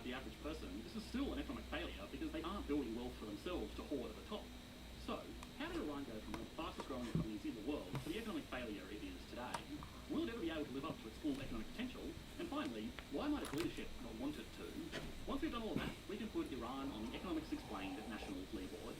the average person, this is still an economic failure because they aren't building wealth for themselves to hoard at the top. So, how did Iran go from one of the fastest growing economies in the world to the economic failure it is today? Will it ever be able to live up to its full economic potential? And finally, why might its leadership not want it to? Once we've done all of that, we can put Iran on the Economics Explained National Leaderboard.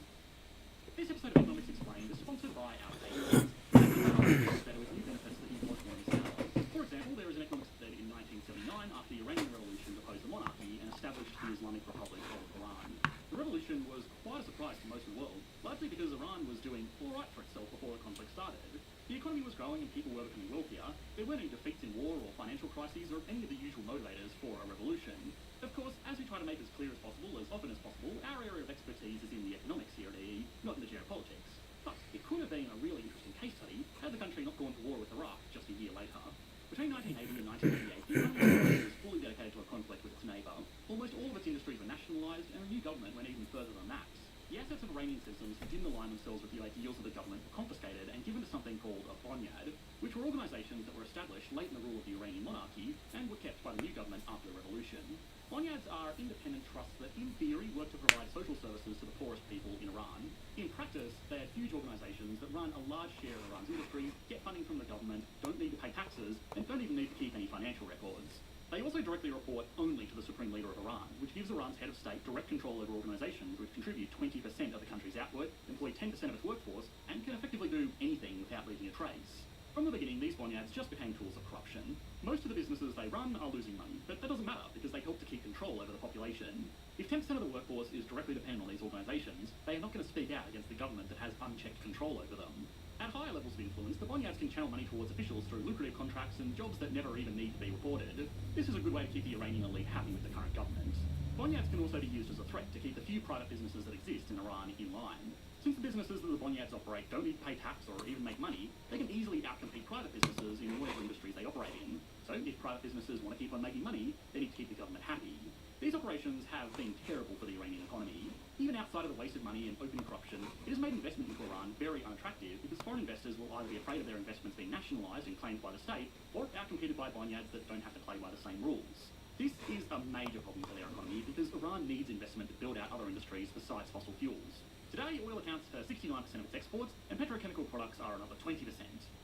This episode of Economics Explained is sponsored by our patrons. Better with new benefits that you won't want to miss out on. For example, there is an economics that in 1979, after the Iranian Revolution deposed the monarchy and established the Islamic Republic of Iran. The revolution was quite a surprise to most of the world, largely because Iran was doing all right for itself before the conflict started. The economy was growing and people were becoming wealthier. There weren't any defeats in war or financial crises or any of the usual motivators for a revolution. Of course, as we try to make as clear as possible, as often as possible, our area of expertise is in the economics here at EE, not in the geopolitics. But it could have been a really interesting case study had the country not gone to war with Iraq just a year later. Between 1980 and 1988, the economy was fully dedicated to a conflict with its neighbour. Almost all of its industries were nationalised, and a new government went even further than that. The assets of Iranian citizens who didn't align themselves with the ideals of the government were confiscated and given to something called a bonyad, which were organisations that were established late in the rule of the Iranian monarchy and were kept by the new government after the revolution. Bonyads are independent trusts that, in theory, work to provide social services to the poorest people in Iran. In practice, they are huge organisations that run a large share of Iran's industry, get funding from the government, don't need to pay taxes, and don't even need to keep any financial records. They also directly report only to the supreme leader of Iran, which gives Iran's head of state direct control over organisations which contribute 20% of the country's output, employ 10% of its workforce, and can effectively do anything without leaving a trace. From the beginning, these bonyads just became tools of corruption. Most of the businesses they run are losing money, but that doesn't matter because they help to keep control over the population. If 10% of the workforce is directly dependent on these organisations, they are not going to speak out against the government that has unchecked control over them. At higher levels of influence, the bonyads can channel money towards officials through lucrative contracts and jobs that never even need to be reported. This is a good way to keep the Iranian elite happy with the current government. Bonyads can also be used as a threat to keep the few private businesses that exist in Iran in line. Since the businesses that the bonyads operate don't need to pay tax or even make money, they can easily outcompete private businesses in whatever industries they operate in. So if private businesses want to keep on making money, they need to keep the government happy. These operations have been terrible for the Iranian economy. Even outside of the wasted money and open corruption, it has made investment into Iran very unattractive because foreign investors will either be afraid of their investments being nationalised and claimed by the state, or outcompeted by bonyads that don't have to play by the same rules. This is a major problem for their economy because Iran needs investment to build out other industries besides fossil fuels. Today, oil accounts for 69% of its exports, and petrochemical products are another 20%.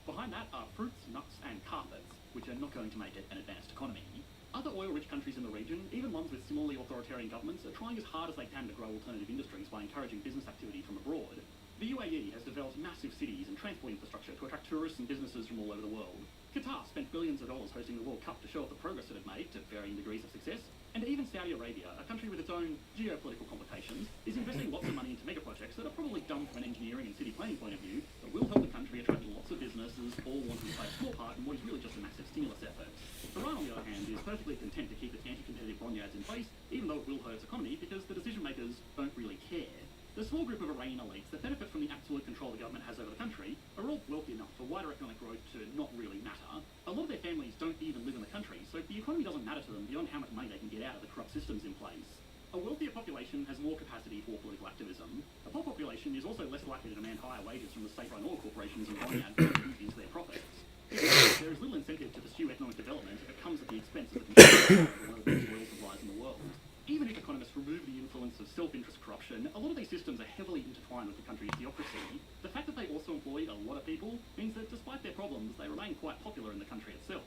Behind that are fruits, nuts, and carpets, which are not going to make it an advanced economy. Other oil-rich countries in the region, even ones with similarly authoritarian governments, are trying as hard as they can to grow alternative industries by encouraging business activity from abroad. The UAE has developed massive cities and transport infrastructure to attract tourists and businesses from all over the world. Qatar spent billions of dollars hosting the World Cup to show off the progress it had made to varying degrees of success. And even Saudi Arabia, a country with its own geopolitical complications, is investing lots of money into mega projects that are probably dumb from an engineering and city planning point of view, but will help the country attract lots of businesses, all wanting to play a small part in what is really just a massive stimulus effort. Iran, on the other hand, is perfectly content to keep its anti-competitive bonyads in place, even though it will hurt its economy, because the decision-makers don't really care. The small group of Iranian elites that benefit from the absolute control the government has over the country are all wealthy enough for wider economic growth to not really matter. A lot of their families don't even live in the country, so the economy doesn't matter to them beyond how much money they can get out of the corrupt systems in place. A wealthier population has more capacity for political activism. A poor population is also less likely to demand higher wages from the state-run oil corporations and bonyads that contribute into their profits. There is little incentive to pursue economic development if it comes at the expense of the control of one of the biggest oil supplies in the world. Even if economists remove the influence of self-interest corruption, a lot of these systems are heavily intertwined with the country's theocracy. The fact that they also employ a lot of people means that despite their problems, they remain quite popular in the country itself.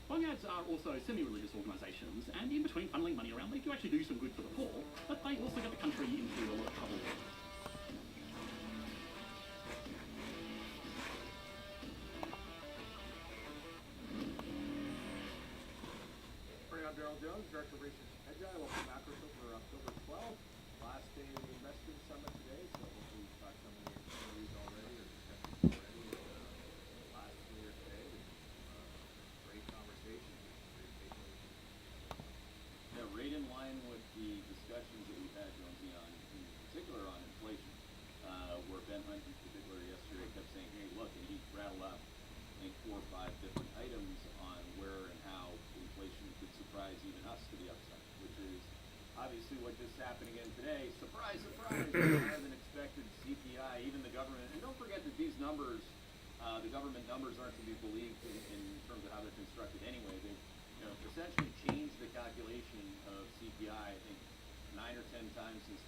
Bonyads are also semi-religious organisations, and in between funneling money around, they do actually do some good for the poor, but they also get the country into a lot of trouble. I'm Daryl Jones, Director of Research at Agile. Welcome back for October 12th. Last day of the Investing Summit today, so hopefully you've got some of the interviews already or discussions already. Last year today, great conversation, great takeaways. Yeah, right in line with the discussions that we've had, Jonesy, on, in particular on inflation, where Ben Hunt in particular yesterday kept saying, hey, look, and he rattled off, I think, 4 or 5 different items on where and how inflation could surprise even us to the upside, which is obviously what just happened again today. Surprise, surprise, higher than expected CPI, even the government. And don't forget that these numbers, the government numbers aren't to be believed in terms of how they're constructed anyway. They essentially changed the calculation of CPI 10 times since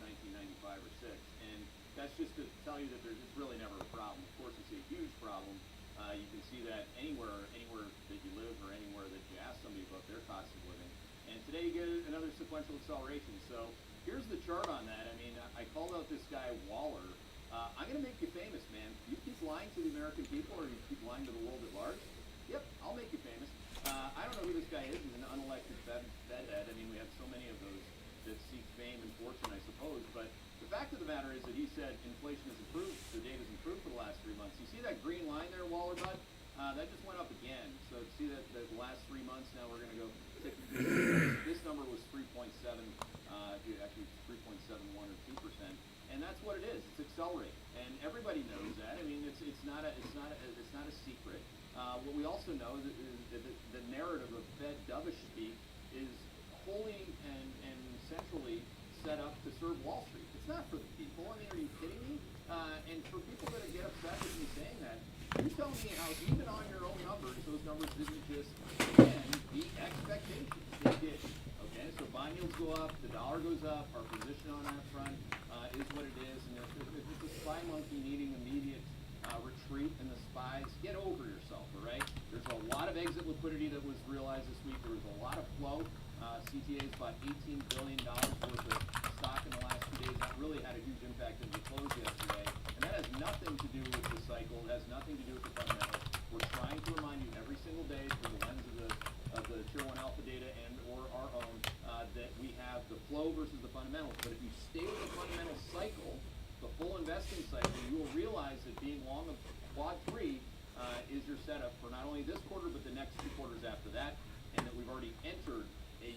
1995 or 6. And that's just to tell you that it's really never a problem. Of course, it's a huge problem. You can see that anywhere that you live or anywhere that you ask somebody about their cost of living. And today you get another sequential acceleration. So here's the chart on that. I mean, I called out this guy Waller. I'm going to make you famous, man. You keep lying to the American people or you keep lying to the world at large, yep, I'll make you famous. I don't know who this guy is. He's an unelected Fed head. I mean, we have so many of those that seek fame and fortune, I suppose. But the fact of the matter is that he said inflation has improved. The data's improved for the last 3 months. You see that green line there, Waller Bud? That just went up again. So see that the last 3 months, now we're going to go. This number was 3.7, actually 3.71 or 2%, and that's what it is. It's accelerating, and everybody knows that. I mean, it's not a secret. What we also know is that the narrative of Fed dovish speak is wholly and centrally set up to serve Wall Street. It's not for the people. I mean, are you kidding me? And for people that get upset with me saying that, you tell me how even on your own numbers, those numbers didn't just, again, beat expectations. They did. Okay, so bond yields go up, the dollar goes up, our position on that front is what it is. And if it's a spy monkey needing immediate retreat and the spies, get over yourself, all right? There's a lot of exit liquidity that was realized this week. There was a lot of flow. CTA's bought $18 billion worth of stock in the last 2 days. That really had a huge impact in the close yesterday. And that has nothing to do with the cycle. It has nothing to do with the fundamentals. We're trying to remind you every single day through the lens of the Tier 1 Alpha data and or our own that we have the flow versus the fundamentals. But if you stay with the fundamental cycle, the full investing cycle, you will realize that being long of quad 3 is your setup for not only this quarter but the next 2 quarters after that, and that we've already entered a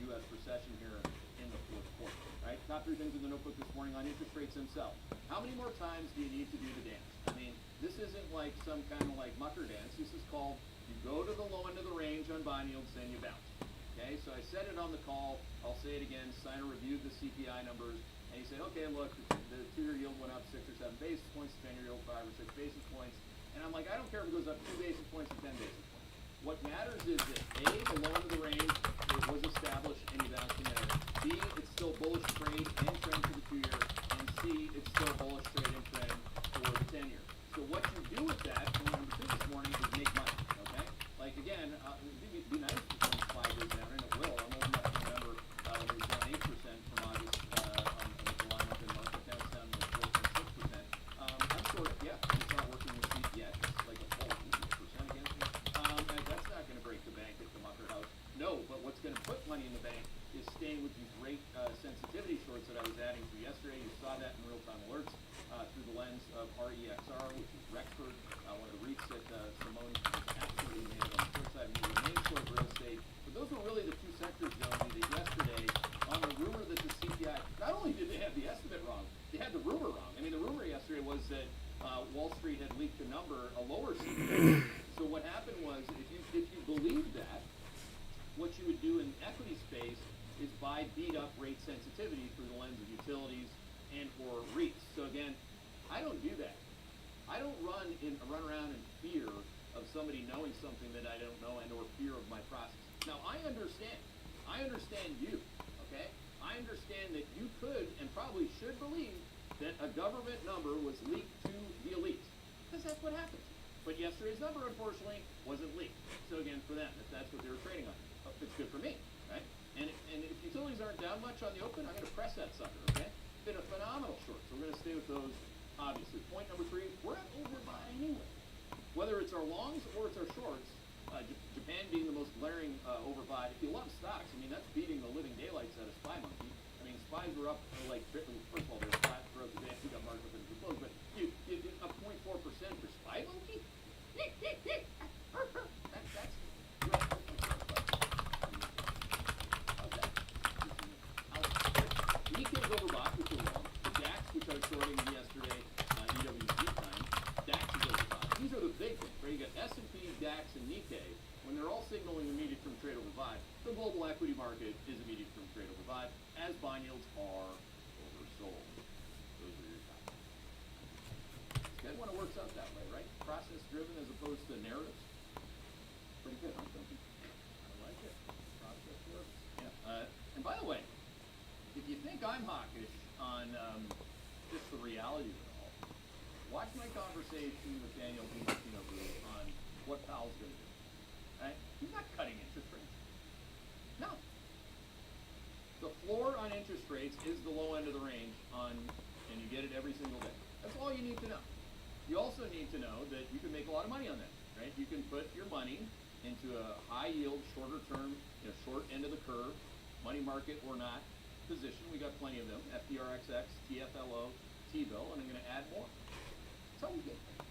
U.S. recession here in the 4th quarter. Right? Top 3 things in the notebook this morning on interest rates themselves. How many more times do you need to do the dance? I mean, this isn't like some kind of like mucker dance. This is called you go to the low end of the range on bond yields, then you bounce. Okay, so I said it on the call. I'll say it again. Steiner reviewed the CPI numbers, and he said, okay, look, the 2-year yield went up 6 or 7 basis points, 10-year yield 5 or 6 basis points. And I'm like, I don't care if it goes up 2 basis points or 10 basis points. What matters is that A, the low end of the range was established and you bouncing there. B, it's still bullish trade and trend for the 2-year, and C, it's still bullish trade and trend for the 10-year. So what you do with that, point number 2 this morning, is make money. Okay? Like again, it'd be nice if it was 5 days down, and it will. I'm old enough to remember when it was down 8% from August on the July month in market. Now it's down to 4.6%. I'm sure, yeah, it's not working this week yet. It's like a full 8% against me. That's not going to break the bank at the Mucker House. No, but what's going to put money in the bank is staying with these rate sensitivity shorts that I was adding to yesterday. You saw that in real-time alerts through the lens of REXR, which is Rexford, one of the REITs that Simone absolutely nailed on the short side. And we remain short real estate. But those were really the 2 sectors, Jonesy, that yesterday, on the rumor that the CPI, not only did they have the estimate wrong, they had the rumor wrong. I mean, the rumor yesterday was that Wall Street had leaked a number, a lower CPI. So what happened was, if you believe that, what you would do in the equity space is buy beat-up rate sensitivity through the lens of utilities and for REITs. So again, I don't do that. I don't run around in fear of somebody knowing something that I don't know and or fear of my process. Now, I understand you, okay? I understand that you could and probably should believe that a government number was leaked to the elites, because that's what happens. But yesterday's number, unfortunately, wasn't leaked. So again, for them, if that's what they were trading on, it's good for me, right? And if utilities aren't down much on the open, I'm going to press that sucker, okay? It's been a phenomenal short, so we're going to stay with those, obviously. Point number 3, we're at overbuy anyway. Whether it's our longs or it's our shorts, Japan being the most glaring overbuy. If you love stocks, I mean, that's beating the living daylights out of Spy Monkey. I mean, spies were up, like, first of all, they were flat throughout the day. We got marked up into the close, but you up 0.4% for Spy Monkey? That's Nikkei's overbought, which is wrong. The DAX, which I was shorting yesterday, EWG time, DAX is overbought. These are the big things, right? You got S&P, DAX, and Nikkei. When they're all signaling immediate term trade overbought, the global equity market is immediate term trade overbought, as bond yields are oversold. Those are your top. It's good when it works out that way, right? Process driven as opposed to narratives. Pretty good, huh, Duncan? I like it. Process works. Yeah. And by the way, if you think I'm hawkish on just the reality of it all, watch my conversation with Daniel Booth on what Powell's going to do. Right? He's not cutting interest rates. No. The floor on interest rates is the low end of the range and you get it every single day. That's all you need to know. You also need to know that you can make a lot of money on that, right? You can put your money into a high yield, shorter term, short end of the curve, money market or not position. We got plenty of them, FDRXX, TFLO, T-bill, and I'm going to add more. That's how we get there.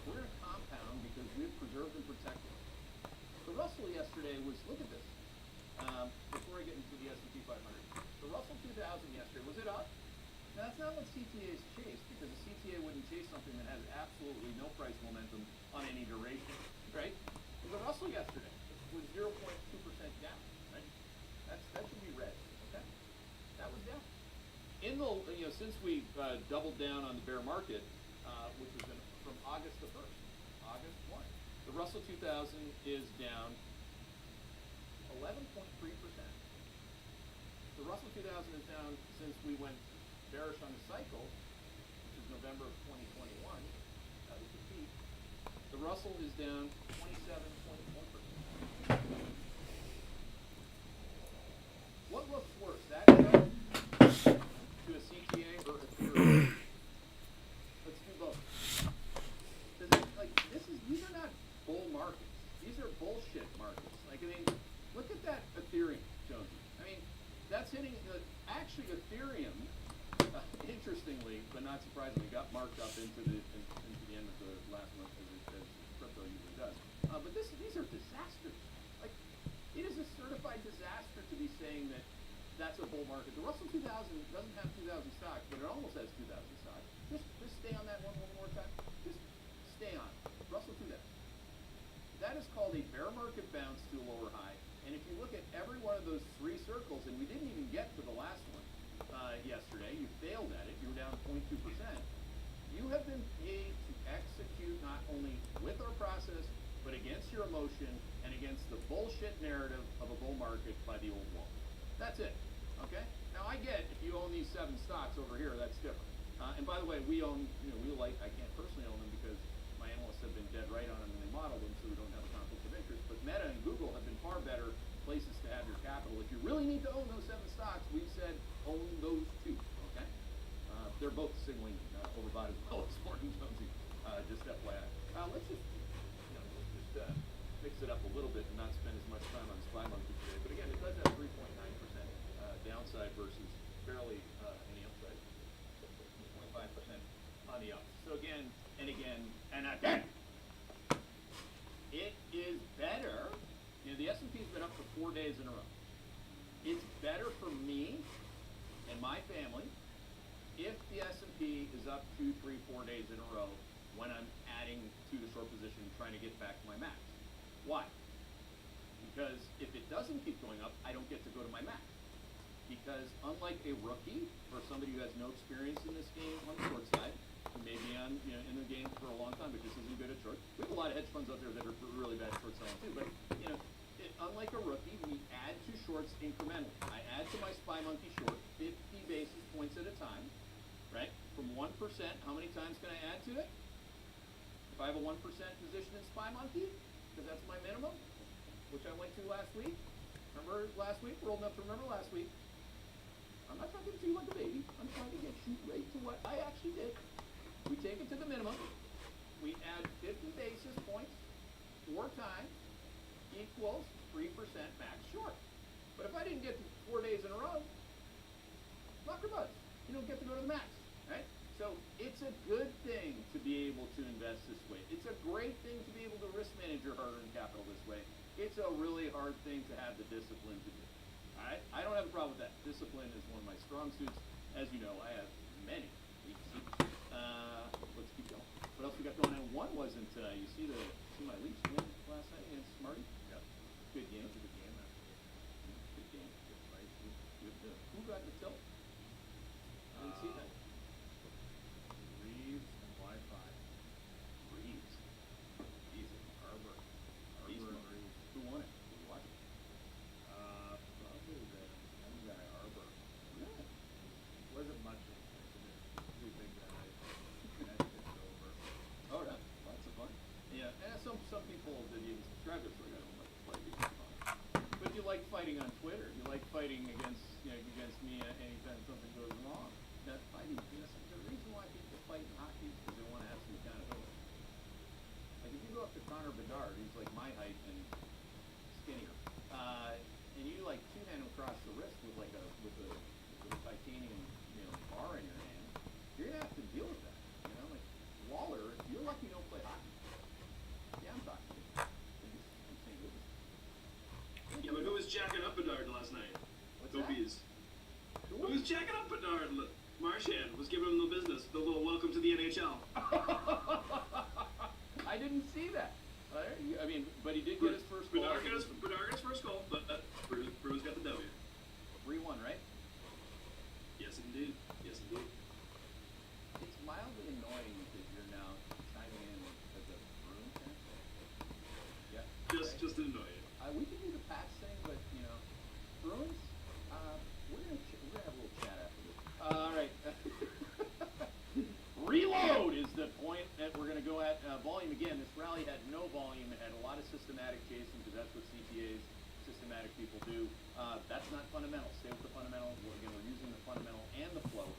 We're going to compound because we've preserved and protected. The Russell yesterday was, look at this. Before I get into the S&P 500, the Russell 2000 yesterday, was it up? Now that's not what CTAs chase, because a CTA wouldn't chase something that has absolutely no price momentum on any duration, right? The Russell yesterday was 0.2% down, right? That should be red, okay? That was down. In the, since we doubled down on the bear market, which was from August the 1st, August 1, the Russell 2000 is down 11.3%. The Russell 2000 is down since we went bearish on the cycle, which is November of 2021. That was the peak. The Russell is down 27.1%. What looks worse, that chart to a CTA or a theory? Let's do both. These are not bull markets. These are bullshit markets. Look at that Ethereum, Jonesy. That's hitting, actually Ethereum, interestingly, but not surprisingly, got marked up into the end of the last month as crypto usually does. But these are disasters. It is a certified disaster to be saying that that's a bull market. The Russell 2000 doesn't have 2,000 stocks, but it almost has 2,000 stocks. Just stay on that one more time. Just stay on it. Russell 2000. That is called a bear market bounce to a lower high. And if you look at every one of those three circles, and we didn't even get to the last one yesterday, you failed at it, you were down 0.2%. You have been paid to execute not only with our process, but against your emotion and against the bullshit narrative of a bull market by the old wall. That's it, okay? Now I get if you own these 7 stocks over here, that's different. And by the way, we own, I can't personally own them because my analysts have been dead right on them and they modeled them, so we don't have a conflict of interest. But Meta and Google have been far better places to have your capital. If you really need to own those 7 stocks, we've said own those 2, okay? They're both signaling overbought as well this morning, Jonesy, just FYI. Let's just mix it up a little bit and not spend as much time on SPY Monkey today. But again, it does have 3.9% downside versus barely any upside, 0.5% on the up. So again, and again, and again, it is better. The S&P's been up for 4 days in a row. It's better for me and my family if the S&P is up 2, 3, 4 days in a row when I'm adding to the short position and trying to get back to my max. Why? Because if it doesn't keep going up, I don't get to go to my max. Because unlike a rookie or somebody who has no experience in this game on the short side, who may be in the game for a long time but just isn't good at short. We have a lot of hedge funds out there that are really bad at short selling too, but unlike a rookie, we add to shorts incrementally. I add to my SPY Monkey short 50 basis points at a time, right? From 1%, how many times can I add to it? If I have a 1% position in SPY Monkey, because that's my minimum, which I went to last week. Remember last week? We're old enough to remember last week. I'm not trying to get you like a baby. I'm trying to get you right to what I actually did. We take it to the minimum. We add 50 basis points 4 times equals 3% max short. But if I didn't get to 4 days in a row, knock your butts. You don't get to go to the max, right? So it's a good thing to be able to invest this way. It's a great thing to be able to risk manage your hard-earned capital this way. It's a really hard thing to have the discipline to do. All right? I don't have a problem with that. Discipline is one of my strong suits. As you know, I have many weak suits. Let's keep going. What else we got going on? One wasn't, you see my Leafs win last night against Smarty? Yep. Good game. That was a good game, actually. Good game. Good fight. Who got the tilt? I didn't see that. Reeves and Wi-Fi. Reeves. Easy. Arbor. Easy. Arbor and Reeves. Who won it? Did you watch it? Probably the young guy, Arbor. Really? fighting on Twitter. You like fighting against me anytime something goes wrong. That fighting, the reason why people fight in hockey is because they want to have some accountability. Like if you go up to Connor Bedard, who's like my height and skinnier, and you like two-hand him across the wrist with a titanium bar in your hand, you're gonna have to deal with that. Like Waller, you're lucky you don't play hockey. Yeah, I'm talking to you. I'm saying it was. Yeah, but who was jacking up Bedard last night? What's Go that? Bees. Who was jacking up Bedard? Marchand was giving him the business. The little welcome to the NHL. I didn't see that. I mean, but he did get his first goal. Bedard got his first goal, but Bruce got the W. 3-1, right? Yes, indeed. Yes, indeed. It's mildly annoying that you're now chiming in as a Bruins fan. Yeah. Just to annoy you. We can do the Pats thing, but Bruins. We're gonna have a little chat after this. All right. Reload is the point that we're going to go at. Volume again. This rally had no volume. It had a lot of systematic chasing because that's what CPA's systematic people do. That's not fundamental. Stay with the fundamental. We're using the fundamental and the flow.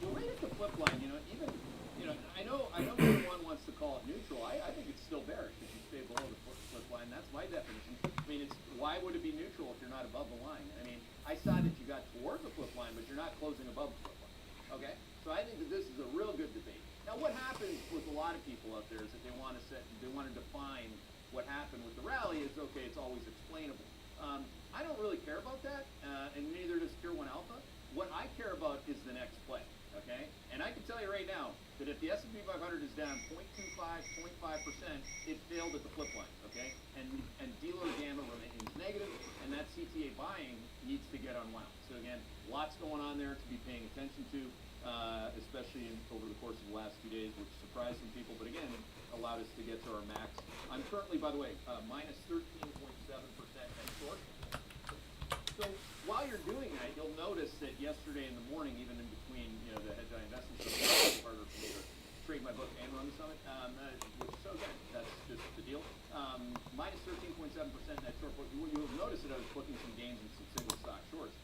We're right at the flip line. I know everyone wants to call it neutral. I think it's still bearish if you stay below the flip line. That's my definition. I mean, why would it be neutral if you're not above the line? I mean, I saw that you got towards the flip line, but you're not closing above the flip line. Okay? So I think that this is a real good debate. Now, what happens with a lot of people out there is that they want to define what happened with the rally is, okay, it's always explainable. I don't really care about that, and neither does Tier 1 Alpha. What I care about is the next play, okay? And I can tell you right now that if the S&P 500 is down 0.25, 0.5%, it failed at the flip line, okay? And dealer gamma remains negative, and that CTA buying needs to get unwound. So again, lots going on there to be paying attention to, especially over the course of the last 2 days, which surprised some people, but again, allowed us to get to our max. I'm currently, by the way, minus 13.7% net short. So while you're doing that, you'll notice that yesterday in the morning, even in between, the hedge eye investments, it's harder for me to trade my book and run the summit. So again, that's just the deal. Minus 13.7% net short book. You'll notice that I was booking some gains in some single stock shorts,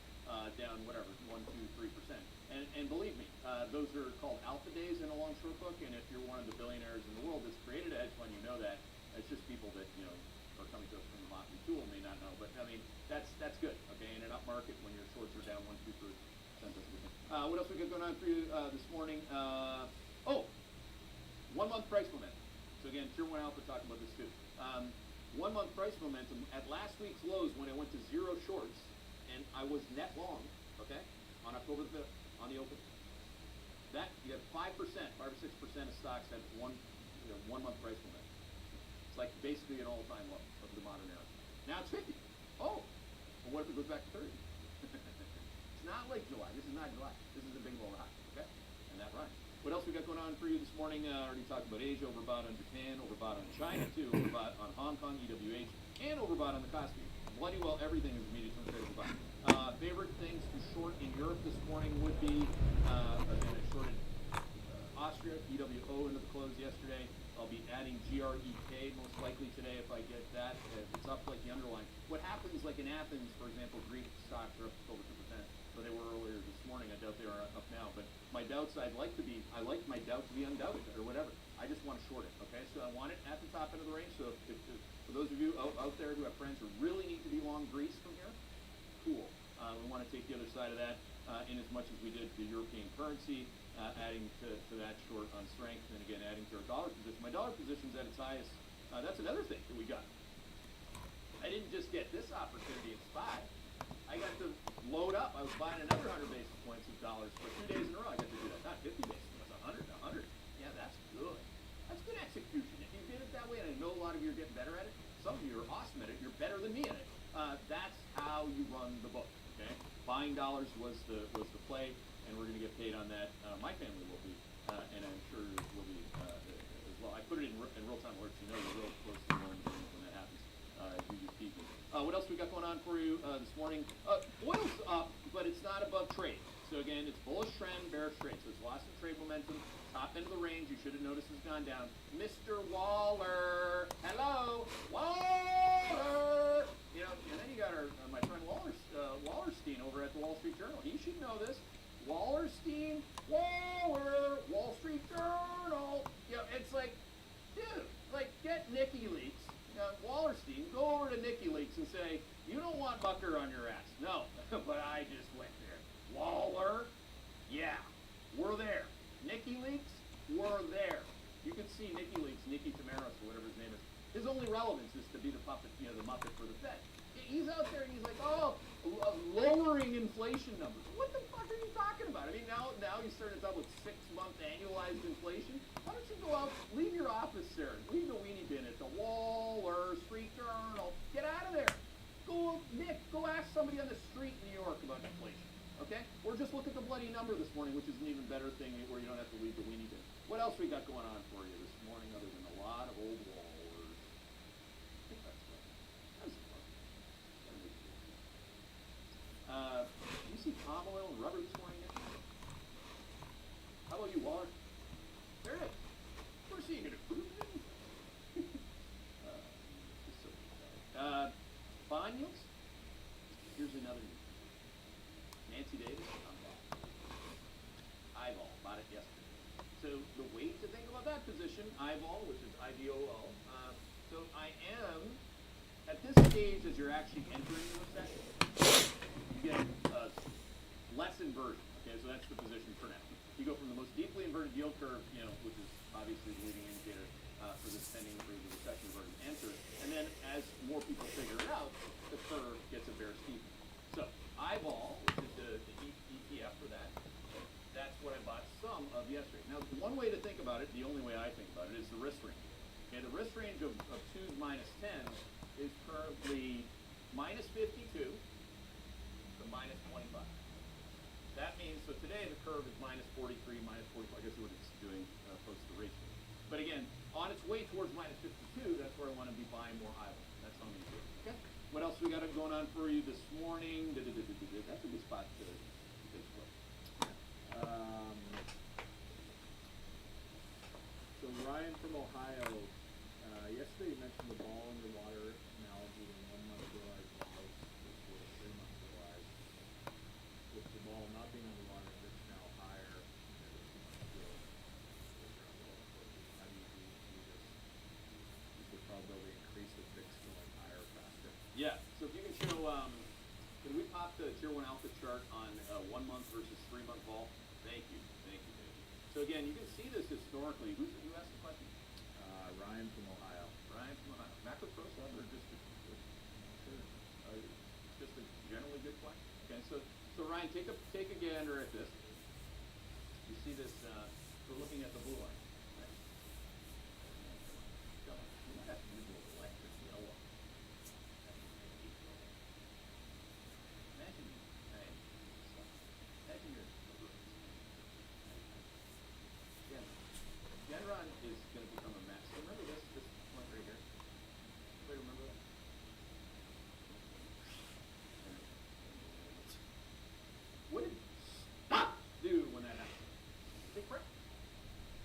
down whatever 1, 2, 3%. And believe me, those are called alpha days in a long short book. And if you're one of the billionaires in the world that's created a hedge fund, you know that. It's just people that are coming to us from the Motley Tool may not know, but I mean that's good. Okay, in an up market when your shorts are down 1, 2, 3%. That's a good thing. What else we got going on for you this morning? 1 month price momentum. So again, Tier 1 Alpha talked about this too. 1 month price momentum at last week's lows when I went to 0 shorts and I was net long. Okay, on October the 5th on the open. That you have 5%, 5 or 6% of stocks have 1 month price momentum. It's like basically an all-time low of the modern era. Now it's 50. Oh, well, what if it goes back to 30? It's not like July. This is not July. This is a big low rock. Okay, and that rhymes. What else we got going on for you this morning? Already talked about Asia, overbought on Japan, overbought on China too, overbought on Hong Kong, EWH, and overbought on the Kospi. Bloody well, everything is immediate term trade overbought. Favorite things to short in Europe this morning would be, again, I shorted Austria, EWO into the close yesterday. I'll be adding GREK most likely today if I get that. It's up like the underlying. What happens, like in Athens, for example, Greek stocks are up over 2%, but they were earlier this morning. I doubt they are up now. But my doubts, I like my doubt to be undoubted or whatever. I just want to short it. Okay, so I want it at the top end of the range. So if for those of you out there who have friends who really need to be long Greece from here, cool. We want to take the other side of that in as much as we did the European currency, adding to that short on strength, and again adding to our dollar position. My dollar position's at its highest. That's another thing that we got. I didn't just get this opportunity in SPY. I got to load up. I was buying another 100 basis points of dollars for 2 days in a row. I got to do that. Not 50 basis points, 100. Yeah, that's good. That's good execution. If you did it that way, and I know a lot of you are getting better at it, some of you are awesome at it. You're better than me at it. That's how you run the book. Okay, buying dollars was the play, and we're going to get paid on that. My family will be, and I'm sure will be as well. I put it in real-time alerts. You know, you're real close to when that happens. You people. What else we got going on for you this morning? Oil's up, but it's not above trade. So again, it's bullish trend, bearish trade. So it's lost some trade momentum. Top end of the range, you should have noticed, has gone down. Mr. Waller, hello, Waller. And then you got my friend should know this. Wallerstein, Waller, Wall Street Journal. You know, it's like, dude, like get WikiLeaks. Wallerstein, go over to WikiLeaks and say, you don't want Bucker on your ass. No, but I just went there. Waller, yeah, we're there. WikiLeaks, we're there. You can see WikiLeaks, Nicky Tamaros, or whatever his name is. His only relevance is to be the puppet, you know, the Muppet for the Fed. He's out there and he's like, oh, lowering inflation numbers. What the fuck are you talking about? I mean, now you started to talk about 6-month annualized inflation. Why don't you go out, leave your office there, leave the weenie bin at the Wall Street Journal. Get out of there. Go, Nick, go ask somebody on the street in New York about inflation. Okay? Or just look at the bloody number this morning, which is an even better thing where you don't have to leave the weenie bin. What else we got going on for you this morning other than a lot of old wallers? I think that's good. That's fun. You see palm oil and rubber this morning, Nick? How about you, Waller? There it is. We're seeing an improvement. Bond yields. Here's another news. Nancy Davis, I'm back. Eyeball, bought it yesterday. So the way to think about that position, eyeball, which is IBOO. So I am, at this stage, as you're actually entering the recession, you get less inversion. Okay, so that's the position for now. You go from the most deeply inverted yield curve, you know, which is obviously the leading indicator for the spending for the recession inverted enter. And then as more people figure it out, the curve gets a bear steep. So eyeball, which is the ETF for that, that's what I bought some of yesterday. Now, one way to think about it, the only way I think about it, is the risk range. Okay, the risk range of 2s minus 10s is currently minus 52 to minus 25. That means, so today the curve is minus 43, minus 45. I guess what it's doing post the ratio. But again, on its way towards minus 52, that's where I want to be buying more eyeball. That's how I'm going to do it. Okay? What else we got going on for you this morning? That's a good spot to play. So Ryan from Ohio, yesterday you mentioned the ball in the water analogy and 1 month realized lows, which was 3 months realized. With the ball not being on the water, it's now higher than the 2 months ago. How do you view this? Is the probability increase with VIX going higher faster? Yeah, so if you can show, can we pop the Tier 1 Alpha chart on 1 month versus 3 month vol? Thank you. So again, you can see this historically. Who asked the question? Ryan from Ohio. Ryan from Ohio. Macro pro sub or just just a generally good play? Okay, so Ryan, take a gander at this. You see this, we're looking at the blue line. Right? So, we might have to use a little electric yellow. Imagine you're Genron is going to become a mess. So remember this point right here? Everybody remember that? What did stop do when that happened? Big break.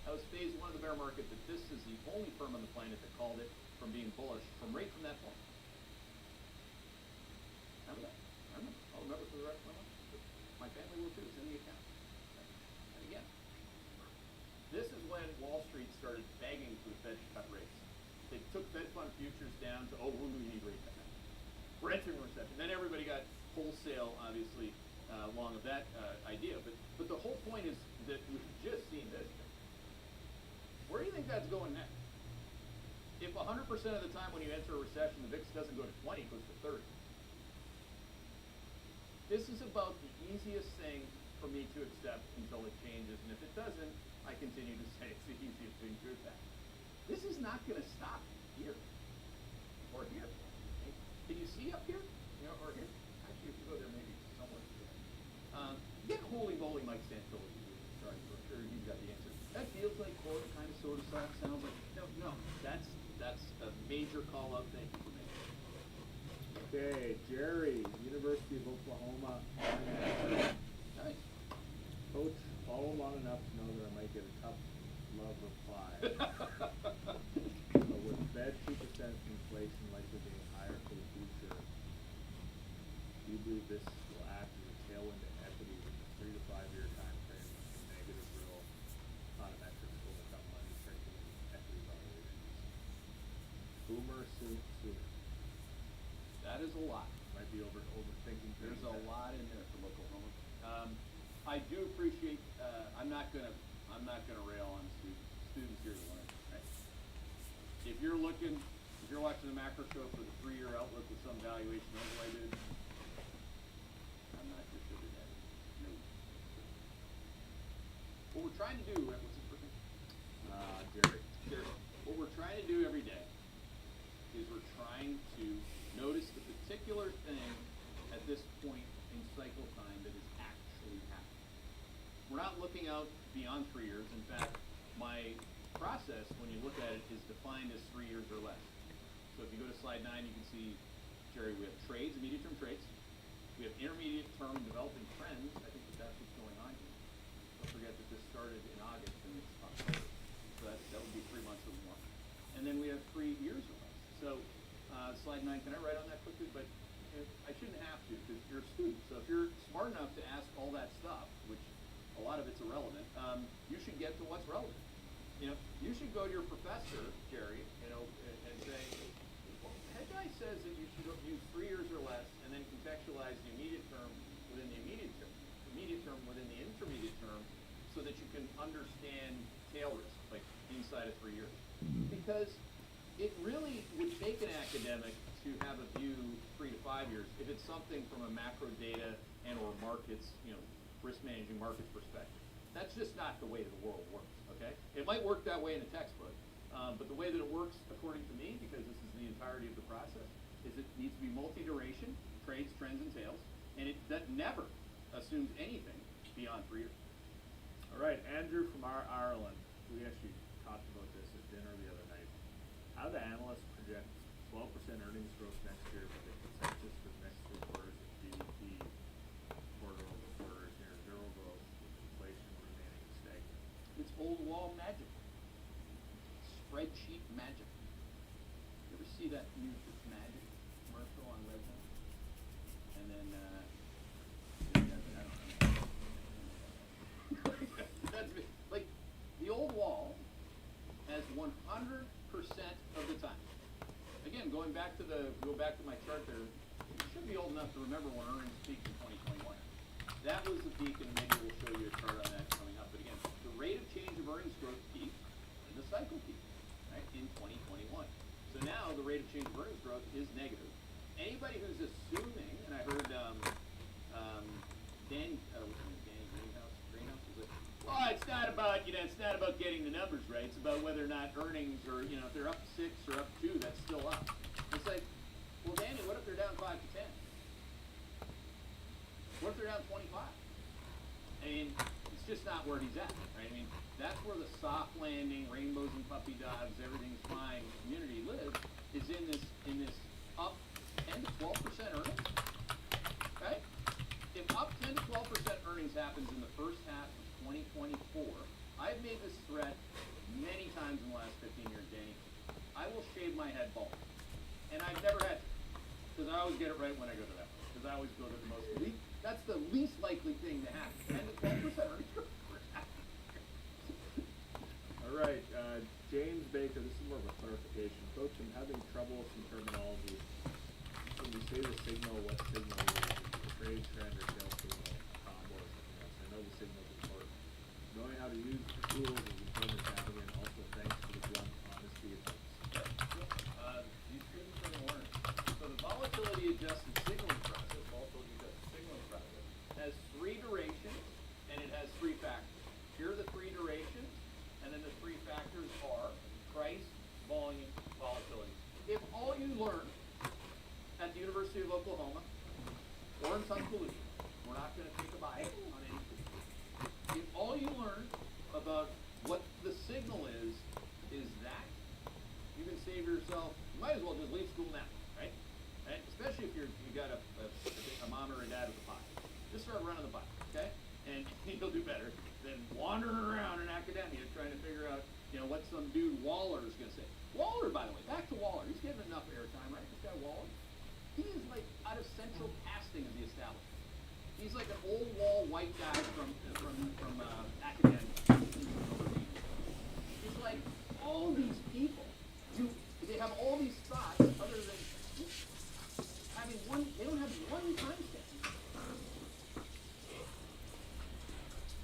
That was phase 1 of the bear market, but this is the only firm on the planet that called it from being bullish right from that point. Remember that? I remember. I'll remember for the rest of my life. My family will too. It's in the account. And again, this is when Wall Street started begging for the Fed to cut rates. They took Fed fund futures down to, when do we need rate cut now? We're entering a recession. Then everybody got wholesale, obviously, along of that idea. But the whole point is that we've just seen this. Where do you think that's going next? If 100% of the time when you enter a recession, the VIX doesn't go to 20, it goes to 30. This is about the easiest thing for me to accept until it changes. And if it doesn't, I continue to say it's the easiest thing to accept. This is not going to stop here or here. Okay? Can you see up here? You know, or here? Actually, if you go there, maybe somewhere. Get holy moly Mike Santilli. Sorry, I'm sure he's got the answer. That feels like quote, kind of sort of sounds like no. That's a major call out. Thank you for making it. Okay, Jerry, University of Oklahoma. Nice. Coach, follow long enough to know that I might get a tough love reply. But with Fed 2% inflation likely being higher for the future, do you believe this will act as a tailwind to equities 5-year time frame with some negative real econometrics will become money printing equity valuations. Boomer sooner. That is a lot. Might be overthinking things. There's a lot in there from Oklahoma. I do appreciate, I'm not gonna rail on students. Students here to learn, right? If you're watching the macro show for the 3-year outlook with some valuation overlay, dude, I'm not your sugar daddy. No. What we're trying to do, what's his first name? Jerry. What we're trying to do every day is we're trying to notice the particular thing at this point in cycle time that is actually happening. We're not looking out beyond 3 years. In fact, my process, when you look at it, is defined as 3 years or less. So if you go to slide 9, you can see, Jerry, we have trades, immediate term trades. We have intermediate term and developing trends. I think that's what's going on here. Don't forget that this started in August and it's October. So that would be 3 months or more. And then we have 3 years or less. So slide 9, can I write on that quickly? But I shouldn't have to because you're a student. So if you're smart enough to ask all that stuff, which a lot of it's irrelevant, you should get to what's relevant. You should go to your professor, Jerry, and say, well, head guy says that you should use 3 years or less and then contextualize the immediate term within the immediate term within the intermediate term so that you can understand tail risk, like inside of 3 years. Because it really would take an academic to have a view 3 to 5 years if it's something from a macro data and or markets, risk managing markets perspective. That's just not the way the world works, okay? It might work that way in a textbook, but the way that it works, according to me, because this is the entirety of the process, is it needs to be multi-duration, trades, trends, and tails, and that never assumes anything beyond 3 years. All right, Andrew from Ireland. We actually talked about this at dinner the other night. How do analysts project 12% earnings growth next year, but the consensus for the next 3 quarters of GDP quarter-over-quarter is near zero growth, with inflation remaining stagnant? It's old wall magic. Spreadsheet magic. You ever see that Use This Magic commercial on Redmond? And then, I don't know. That's like the old wall has 100% of the time. Again, go back to my chart there. You should be old enough to remember when earnings peaked in 2021. That was the peak, and maybe we'll show you a chart on that coming up. But again, the rate of change of earnings growth peaked when the cycle peaked, right, in 2021. So now the rate of change of earnings growth is negative. Anybody who's assuming, and I heard Danny Greenhouse was like, well, it's not about getting the numbers right. It's about whether or not earnings are, if they're up 6 or up 2, that's still up. It's like, well, Danny, what if they're down 5 to 10? What if they're down 25? I mean, it's just not where he's at, right? I mean, that's where the soft landing, rainbows and puppy dogs, everything's fine community lives, is in this up 10 to 12% earnings, right? If up 10 to 12% earnings happens in the first half of 2024, I've made this threat many times in the last 15 years, Danny. I will shave my head bald. And I've never had to, because I always get it right when I go to that one. Because I always go to the most least, that's the least likely thing to happen. 10 to 12% earnings growth. All right, James Baker, this is more of a clarification. Coach, I'm having trouble with some terminology. When you say the signal, what signal is it? Is it a trade, trend, or sales signal, combo, or something else? I know the signal is important. Knowing how to use the tools is important to having, and also thanks for the blunt honesty of notes. These students are going to learn. So the volatility adjusted signaling process, has 3 durations, and it has 3 factors. Here are the 3 durations, and then the 3 factors are price, volume, volatility. If all you learn at the University of Oklahoma or in Tuscaloosa, we're not going to take a bias on anything. If all you learn about what the signal is that, you can say to yourself, you might as well just leave school now, right? Especially if you got a mom or a dad with a pot. Just start running the pot, okay? And you'll do better than wandering around in academia trying to figure out, what some dude Waller is going to say. Waller, by the way, back to Waller. He's getting enough airtime, right? This guy Waller. He is like out of central casting of the establishment. He He's like an old wall white guy from academic. It's like all these people they have all these thoughts other than having one. They don't have one time stamp.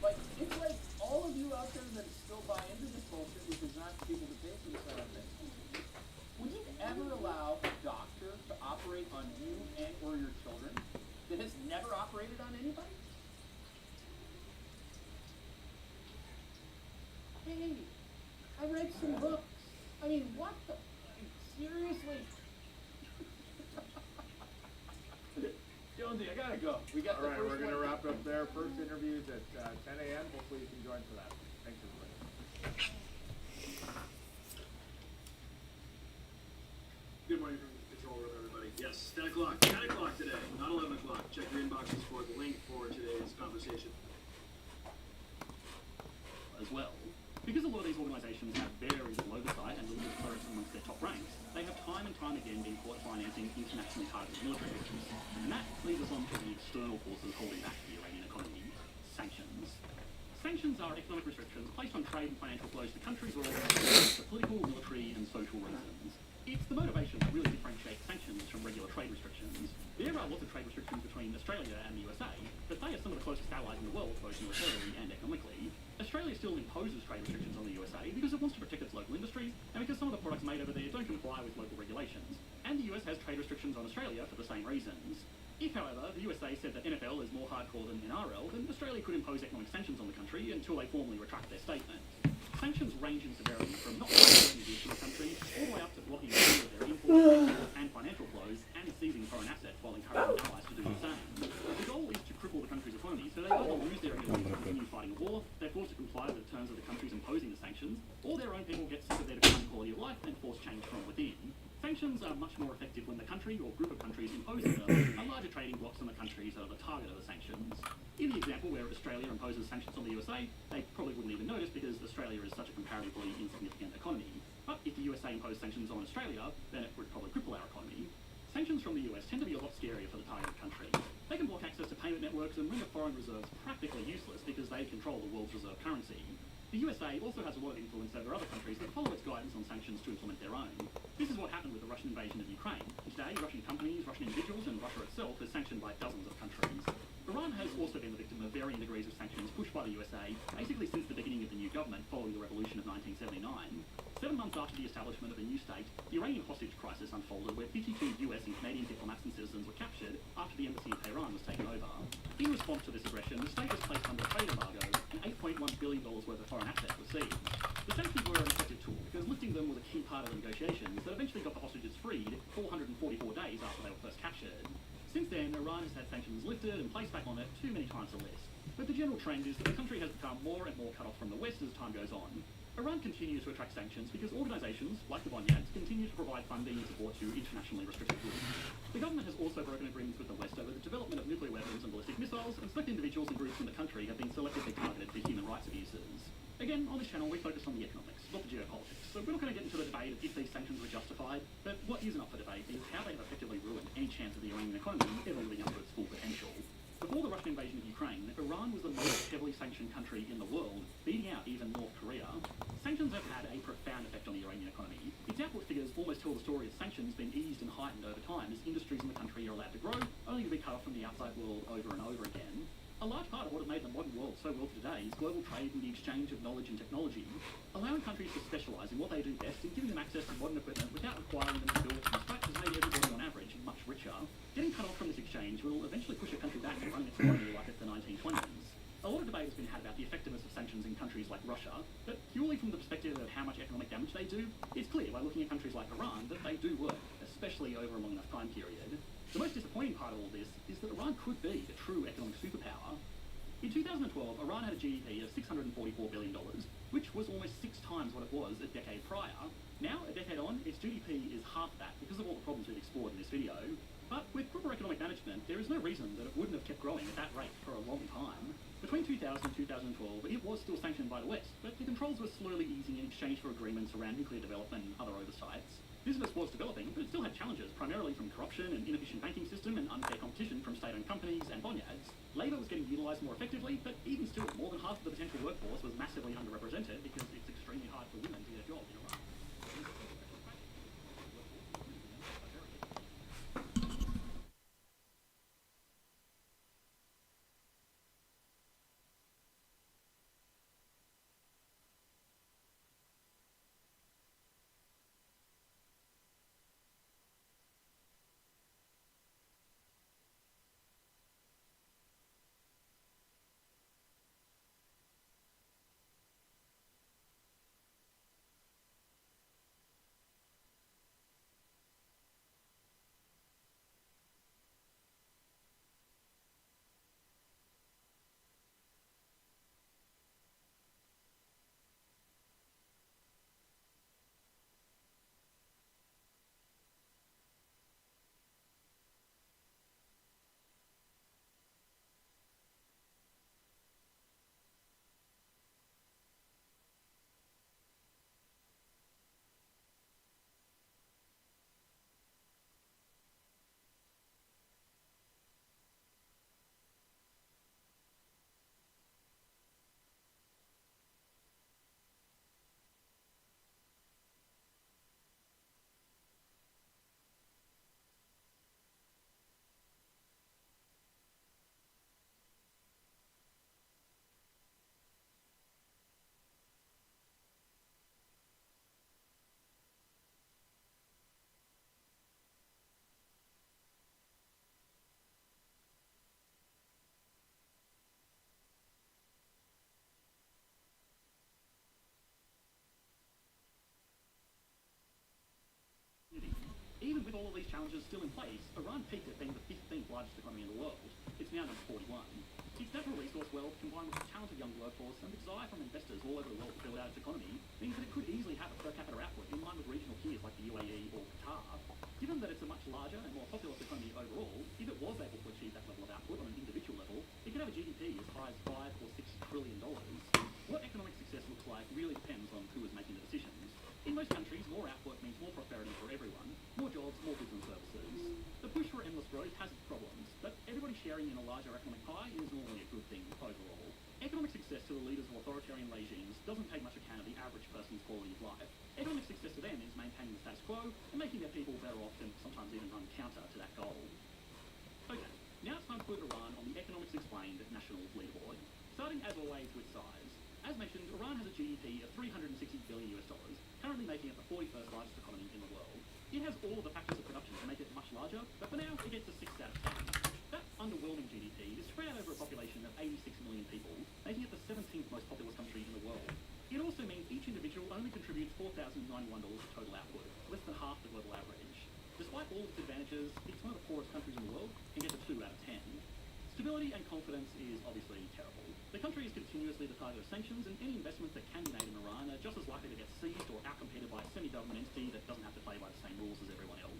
Like it's like all of you out there that still buy into this bullshit, which is not people to pay for this kind of thing. Would you ever allow a doctor to operate on you and or your children that has never operated on anybody? Hey, I read some books. I mean, what the? Seriously? Jonesy, I gotta go. We got All the right, first we're going to one. wrap up there. First interviews at 10 a.m. Hopefully you can join for that. Thanks, everybody. Good morning from the control room, everybody. Yes, 10 o'clock. 10 o'clock today, not 11 o'clock. Check your inboxes for the link for today's conversation. As well. Because a lot of these organisations have very little oversight and limited clearance amongst their top ranks, they have time and time again been caught financing internationally targeted military missions. And that leads us on to the external forces holding back the Iranian economy: sanctions. Sanctions are economic restrictions placed on trade and financial flows to countries or organisations for political, military and social reasons. It's the motivation that really differentiates sanctions from regular trade restrictions. There are lots of trade restrictions between Australia and the USA, but they are some of the closest allies in the world, both militarily and economically. Australia still imposes trade restrictions on the USA because it wants to protect its local industries and because some of the products made over there don't comply with local regulations. And the US has trade restrictions on Australia for the same reasons. If, however, the USA said that NFL is more hardcore than NRL, then Australia could impose economic sanctions on the country until they formally retract their statement. Sanctions range in severity from not exporting goods to the country all the way up to blocking all of their imports and financial flows and seizing foreign assets while encouraging allies to do the same. The goal is to cripple the country's economy so they either lose their ability to continue fighting a war, they're forced to comply with the terms of the countries imposing the sanctions, or their own people get sick of their declining quality of life and force change from within. Sanctions are much more effective when the country or group of countries imposing them are larger trading blocs than the countries that are the target of the sanctions. In the example where Australia imposes sanctions on the USA, they probably wouldn't even notice because Australia is such a comparatively insignificant economy. But if the USA imposed sanctions on Australia, then it would probably cripple our economy. Sanctions from the US tend to be a lot scarier for the targeted country. They can block access to payment networks and render foreign reserves practically useless because they control the world's reserve currency. The USA also has a lot of influence over other countries that follow its guidance on sanctions to implement their own. This is what happened with the Russian invasion of Ukraine. Today, Russian companies, Russian individuals, and Russia itself is sanctioned by dozens of countries. Iran has also been the victim of varying degrees of sanctions pushed by the USA, basically since the beginning of the new government following the revolution of 1979. 7 months after the establishment of a new state, the Iranian hostage crisis unfolded where 52 US and Canadian diplomats and citizens were captured after the embassy in Tehran was taken over. In response to this aggression, the state was placed under a trade embargo and $8.1 billion worth of foreign assets were seized. The sanctions were an effective tool because lifting them was a key part of the negotiations that eventually got the hostages freed 444 days after they were first captured. Since then, Iran has had sanctions lifted and placed back on it too many times to list. But the general trend is that the country has become more and more cut off from the West as time goes on. Iran continues to attract sanctions because organisations, like the Bonyads, continue to provide funding and support to internationally restricted goods. The government has also broken agreements with the West over the development of nuclear weapons and ballistic missiles, and select individuals and groups in the country have been selectively targeted for human rights abuses. Again, on this channel, we focus on the economics, not the geopolitics. So we're not going to get into the debate of if these sanctions were justified, but what isn't up for debate is how they have effectively ruined any chance of the Iranian economy ever living up to its full potential. Before the Russian invasion of Ukraine, Iran was the most heavily sanctioned country in the world, beating out even North Korea. Sanctions have had a profound effect on the Iranian economy. Its output figures almost tell the story of sanctions being eased and heightened over time as industries in the country are allowed to grow, only to be cut off from the outside world over and over again. A large part of what has made the modern world so wealthy today is global trade and the exchange of knowledge and technology. Allowing countries to specialise in what they do best and giving them access to modern equipment without requiring them to build it from scratch has made everybody on average much richer. Getting cut off from this exchange will eventually push a country back to running its economy like it's the 1920s. A lot of debate has been had about the effectiveness of sanctions in countries like Russia, but purely from the perspective of how much economic damage they do, it's clear by looking at countries like Iran that they do work, especially over a long enough time period. The most disappointing part of all this is that Iran could be a true economic superpower. In 2012, Iran had a GDP of $644 billion, which was almost 6 times what it was a decade prior. Now, a decade on, its GDP is half that because of all the problems we've explored in this video. But with proper economic management, there is no reason that it wouldn't have kept growing at that rate for a long time. Between 2000 and 2012, it was still sanctioned by the West, but the controls were slowly easing in exchange for agreements around nuclear development and other oversights. Business was developing, but it still had challenges, primarily from corruption and inefficient banking system and unfair competition from state-owned companies and bonyads. Labour workforce more effectively, but even still, more than half of the potential workforce was massively underrepresented because it's extremely hard for women to get a job in Iran. Even with all of these challenges still in place, Iran peaked at being the 15th largest economy in the world. It's now number 41. Its natural resource wealth, combined with a talented young workforce and the desire from investors all over the world to build out its economy, means that it could easily have a per capita output in line with regional peers like the UAE or Qatar. Given that it's a much larger and more populous economy overall, if it was able to achieve that level of output on an individual level, it could have a GDP as high as $5 or $6 trillion. What economic success looks like really depends on who is making the decisions. In most countries, more output means more prosperity for everyone, more jobs, more goods and services. The push for endless growth has its problems, but everybody sharing in a larger economic pie is normally a good thing overall. Economic success to the leaders of authoritarian regimes doesn't take much account of the average person's quality of life. Economic success to them is maintaining the status quo and making their people better off and sometimes even run counter to that goal. Okay, now it's time to put Iran on the Economics Explained national leaderboard. Starting as always with size. As mentioned, Iran has a GDP of $360 billion US, currently making it the 41st largest economy in the world. It has all of the factors of production to make it much larger, but for now it gets a 6 out of 10. That underwhelming GDP is spread out over a population of 86 million people, making it the 17th most populous country in the world. It also means each individual only contributes $4,091 of total output, less than half the global average. Despite all its advantages, it's one of the poorest countries in the world and gets a 2 out of 10. Stability and confidence is obviously terrible. The country is continuously the target of sanctions, and any investments that can be made in Iran are just as likely to get seized or outcompeted by a semi-government entity that doesn't have to play by the same rules as everyone else.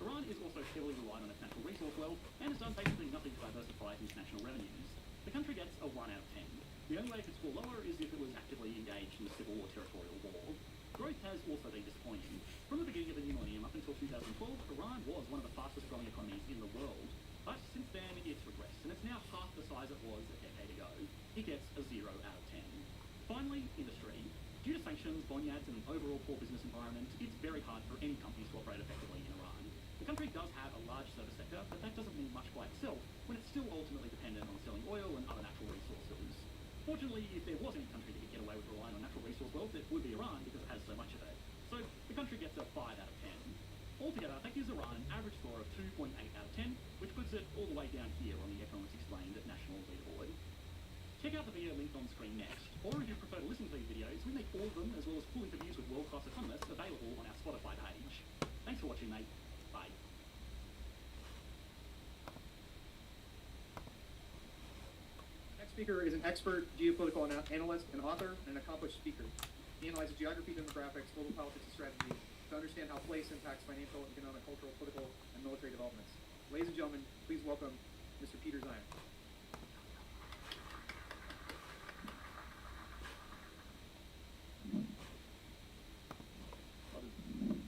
Iran is also heavily reliant on its natural resource wealth and has done basically nothing to diversify its national revenues. The country gets a 1 out of 10. The only way it could score lower is if it was actively engaged in a civil or territorial war. Growth has also been disappointing. From the beginning of the new millennium up until 2012, Iran was one of the fastest growing economies in the world. But since then, it's regressed, and it's now half the size it was a decade ago. It gets a 0 out of 10. Finally, industry. Due to sanctions, bonyads, and an overall poor business environment, it's very hard for any companies to operate effectively in Iran. The country does have a large service sector, but that doesn't mean much by itself when it's still ultimately dependent on selling oil and other natural resources. Fortunately, if there was any country that could get away with relying on natural resource wealth, it would be Iran because it has so much of it. So the country gets a 5 out of 10. Altogether, that gives Iran an average score of 2.8 out of 10, which puts it all the way down here on the Economics Explained national leaderboard. Check out the video linked on screen next, or if you prefer to listen to these videos, we make all of them, as well as full interviews with world-class economists, available on our Spotify page. Thanks for watching, mate. Bye. Next speaker is an expert geopolitical analyst and author and an accomplished speaker. He analyzes geography, demographics, global politics, and strategy to understand how place impacts financial, economic, cultural, political, and military developments. Ladies and gentlemen, please welcome Mr. Peter Zion.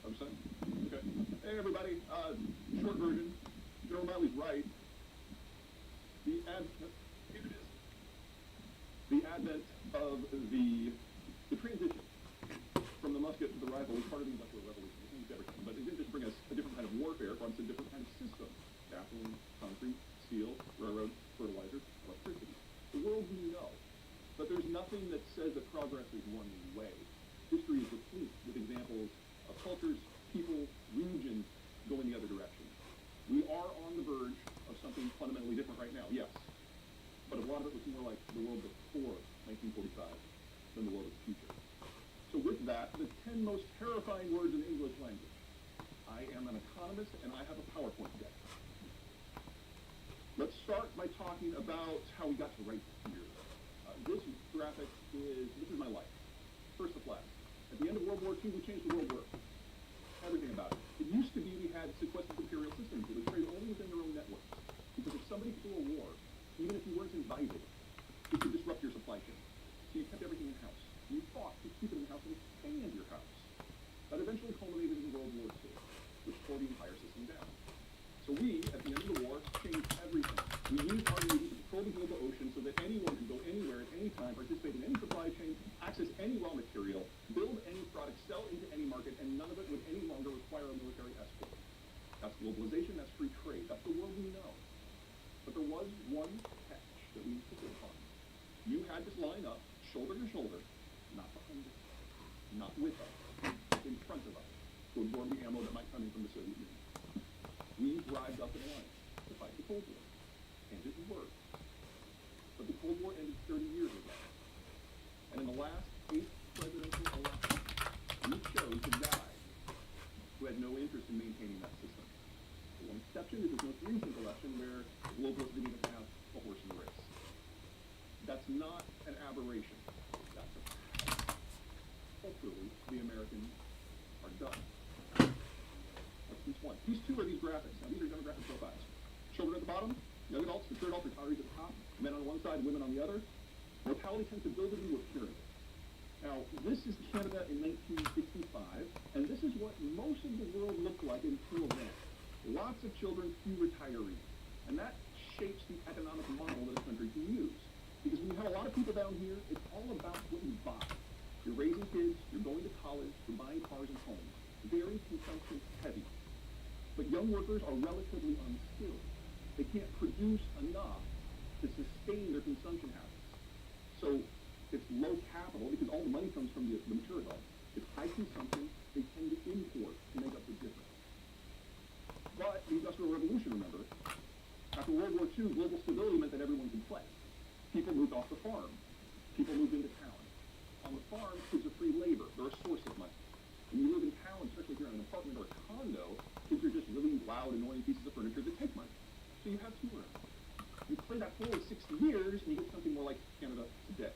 Okay. Hey everybody, short version. General Miley's right. The ad. Here it is. advent of the transition from the musket to the rifle was part of the Industrial Revolution. It changed everything. But it didn't just bring us a different kind of warfare, it brought us a different kind of system. Gasoline, concrete, steel, railroad, fertilizer, electricity. The world we know. But there's nothing that says that progress is one way. History is replete with examples of cultures, people, regions going the other direction. We are on the verge of something fundamentally different right now, yes. But a lot of it was more like the world before 1945 than the world of the future. So with that, the 10 most terrifying words in the English language. I am an economist and I have a PowerPoint deck. Let's start by talking about how we got to right here. This graphic this is my life. First the flag. At the end of World War II, we changed the world order. Everything about it. It used to be we had sequestered imperial systems that would trade only within their own networks. Because if somebody flew a war, even if you weren't invited, it could disrupt your supply chain. So you kept everything in-house. You fought to keep it in-house and expand your house. That eventually culminated in World War II, which tore the entire system down. So we, at the end of the war, changed everything. We used our navy to patrol the global ocean so that anyone could go anywhere at any time, participate in any supply chain, access any raw material, build any product, sell into any market, and none of it would any longer require a military escort. That's globalization, that's free trade, that's the world we know. But there was one catch that we insisted upon. You had to line up, shoulder to shoulder, not behind us, not with us, in front of us, to absorb the ammo that might come in from the Soviet Union. We thrived up in line to fight the Cold War. And it worked. But the Cold War ended 30 years ago. And in the last 8 presidential elections, we chose the guy who had no interest in maintaining that system. The one exception is this most recent election where the globalists didn't even have a horse in the race. That's not an aberration. That's a fact. Culturally, the Americans are done. That's piece one. Piece two are these graphics. Now, these are demographic profiles. Children at the bottom, young adults, mature adults, retirees at the top, men on one side, women on the other. Mortality tends to build into a pyramid. Now, this is Canada in 1965, and this is what most of the world looked like until then. Lots of children, few retirees. And that shapes the economic model that a country can use. Because when you have a lot of people down here, it's all about what you buy. You're raising kids, you're going to college, you're buying cars and homes. Very consumption heavy. But young workers are relatively unskilled. They can't produce enough to sustain their consumption habits. So it's low capital because all the money comes from the mature adults. It's high consumption. They tend to import to make up the difference. But the Industrial Revolution, remember, after World War II, global stability meant that everyone could play. People moved off the farm. People moved into town. On the farm, kids are free labor. They're a source of money. When you live in town, especially if you're in an apartment or a condo, kids are just really loud, annoying pieces of furniture that take money. So you have two around. You play that forward 60 years, and you get something more like Canada today.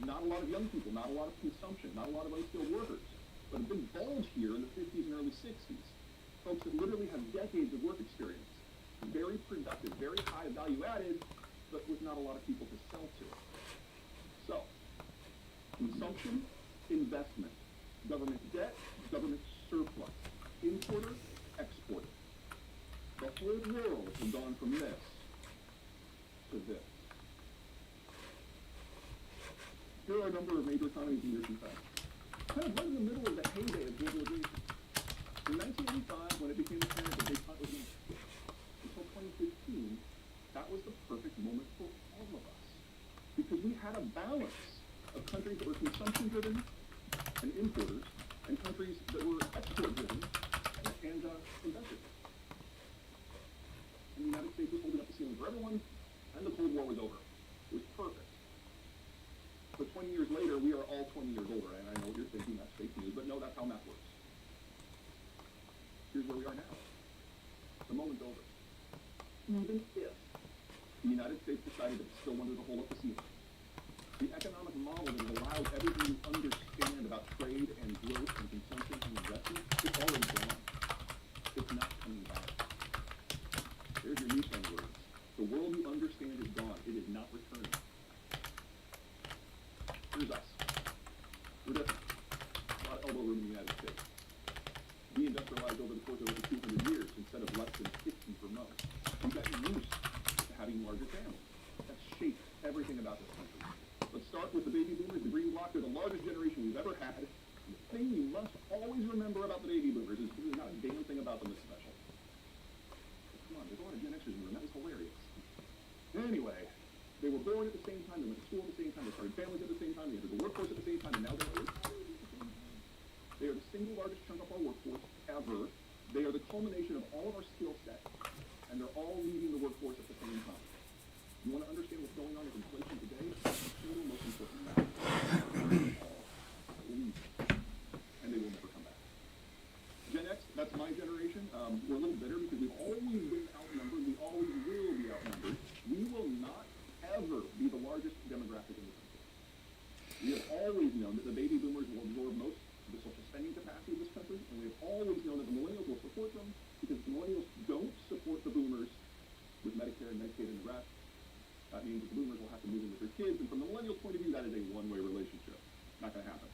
Not a lot of young people, not a lot of consumption, not a lot of unskilled workers. But a big bulge here in the 50s and early 60s. Folks that literally have decades of work experience. Very productive, very high value added, but with not a lot of people to sell to. So, consumption, investment, government debt, government surplus, importer, exporter. The whole world has gone from this to this. Here are a number of major economies in years in fact. Kind of right in the middle of the heyday of globalization. In 1985, when it became apparent that big pot was going to stick, until 2015, that was the perfect moment for all of us. Because we had a balance of countries that were consumption-driven and importers, and countries that were export-driven and investors. And the United States was holding up the ceiling for everyone, and the Cold War was over. It was perfect. But 20 years later, we are all 20 years older, and I know what you're thinking, that's fake news, but no, that's how math works. Here's where we are now. The moment's over. Even if the United States decided that it still wanted to hold up the ceiling, the economic model that allows everything to understand about trade and growth and consumption and investment, it's already gone. It's not coming back. There's your Newton words. The world you understand is gone. It is not returning. Here's us. We're different. A lot of elbow room in the United States. We industrialized over the course of over 200 years instead of less than 50 for most. We got used to having larger families. That shaped everything about this country. Let's start with the baby boomers, the green block. They're the largest generation we've ever had. The thing you must always remember about the baby boomers is there's not a damn thing about them that's special. Come on, there's a lot of Gen Xers in the room. That was hilarious. Anyway, they were born at the same time, they went to school at the same time, they started families at the same time, they entered the workforce at the same time, and now they're retiring at the same time. They are the single largest chunk of our workforce ever. They are the culmination of all of our skill sets, and they're all leaving the workforce at the same time. You want to understand what's going on with inflation today? That's the single most important factor. And they will never come back. Gen X, that's my generation. We're a little bitter because we've always been outnumbered. We always will be outnumbered. We will not ever be the largest demographic in the country. We have always known that the baby boomers will absorb most of the social spending capacity of this country, and we have always known that the millennials will support them because the millennials don't support the boomers with Medicare and Medicaid and the rest. That means that the boomers will have to move in with their kids, and from the millennials' point of view, that is a one-way relationship. Not going to happen.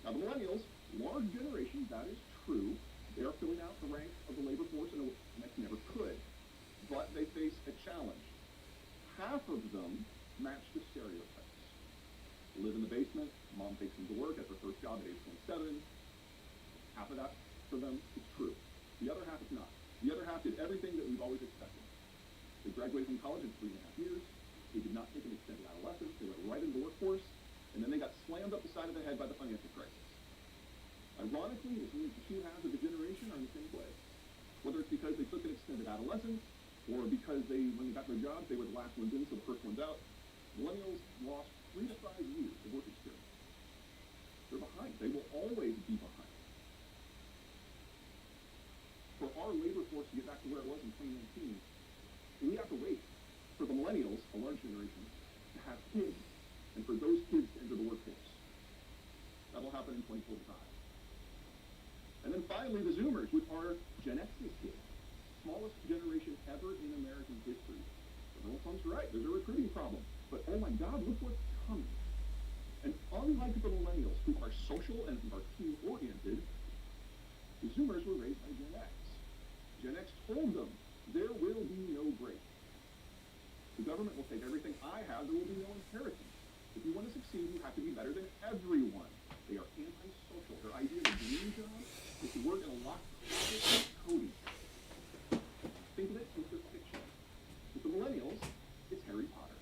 Now, the millennials, large generation, that is true. They are filling out the ranks of the labor force in a way that never could. But they face a challenge. Half of them match the stereotypes. Live in the basement, mom takes them to work at their first job at age 27. Half of that, for them, is true. The other half is not. The other half did everything that we've always expected. They graduated from college in 3.5 years. They did not take an extended adolescence. They went right into the workforce, and then they got slammed up the side of the head by the financial crisis. Ironically, this means the two halves of the generation are in the same place. Whether it's because they took an extended adolescence, or because when they got their jobs, they were the last ones in, so the first ones out. Millennials lost 3 to 5 years of work experience. They're behind. They will always be behind. For our labor force to get back to where it was in 2019, we have to wait for the millennials, a large generation, to have kids, and for those kids to enter the workforce. That'll happen in 2045. And then finally, the Zoomers, which are Gen X's kids. Smallest generation ever in American history. Donald Trump's right, there's a recruiting problem. But oh my God, look what's coming. And unlike the millennials, who are social and are team-oriented, the Zoomers were raised by Gen X. Gen X told them, there will be no break. The government will take everything I have, there will be no inheritance. If you want to succeed, you have to be better than everyone. They are antisocial. Their idea of a dream job is to work in a locked closet with coding. Think of it as just fiction. With the millennials, it's Harry Potter.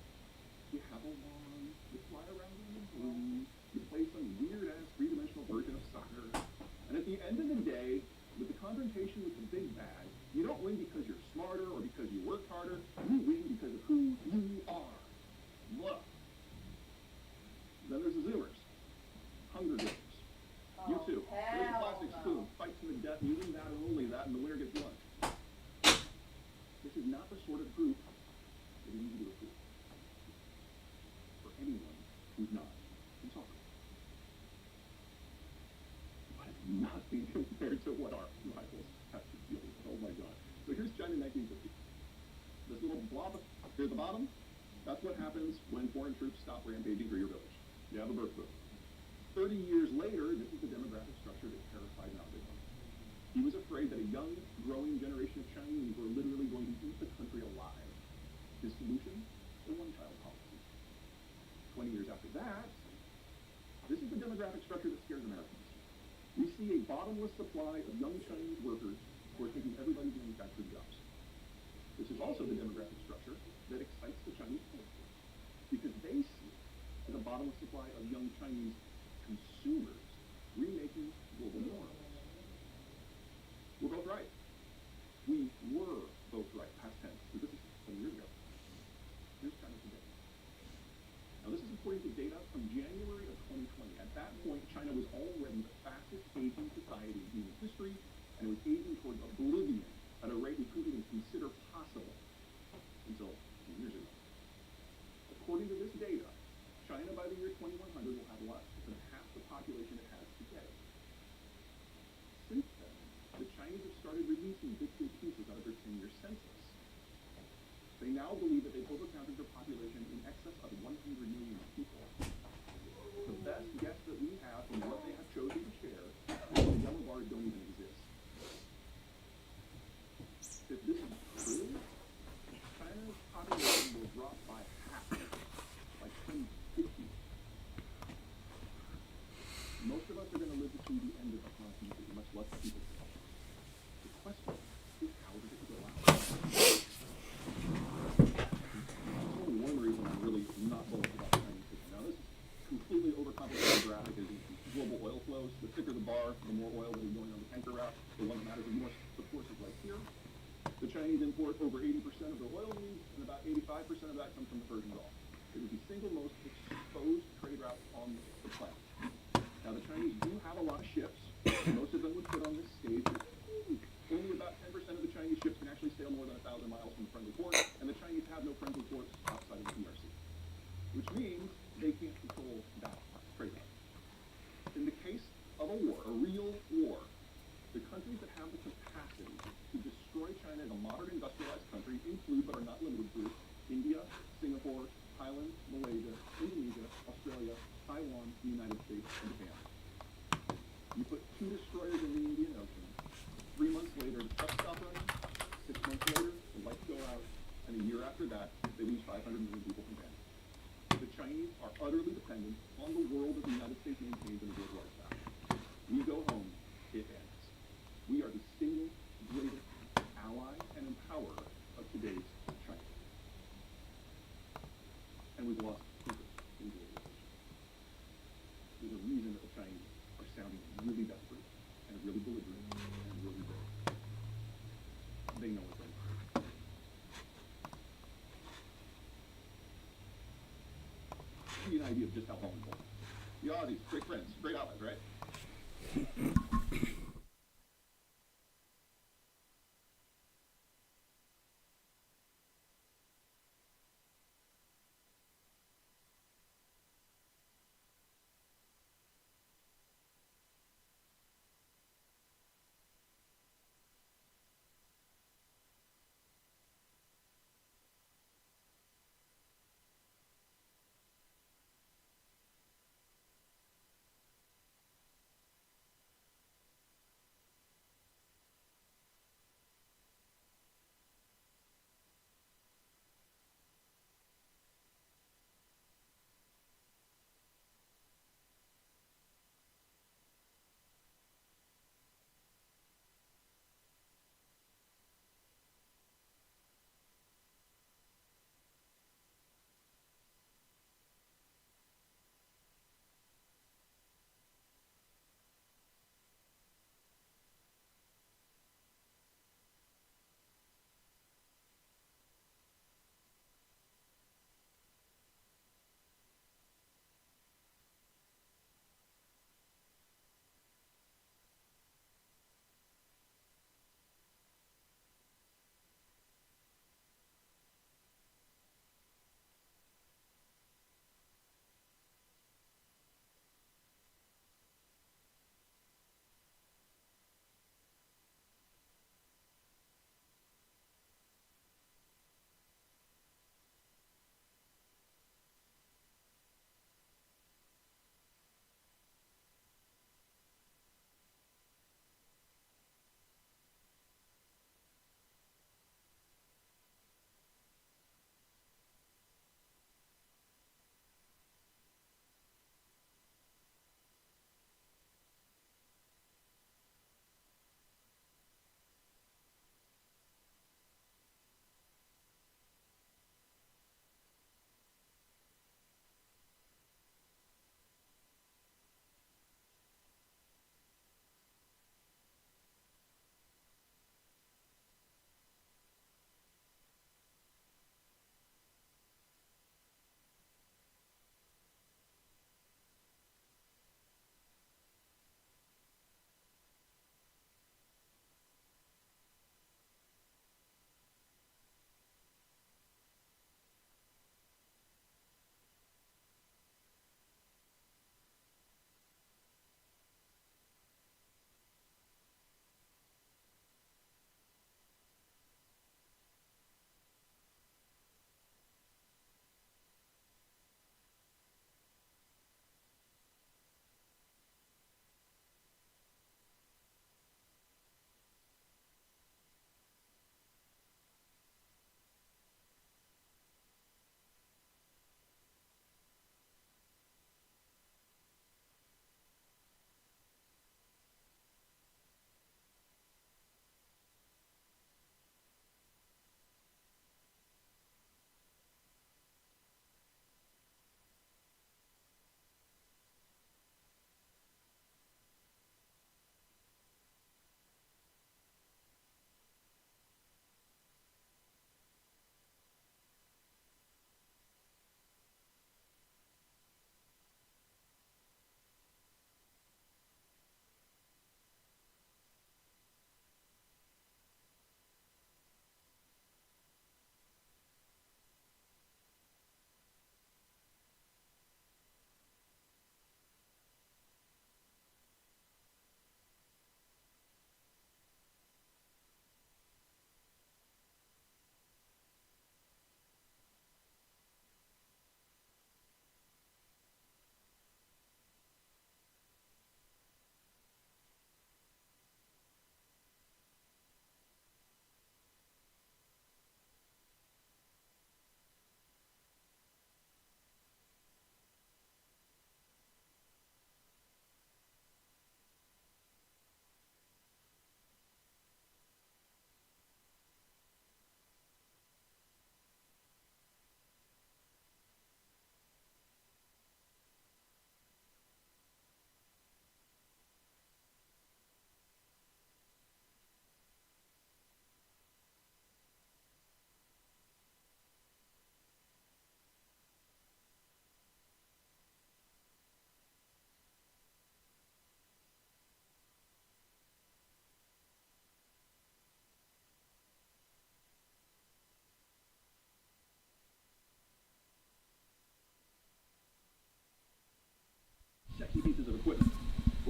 You have a wand, you fly around in the room, you play some weird-ass three-dimensional version of soccer, and at the end of the day, with the confrontation with the big bad, you don't win because you're smarter or because you work harder. You win because of who you are. Look. Then there's the Zoomers. Hunger Games. You too. There's a plastic spoon. Fight to the death using that and only that, and the winner gets lunch. This is not the sort of group that is easy to recruit. For anyone who's not in soccer. But nothing compared to what our rivals have to deal with. Oh my God. So here's China in 1950. This little blob here at the bottom, that's what happens when foreign troops stop rampaging through your village. You have a birth boom. 30 years later, this is the demographic structure that terrified Mao Zedong. He was afraid that a young, growing generation of Chinese were literally going to eat the country alive. His solution? The one-child policy. 20 years after that, this is the demographic structure that scares Americans. We see a bottomless supply of young Chinese workers who are taking everybody's manufactured jobs. This is also the demographic structure that excites the Chinese politics, because they see as a bottomless supply of young Chinese consumers remaking global norms. We're both right. We were both right, past tense, but this is 20 years ago. Here's China today. Now this is according to data from January of 2020. At that point, China was already the fastest aging society in human history, and it was aging towards oblivion at a rate we couldn't even consider possible until 10 years ago. According to this data, China by the year 2100 will have less than half the population it has today. Since then, the Chinese have started releasing bits and pieces out of their 10-year census. They now believe that they've overcounted their population in excess of 100 million people. The best guess that we have from what they have chosen to share is the yellow bars don't even exist. If this is true, China's population will drop by half by 2050. which means they can't control that trade-off. In the case of a war, a real war, the countries that have the capacity to destroy China as a modern industrialized country include, but are not limited to, India, Singapore, Thailand, Malaysia, Indonesia, Australia, Taiwan, the United States, and Japan. You put 2 destroyers in the Indian Ocean, 3 months later, the trucks stop running, 6 months later, the lights go out, and a year after that, they lose 500 million people from famine. The Chinese are utterly dependent on the world that the United States maintains in a globalized fashion. We go home, it ends. We are the single greatest ally and empowerer of today's China. And we've lost interest in globalization. There's a reason that the Chinese are sounding really desperate and really belligerent and really big. They know what's right. Give you an idea of just how vulnerable. The Aussies, great friends, great allies, right?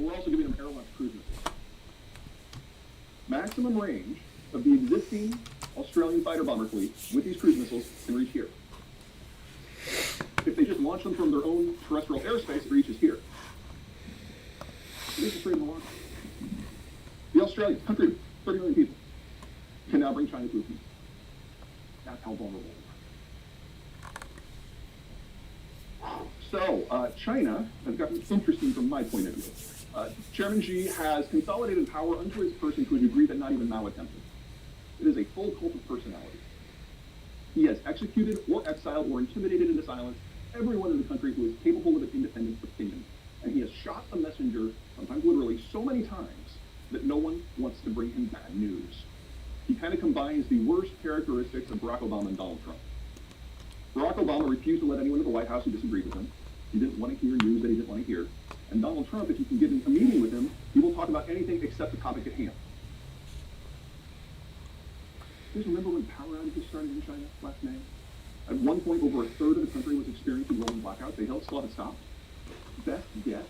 we're also giving them air-launched cruise missiles. Maximum range of the existing Australian fighter bomber fleet with these cruise missiles can reach here. If they just launch them from their own terrestrial airspace, it reaches here. It reaches straight in the launch. The Australians, country of 30 million people, can now bring China to a peace. That's how vulnerable we are. So, China has gotten interesting from my point of view. Chairman Xi has consolidated power unto his person to a degree that not even Mao attempted. It is a full cult of personality. He has executed or exiled or intimidated into silence everyone in the country who is capable of an independent opinion. And he has shot the messenger, sometimes literally, so many times that no one wants to bring him bad news. He kind of combines the worst characteristics of Barack Obama and Donald Trump. Barack Obama refused to let anyone into the White House who disagreed with him. He didn't want to hear news that he didn't want to hear. And Donald Trump, if you can get in a meeting with him, he will talk about anything except the topic at hand. Do you guys remember when power outages started in China last May? At one point, over a third of the country was experiencing rolling blackouts. They still haven't stopped. Best guess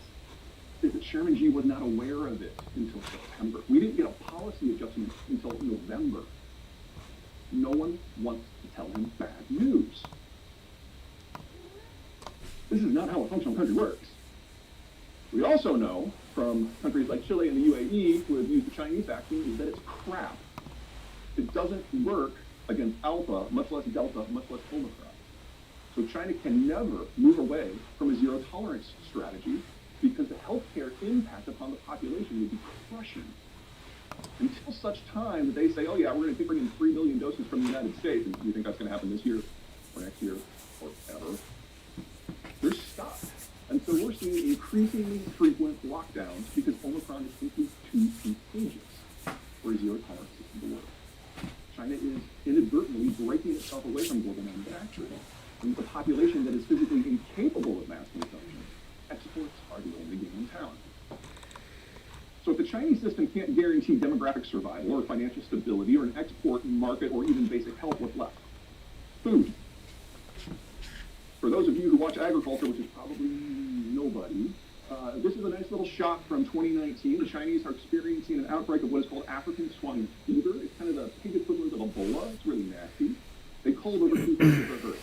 is that Chairman Xi was not aware of it until September. We didn't get a policy adjustment until November. No one wants to tell him bad news. This is not how a functional country works. We also know from countries like Chile and the UAE who have used the Chinese vaccine is that it's crap. It doesn't work against Alpha, much less Delta, much less Omicron. So China can never move away from a zero tolerance strategy because the healthcare impact upon the population would be crushing. Until such time that they say, oh yeah, we're going to bring in 3 billion doses from the United States, and you think that's going to happen this year, or next year, or ever, they're stuck. And so we're seeing increasingly frequent lockdowns because Omicron is simply too contagious for a zero tolerance system to work. China is inadvertently breaking itself away from global manufacturing. And with a population that is physically incapable of mass consumption, exports are the only game in town. So if the Chinese system can't guarantee demographic survival or financial stability or an export market or even basic health, what's left? Food. For those of you who watch agriculture, which is probably nobody, this is a nice little shot from 2019. The Chinese are experiencing an outbreak of what is called African swine fever. It's kind of the pig equivalent of Ebola. It's really nasty. They culled over 2/3 of their herd.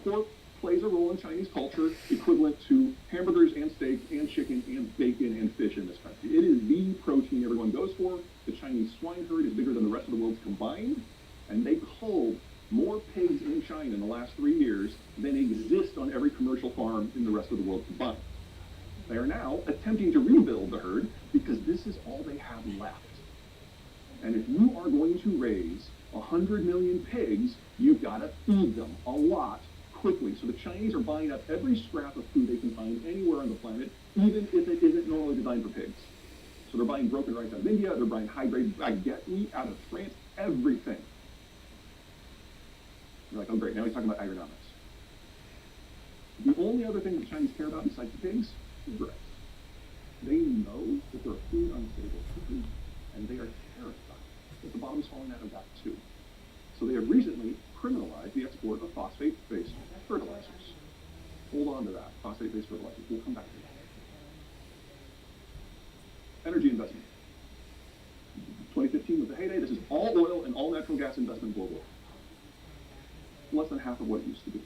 Pork plays a role in Chinese culture equivalent to hamburgers and steak and chicken and bacon and fish in this country. It is the protein everyone goes for. The Chinese swine herd is bigger than the rest of the world's combined, and they culled more pigs in China in the last 3 years than exist on every commercial farm in the rest of the world combined. They are now attempting to rebuild the herd because this is all they have left. And if you are going to raise 100 million pigs, you've got to feed them a lot quickly. So the Chinese are buying up every scrap of food they can find anywhere on the planet, even if it isn't normally designed for pigs. So they're buying broken rice out of India, they're buying high-grade baguette meat out of France, everything. You're like, oh great, now he's talking about agronomics. The only other thing the Chinese care about besides the pigs is rice. They know that they're a food unstable country, and they are terrified that the bottom's falling out of that too. So they have recently criminalized the export of phosphate-based fertilizers. Hold on to that, phosphate-based fertilizers. We'll come back to that. Energy investment. 2015 was the heyday. This is all oil and all natural gas investment globally. Less than half of what it used to be.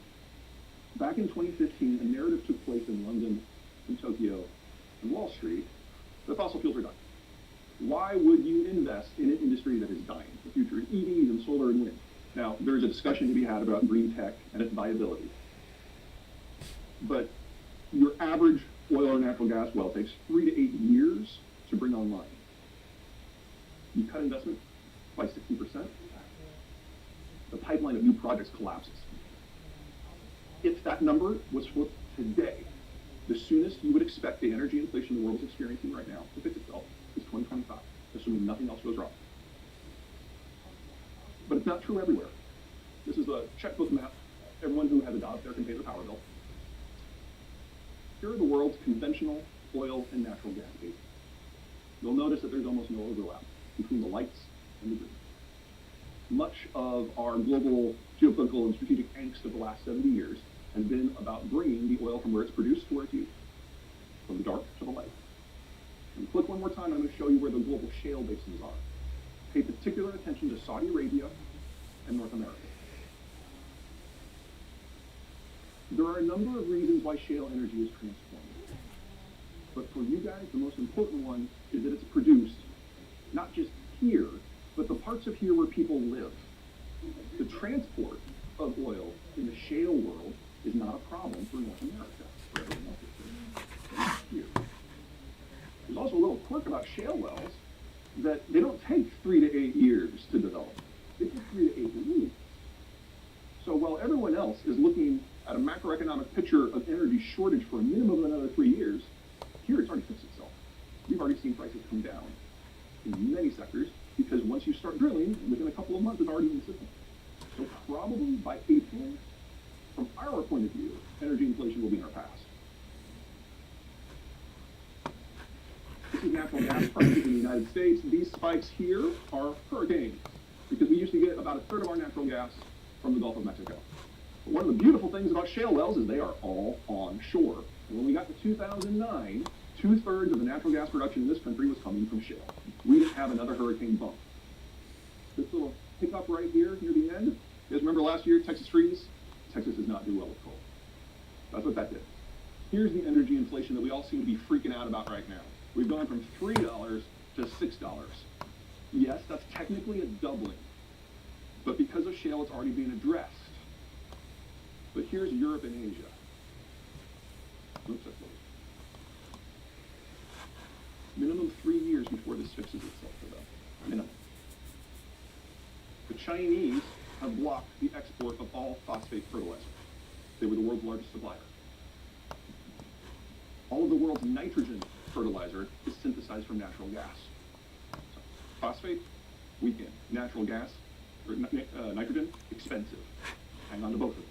Back in 2015, a narrative took place in London, in Tokyo, and Wall Street that fossil fuels are dying. Why would you invest in an industry that is dying? The future is EVs and solar and wind. Now, there's a discussion to be had about green tech and its viability. But your average oil or natural gas well takes 3 to 8 years to bring online. You cut investment by 60%, the pipeline of new projects collapses. If that number was flipped today, the soonest you would expect the energy inflation the world is experiencing right now to fix itself is 2025, assuming nothing else goes wrong. But it's not true everywhere. This is a checkbook map. Everyone who has a job there can pay their power bill. Here are the world's conventional oil and natural gas basins. You'll notice that there's almost no overlap between the lights and the green. Much of our global geopolitical and strategic angst of the last 70 years has been about bringing the oil from where it's produced to where it's used, from the dark to the light. And click one more time, I'm going to show you where the global shale basins are. Pay particular attention to Saudi Arabia and North America. There are a number of reasons why shale energy is transformative. But for you guys, the most important one is that it's produced not just here, but the parts of here where people live. The transport of oil in the shale world is not a problem for North America. For everyone else it's here. There's also a little quirk about shale wells that they don't take 3 to 8 years to develop. They take 3 to 8 weeks. So while everyone else is looking at a macroeconomic picture of energy shortage for a minimum of another 3 years, here it's already fixed itself. We've already seen prices come down in many sectors because once you start drilling, within a couple of months, it's already in the system. So probably by April, from our point of view, energy inflation will be in our past. This is natural gas prices in the United States. These spikes here are hurricanes because we used to get about a third of our natural gas from the Gulf of Mexico. But one of the beautiful things about shale wells is they are all onshore. And when we got to 2009, 2/3 of the natural gas production in this country was coming from shale. We didn't have another hurricane bump. This little hiccup right here near the end, you guys remember last year, Texas freeze? Texas does not do well with coal. That's what that did. Here's the energy inflation that we all seem to be freaking out about right now. We've gone from $3 to $6. Yes, that's technically a doubling. But because of shale, it's already being addressed. But here's Europe and Asia. Oops, that's low. Minimum 3 years before this fixes itself for them. Minimum. The Chinese have blocked the export of all phosphate fertilizer. They were the world's largest supplier. All of the world's nitrogen fertilizer is synthesized from natural gas. So, phosphate, weekend. Natural gas, or nitrogen, expensive. Hang on to both of those.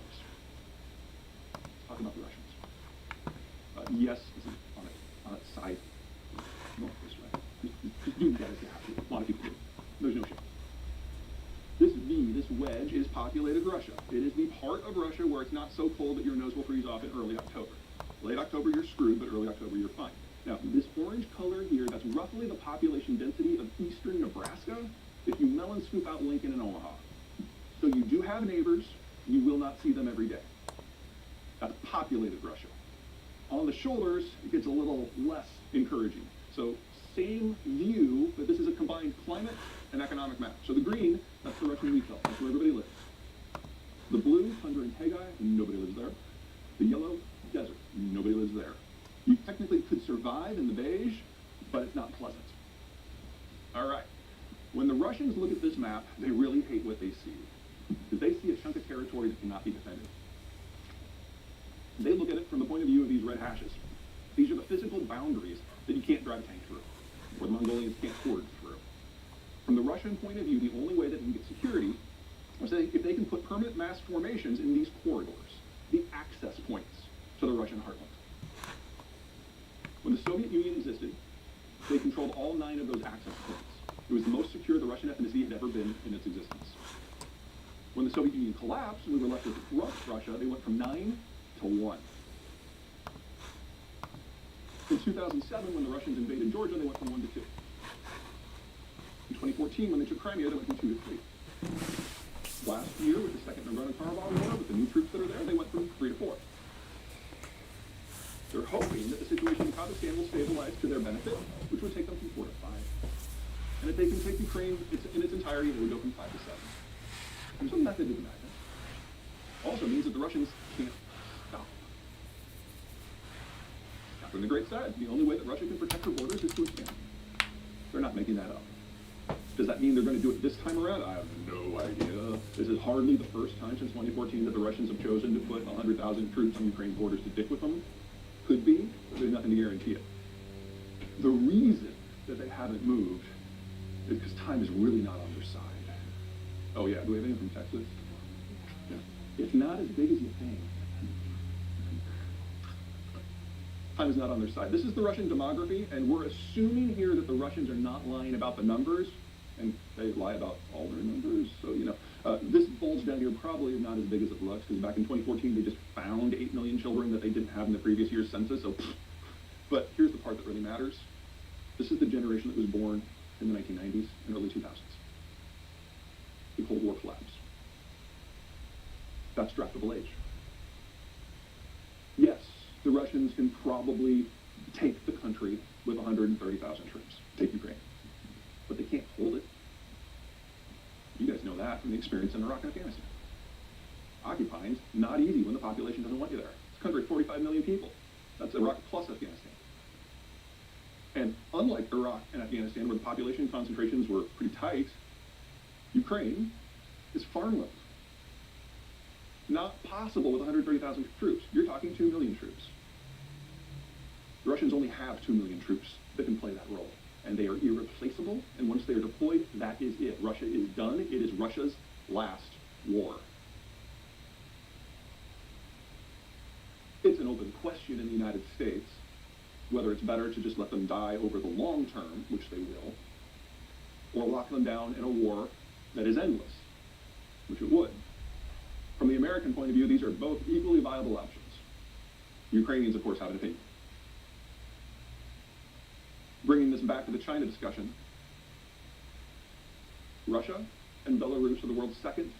Let's talk about the Russians. Yes, this is on its side. North this way. Just do that if you have to. A lot of people do. There's no shame. This V, this wedge, is populated Russia. It is the part of Russia where it's not so cold that your nose will freeze off in early October. Late October, you're screwed, but early October, you're fine. Now, this orange color here, that's roughly the population density of eastern Nebraska if you melon scoop out Lincoln and Omaha. So you do have neighbors. You will not see them every day. That's populated Russia. On the shoulders, it gets a little less encouraging. So same view, but this is a combined climate and economic map. So the green, that's the Russian wheat belt. That's where everybody lives. The blue, tundra and Haggai, nobody lives there. The yellow, desert, nobody lives there. You technically could survive in the beige, but it's not pleasant. All right. When the Russians look at this map, they really hate what they see. Because they see a chunk of territory that cannot be defended. They look at it from the point of view of these red hashes. These are the physical boundaries that you can't drive a tank through, or the Mongolians can't forge through. From the Russian point of view, the only way that they can get security is if they can put permanent mass formations in these corridors, the access points to the Russian heartland. When the Soviet Union existed, they controlled all 9 of those access points. It was the most secure the Russian ethnicity had ever been in its existence. When the Soviet Union collapsed and we were left with corrupt Russia, they went from 9 to 1. In 2007, when the Russians invaded Georgia, they went from 1 to 2. In 2014, when they took Crimea, they went from 2 to 3. Last year, with the Second Nagorno-Karabakh War, with the new troops that are there, they went from 3 to 4. They're hoping that the situation in Kazakhstan will stabilize to their benefit, which would take them from 4 to 5. And if they can take Ukraine in its entirety, they would go from 5 to 7. There's a method to the madness. Also means that the Russians can't stop. Catherine the Great said, the only way that Russia can protect her borders is to expand. They're not making that up. Does that mean they're going to do it this time around? I have no idea. This is hardly the first time since 2014 that the Russians have chosen to put 100,000 troops on Ukraine's borders to dick with them. Could be, but there's nothing to guarantee it. The reason that they haven't moved is because time is really not on their side. Oh yeah, do we have anyone from Texas? Yeah. It's not as big as you think. Time is not on their side. This is the Russian demography, and we're assuming here that the Russians are not lying about the numbers, and they lie about all their numbers. So, this bulge down here probably is not as big as it looks, because back in 2014, they just found 8 million children that they didn't have in the previous year's census. So, but here's the part that really matters. This is the generation that was born in the 1990s and early 2000s. The Cold War collapse. That's draftable age. Yes, the Russians can probably take the country with 130,000 troops, take Ukraine, but they can't hold it. You guys know that from the experience in Iraq and Afghanistan. Occupying's not easy when the population doesn't want you there. This country has 45 million people. That's Iraq plus Afghanistan. And unlike Iraq and Afghanistan, where the population concentrations were pretty tight, Ukraine is farmland. Not possible with 130,000 troops. You're talking 2 million troops. The Russians only have 2 million troops that can play that role. And they are irreplaceable, and once they are deployed, that is it. Russia is done. It is Russia's last war. It's an open question in the United States whether it's better to just let them die over the long term, which they will, or lock them down in a war that is endless, which it would. From the American point of view, these are both equally viable options. Ukrainians, of course, have an opinion. Bringing this back to the China discussion, Russia and Belarus are the world's second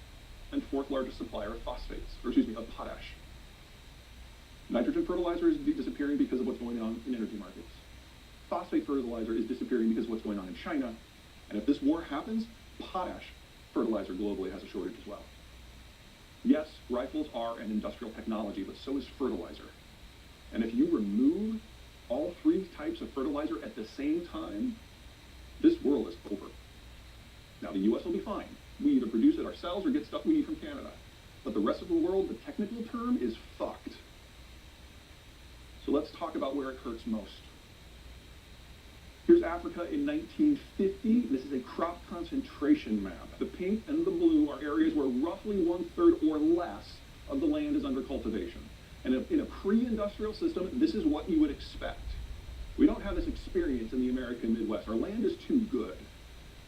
and fourth largest supplier of of potash. Nitrogen fertilizer is disappearing because of what's going on in energy markets. Phosphate fertilizer is disappearing because of what's going on in China. And if this war happens, potash fertilizer globally has a shortage as well. Yes, rifles are an industrial technology, but so is fertilizer. And if you remove all three types of fertilizer at the same time, this world is over. Now, the U.S. will be fine. We either produce it ourselves or get stuff we need from Canada. But the rest of the world, the technical term is fucked. So let's talk about where it hurts most. Here's Africa in 1950. This is a crop concentration map. The pink and the blue are areas where roughly 1/3 or less of the land is under cultivation. And in a pre-industrial system, this is what you would expect. We don't have this experience in the American Midwest. Our land is too good.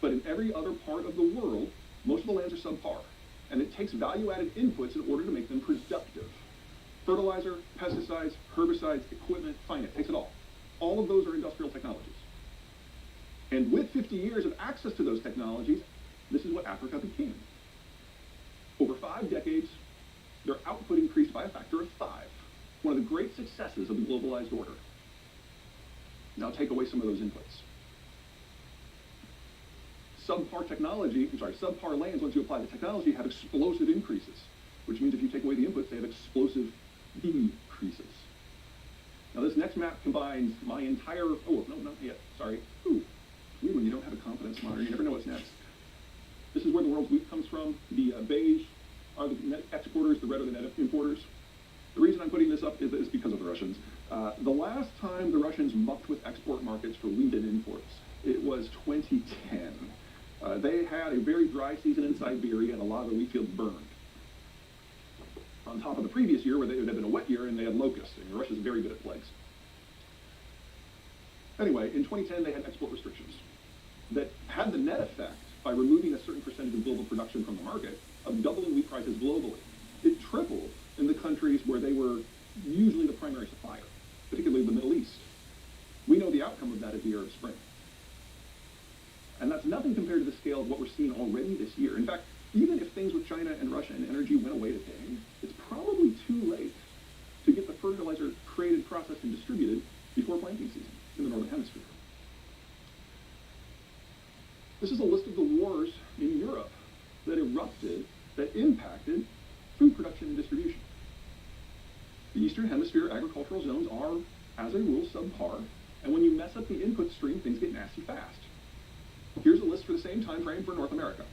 But in every other part of the world, most of the lands are subpar. And it takes value-added inputs in order to make them productive. Fertilizer, pesticides, herbicides, equipment, fine, it takes it all. All of those are industrial technologies. And with 50 years of access to those technologies, this is what Africa became. Over 5 decades, their output increased by a factor of 5. One of the great successes of the globalized order. Now take away some of those inputs. Subpar lands, once you apply the technology, have explosive increases, which means if you take away the inputs, they have explosive decreases. Now this next map combines my entire, oh, no, not yet, sorry. Ooh, weird when you don't have a confidence monitor, you never know what's next. This is where the world's wheat comes from. The beige are the net exporters, the red are the net importers. The reason I'm putting this up is because of the Russians. The last time the Russians mucked with export markets for wheat and imports, it was 2010. They had a very dry season in Siberia and a lot of the wheat fields burned. On top of the previous year where it had been a wet year and they had locusts, and Russia's very good at plagues. Anyway, in 2010 they had export restrictions that had the net effect, by removing a certain percentage of global production from the market, of doubling wheat prices globally. It tripled in the countries where they were usually the primary supplier, particularly the Middle East. We know the outcome of that at the Arab Spring. And that's nothing compared to the scale of what we're seeing already this year. In fact, even if things with China and Russia and energy went away today, it's probably too late to get the fertilizer created, processed, and distributed before planting season in the Northern Hemisphere. This is a list of the wars in Europe that erupted, that impacted food production and distribution. The Eastern Hemisphere agricultural zones are, as a rule, subpar, and when you mess up the input stream, things get nasty fast. Here's a list for the same time frame for North America.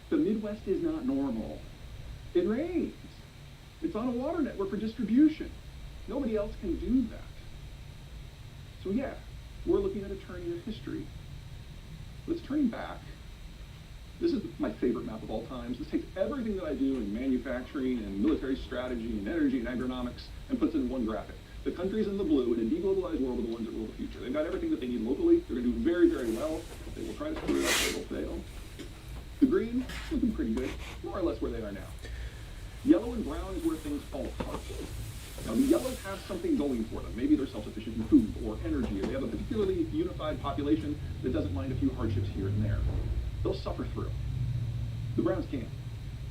The Midwest is not normal. It rains. It's on a water network for distribution. Nobody else can do that. So yeah, we're looking at a turning of history. But it's turning back. This is my favorite map of all times. This takes everything that I do in manufacturing and military strategy and energy and agronomics and puts it in one graphic. The countries in the blue in a deglobalized world are the ones that rule the future. They've got everything that they need locally. They're going to do very, very well. They will try to screw it up. They will fail. The green, looking pretty good, more or less where they are now. Yellow and brown is where things fall apart. Now, the yellows have something going for them. Maybe they're self-sufficient in food or energy, or they have a particularly unified population that doesn't mind a few hardships here and there. They'll suffer through. The browns can't.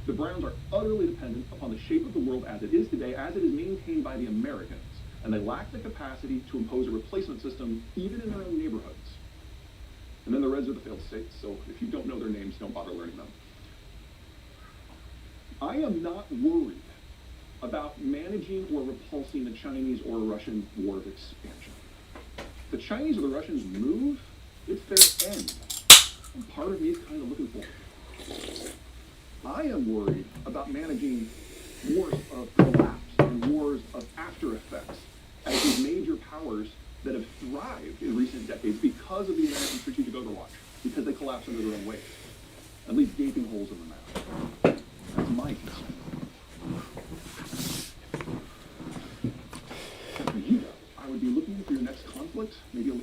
The browns are utterly dependent upon the shape of the world as it is today, as it is maintained by the Americans, and they lack the capacity to impose a replacement system even in their own neighborhoods. And then the reds are the failed states, so if you don't know their names, don't bother learning them. I am not worried about managing or repulsing the Chinese or Russian war of expansion. The Chinese or the Russians move, it's their end. And part of me is kind of looking forward. I am worried about managing wars of collapse and wars of after effects as these major powers that have thrived in recent decades because of the American strategic overwatch, because they collapse under their own weight and leave gaping holes in the map. That's my concern. And for you guys, I would be looking for your next conflict, maybe a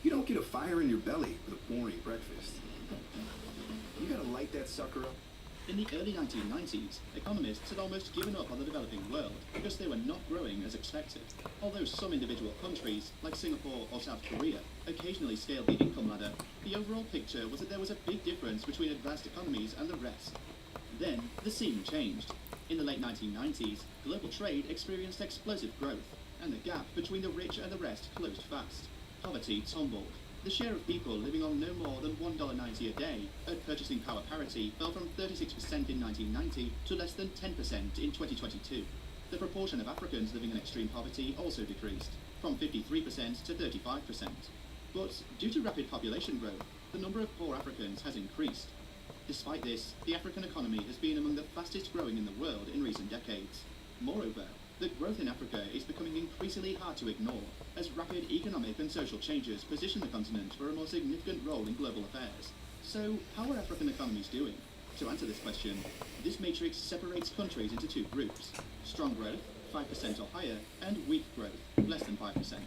You don't get a fire in your belly with a boring breakfast. You gotta light that sucker up. In the early 1990s, economists had almost given up on the developing world because they were not growing as expected. Although some individual countries, like Singapore or South Korea, occasionally scaled the income ladder, the overall picture was that there was a big difference between advanced economies and the rest. Then, the scene changed. In the late 1990s, global trade experienced explosive growth, and the gap between the rich and the rest closed fast. Poverty tumbled. The share of people living on no more than $1.90 a day at purchasing power parity fell from 36% in 1990 to less than 10% in 2022. The proportion of Africans living in extreme poverty also decreased, from 53% to 35%. But due to rapid population growth, the number of poor Africans has increased. Despite this, the African economy has been among the fastest growing in the world in recent decades. Moreover, the growth in Africa is becoming increasingly hard to ignore, as rapid economic and social changes position the continent for a more significant role in global affairs. So, how are African economies doing? To answer this question, this matrix separates countries into two groups: strong growth, 5% or higher, and weak growth, less than 5%.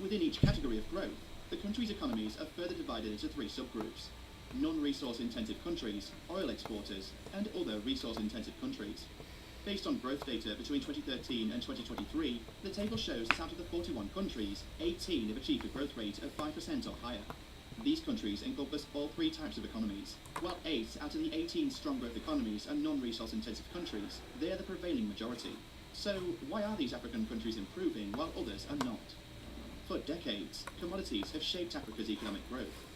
Within each category of growth, the country's economies are further divided into three subgroups: non-resource intensive countries, oil exporters, and other resource-intensive countries. Based on growth data between 2013 and 2023, the table shows that out of the 41 countries, 18 have achieved a growth rate of 5% or higher. These countries encompass all three types of economies. While 8 out of the 18 strong growth economies are non-resource intensive countries, they are the prevailing majority. So, why are these African countries improving while others are not? For decades, commodities have shaped Africa's economic growth.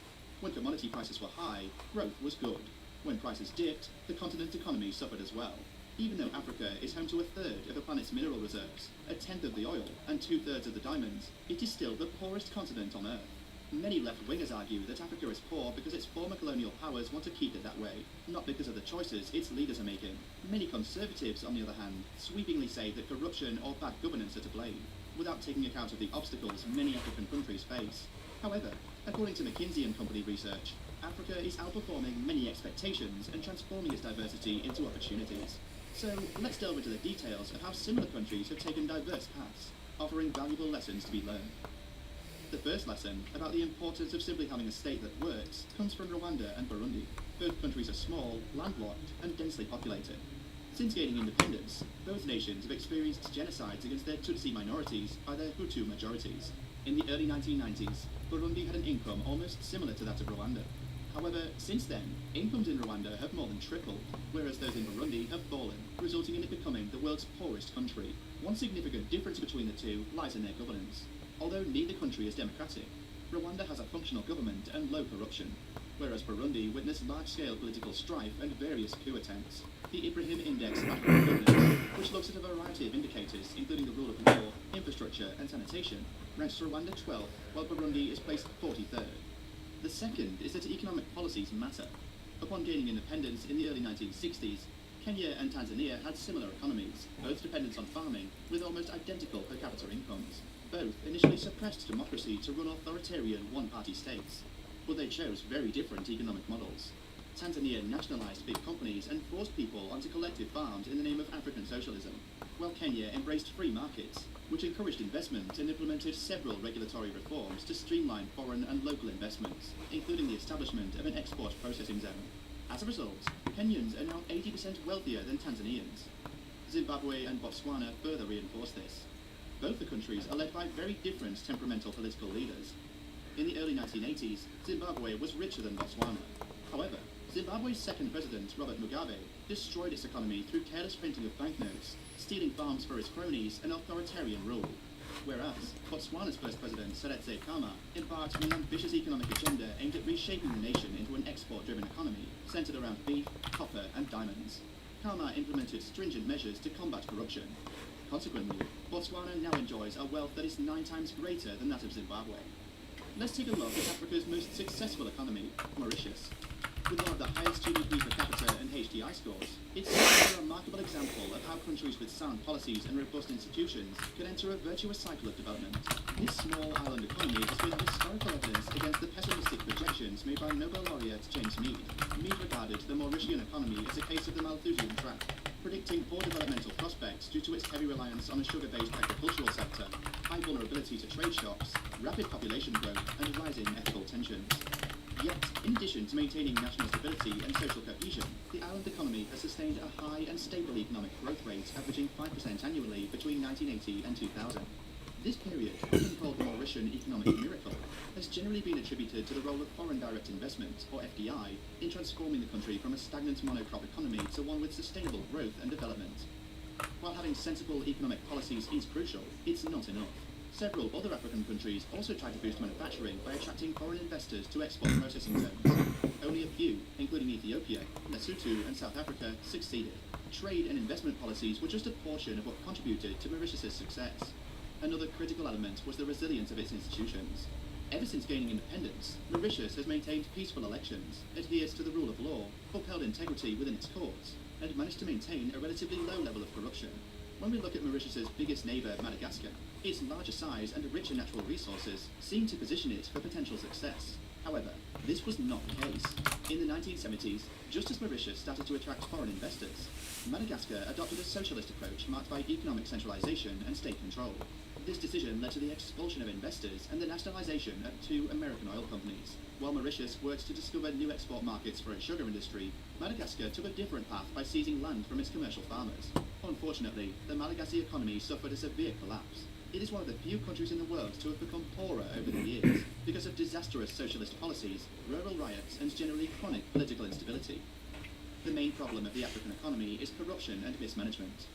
When commodity prices were high, growth was good. When prices dipped, the continent's economy suffered as well. Even though Africa is home to a third of the planet's mineral reserves, a tenth of the oil, and 2/3 of the diamonds, it is still the poorest continent on Earth. Many left-wingers argue that Africa is poor because its former colonial powers want to keep it that way, not because of the choices its leaders are making. Many conservatives, on the other hand, sweepingly say that corruption or bad governance are to blame, without taking account of the obstacles many African countries face. However, according to McKinsey & Company research, Africa is outperforming many expectations and transforming its diversity into opportunities. So, let's delve into the details of how similar countries have taken diverse paths, offering valuable lessons to be learned. The first lesson, about the importance of simply having a state that works, comes from Rwanda and Burundi. Both countries are small, landlocked, and densely populated. Since gaining independence, both nations have experienced genocides against their Tutsi minorities by their Hutu majorities. In the early 1990s, Burundi had an income almost similar to that of Rwanda. However, since then, incomes in Rwanda have more than tripled, whereas those in Burundi have fallen, resulting in it becoming the world's poorest country. One significant difference between the two lies in their governance. Although neither country is democratic, Rwanda has a functional government and low corruption, whereas Burundi witnessed large-scale political strife and various coup attempts. The Ibrahim Index of African governance, which looks at a variety of indicators, including the rule of law, infrastructure, and sanitation, ranks Rwanda 12th, while Burundi is placed 43rd. The second is that economic policies matter. Upon gaining independence in the early 1960s, Kenya and Tanzania had similar economies, both dependent on farming, with almost identical per capita incomes. Both initially suppressed democracy to run authoritarian one-party states, but they chose very different economic models. Tanzania nationalized big companies and forced people onto collective farms in the name of African socialism, while Kenya embraced free markets, which encouraged investment and implemented several regulatory reforms to streamline foreign and local investments, including the establishment of an export processing zone. As a result, Kenyans are now 80% wealthier than Tanzanians. Zimbabwe and Botswana further reinforce this. Both the countries are led by very different temperamental political leaders. In the early 1980s, Zimbabwe was richer than Botswana. However, Zimbabwe's second president, Robert Mugabe, destroyed its economy through careless printing of banknotes, stealing farms for his cronies, and authoritarian rule. Whereas, Botswana's first president, Seretse Khama, embarked on an ambitious economic agenda aimed at reshaping the nation into an export-driven economy, centered around beef, copper, and diamonds. Khama implemented stringent measures to combat corruption. Consequently, Botswana now enjoys a wealth that is 9 times greater than that of Zimbabwe. Let's take a look at Africa's most successful economy, Mauritius. With one of the highest GDP per capita and HDI scores, it's a remarkable example of how countries with sound policies and robust institutions can enter a virtuous cycle of development. This small island economy has been historical evidence against the pessimistic projections made by Nobel laureate James Mead. Mead regarded the Mauritian economy as a case of the Malthusian trap, predicting poor developmental prospects due to its heavy reliance on a sugar-based agricultural sector, high vulnerability to trade shocks, rapid population growth, and rising ethical tensions. Yet, in addition to maintaining national stability and social cohesion, the island economy has sustained a high and stable economic growth rate averaging 5% annually between 1980 and 2000. This period, often called the Mauritian economic miracle, has generally been attributed to the role of foreign direct investment, or FDI, in transforming the country from a stagnant monocrop economy to one with sustainable growth and development. While having sensible economic policies is crucial, it's not enough. Several other African countries also tried to boost manufacturing by attracting foreign investors to export processing zones. Only a few, including Ethiopia, Lesotho, and South Africa, succeeded. Trade and investment policies were just a portion of what contributed to Mauritius's success. Another critical element was the resilience of its institutions. Ever since gaining independence, Mauritius has maintained peaceful elections, adhered to the rule of law, upheld integrity within its courts, and managed to maintain a relatively low level of corruption. When we look at Mauritius's biggest neighbour, Madagascar, its larger size and richer natural resources seem to position it for potential success. However, this was not the case. In the 1970s, just as Mauritius started to attract foreign investors, Madagascar adopted a socialist approach marked by economic centralization and state control. This decision led to the expulsion of investors and the nationalization of 2 American oil companies. While Mauritius worked to discover new export markets for its sugar industry, Madagascar took a different path by seizing land from its commercial farmers. Unfortunately, the Malagasy economy suffered a severe collapse. It is one of the few countries in the world to have become poorer over the years because of disastrous socialist policies, rural riots, and generally chronic political instability. The main problem of the African economy is corruption and mismanagement.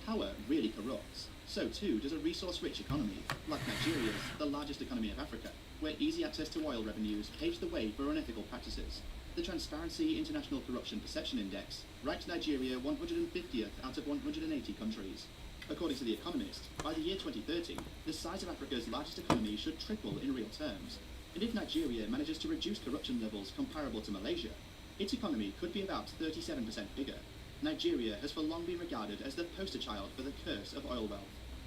Power really corrupts. So too does a resource-rich economy, like Nigeria's, the largest economy of Africa, where easy access to oil revenues paves the way for unethical practices. The Transparency International Corruption Perception Index ranked Nigeria 150th out of 180 countries. According to The Economist, by the year 2030, the size of Africa's largest economy should triple in real terms. And if Nigeria manages to reduce corruption levels comparable to Malaysia, its economy could be about 37% bigger. Nigeria has for long been regarded as the poster child for the curse of oil wealth.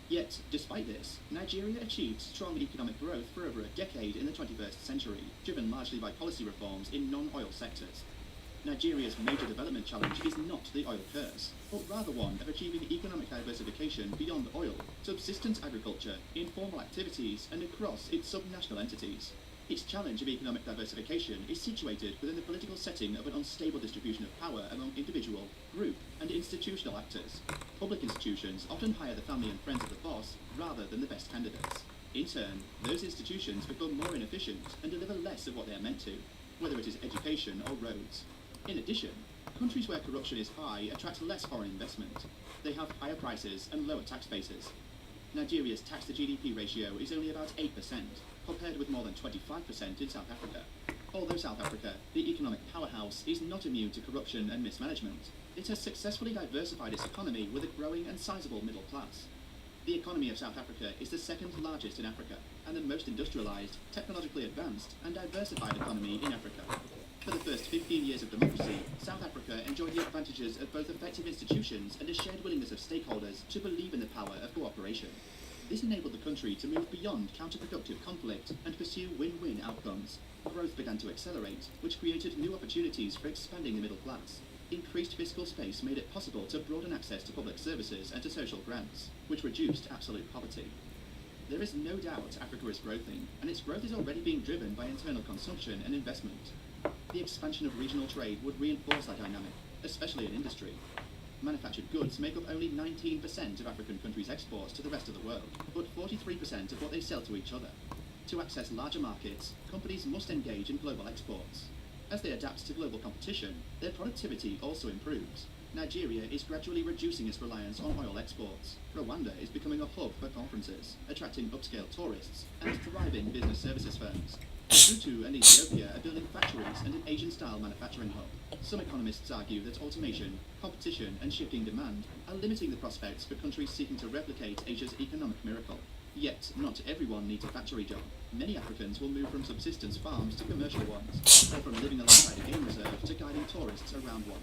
Yet, despite this, Nigeria achieved strong economic growth for over a decade in the 21st century, driven largely by policy reforms in non-oil sectors. Nigeria's major development challenge is not the oil curse, but rather one of achieving economic diversification beyond oil, subsistence agriculture, informal activities, and across its subnational entities. Its challenge of economic diversification is situated within the political setting of an unstable distribution of power among individual, group, and institutional actors. Public institutions often hire the family and friends of the boss rather than the best candidates. In turn, those institutions become more inefficient and deliver less of what they are meant to, whether it is education or roads. In addition, countries where corruption is high attract less foreign investment. They have higher prices and lower tax bases. Nigeria's tax-to-GDP ratio is only about 8%, compared with more than 25% in South Africa. Although South Africa, the economic powerhouse, is not immune to corruption and mismanagement, it has successfully diversified its economy with a growing and sizable middle class. The economy of South Africa is the second largest in Africa, and the most industrialized, technologically advanced, and diversified economy in Africa. For the first 15 years of democracy, South Africa enjoyed the advantages of both effective institutions and a shared willingness of stakeholders to believe in the power of cooperation. This enabled the country to move beyond counterproductive conflict and pursue win-win outcomes. Growth began to accelerate, which created new opportunities for expanding the middle class. Increased fiscal space made it possible to broaden access to public services and to social grants, which reduced absolute poverty. There is no doubt Africa is growing, and its growth is already being driven by internal consumption and investment. The expansion of regional trade would reinforce that dynamic, especially in industry. Manufactured goods make up only 19% of African countries' exports to the rest of the world, but 43% of what they sell to each other. To access larger markets, companies must engage in global exports. As they adapt to global competition, their productivity also improves. Nigeria is gradually reducing its reliance on oil exports. Rwanda is becoming a hub for conferences, attracting upscale tourists and thriving business services firms. Djibouti and Ethiopia are building factories and an Asian-style manufacturing hub. Some economists argue that automation, competition, and shifting demand are limiting the prospects for countries seeking to replicate Asia's economic miracle. Yet, not everyone needs a factory job. Many Africans will move from subsistence farms to commercial ones, or from living alongside a game reserve to guiding tourists around one.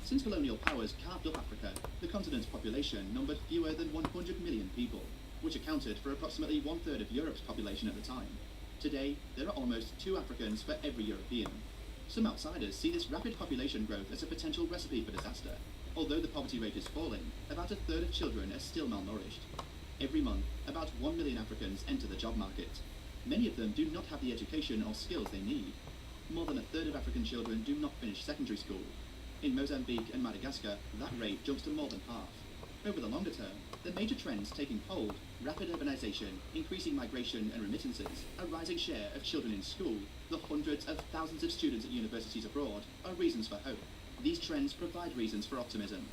Since colonial powers carved up Africa, the continent's population numbered fewer than 100 million people, which accounted for approximately one-third of Europe's population at the time. Today, there are almost 2 Africans for every European. Some outsiders see this rapid population growth as a potential recipe for disaster. Although the poverty rate is falling, about a third of children are still malnourished. Every month, about 1 million Africans enter the job market. Many of them do not have the education or skills they need. More than a third of African children do not finish secondary school. In Mozambique and Madagascar, that rate jumps to more than half. Over the longer term, the major trends taking hold, rapid urbanization, increasing migration and remittances, a rising share of children in school, the hundreds of thousands of students at universities abroad, are reasons for hope. These trends provide reasons for optimism.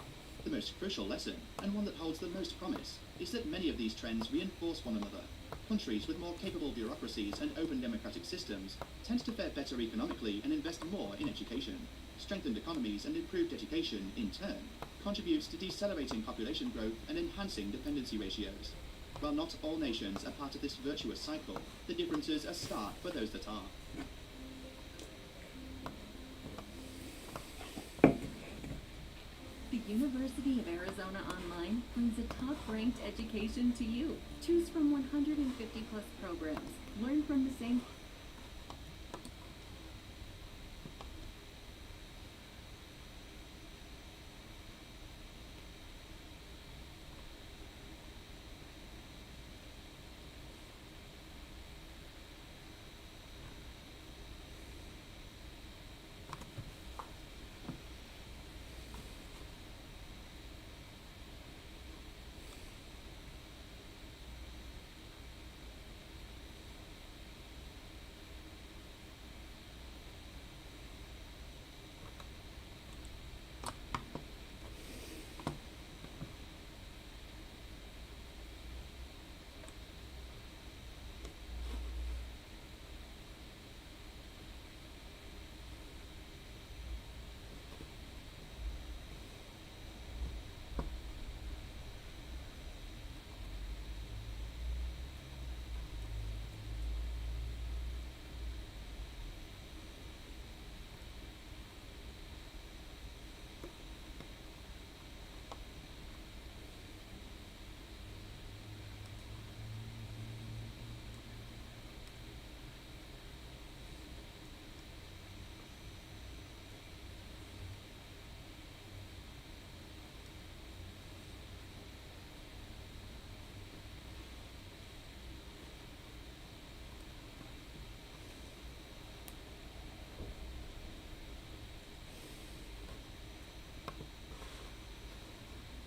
The most crucial lesson, and one that holds the most promise, is that many of these trends reinforce one another. Countries with more capable bureaucracies and open democratic systems tend to fare better economically and invest more in education. Strengthened economies and improved education, in turn, contributes to decelerating population growth and enhancing dependency ratios. While not all nations are part of this virtuous cycle, the differences are stark for those that are. The University of Arizona Online brings a top-ranked education to you. Choose from 150 plus programs. Learn from the same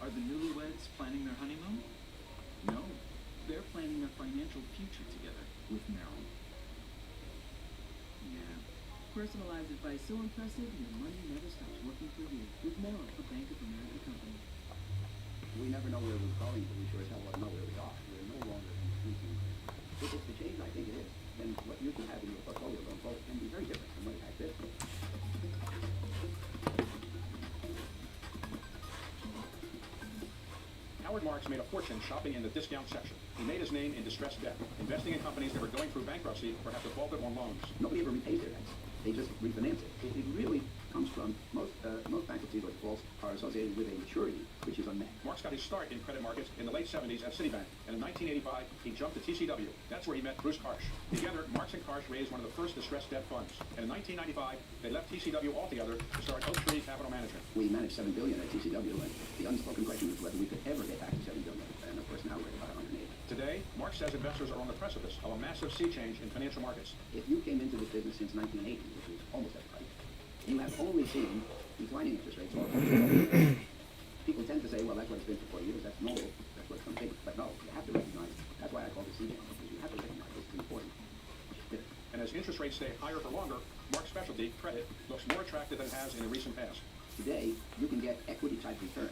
Are the newlyweds planning their honeymoon? No, they're planning their financial future together with Merrill. Yeah. Personalized advice so impressive, your money never stops working for you. With Merrill, a Bank of America company. We never know where we're going, but we sure as hell want to know where we are. We're no longer thinking. If it's the change, I think it is, then what you can have in your portfolio going forward can be very different from what it has been. Howard Howard Marks made a fortune shopping in the discount section. He made his name in distressed debt, investing in companies that were going through bankruptcy or have defaulted on loans. Nobody ever repays their debts. They just refinance it. It really comes from most bankruptcies or defaults are associated with a maturity which is unmet. Marks got his start in credit markets in the late 70s at Citibank, and in 1985 he jumped to TCW. That's where he met Bruce Karsh. Together, Marks and Karsh raised one of the first distressed debt funds, and in 1995 they left TCW altogether to start Oak Tree Capital Management. We managed $7 billion at TCW, and the unspoken question is whether we could ever get back to $7 billion. And of course now we're at about 108. Today, Marks says investors are on the precipice of a massive sea change in financial markets. If you came into this business since 1980, which was almost at the height, you have only seen declining interest rates. People tend to say, well, that's what it's been for 40 years, that's normal, that's what it's going to be. But no, you have to recognize, that's why I call it sea change, because you have to recognize this is important. And as interest rates stay higher for longer, Marks Specialty Credit looks more attractive than it has in the recent past. Today, you can get equity-type return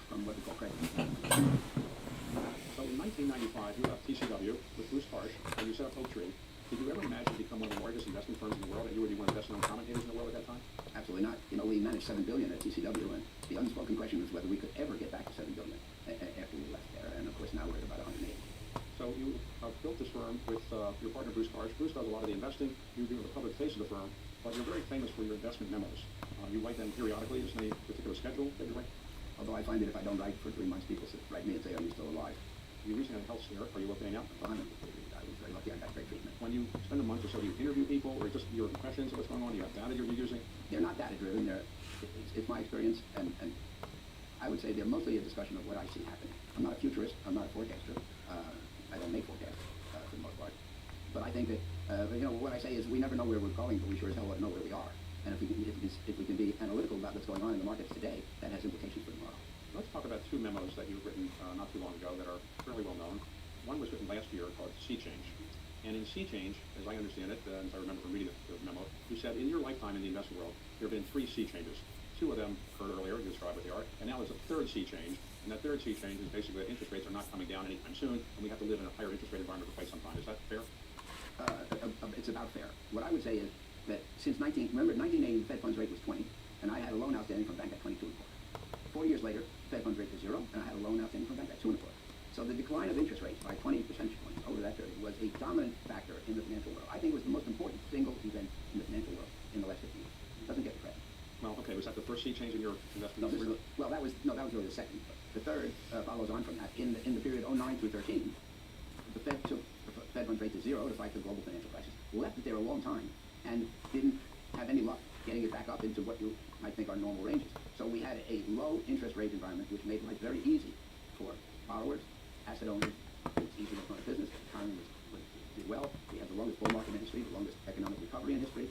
from what we call credit. So in 1995, you left TCW with Bruce Karsh, and you set up Oak Tree. Did you ever imagine becoming one of the largest investment firms in the world, and you would be one of the best-known commentators in the world at that time? Absolutely not. You know, we managed $7 billion at TCW, and the unspoken question was whether we could ever get back to $7 billion after we left there. And of course, now we're at about 180. So you built this firm with your partner Bruce Karsh. Bruce does a lot of the investing. You do the public face of the firm, but you're very famous for your investment memos. You write them periodically. Is there any particular schedule that you write? Although I find that if I don't write for 3 months, people write me and say, are you still alive? You recently had a health scare. Are you okay now? Well, I was very lucky. I got great treatment. When you spend a month or so, do you interview people, or just your impressions of what's going on? Do you have data you're using? They're not data-driven. It's my experience, and I would say they're mostly a discussion of what I see happening. I'm not a futurist. I'm not a forecaster. I don't make forecasts for the most part. But I think that, you know, what I say is we never know where we're going, but we sure as hell want to know where we are. And if we can be analytical about what's going on in the markets today, that has implications for tomorrow. Let's talk about 2 memos that you've written not too long ago that are fairly well known. One was written last year called Sea Change. And in Sea Change, as I understand it, as I remember from reading the memo, you said in your lifetime in the investment world, there have been 3 sea changes. 2 of them occurred earlier, you described what they are, and now there's a 3rd sea change. And that 3rd sea change is basically that interest rates are not coming down anytime soon, and we have to live in a higher interest rate environment for quite some time. Is that fair? It's about fair. What I would say is that since 1980, the Fed funds rate was 20, and I had a loan outstanding from a bank at 22.25. 4 years later, Fed funds rate was 0, and I had a loan outstanding from a bank at 2.25. So the decline of interest rates by 20 percentage points over that period was a dominant factor in the financial world. I think it was the most important single event in the financial world in the last 50 years. It doesn't get the credit. Well, okay, was that the first sea change in your investment? No, that was really the second. The third follows on from that. In the period 09 through 13, the Fed took the Fed funds rate to 0 to fight the global financial crisis. Left it there a long time and didn't have any luck getting it back up into what you might think are normal ranges. So we had a low interest rate environment which made life very easy for borrowers, asset owners. It's easy to run a business. The economy did well. We had the longest bull market in history, the longest economic recovery in history.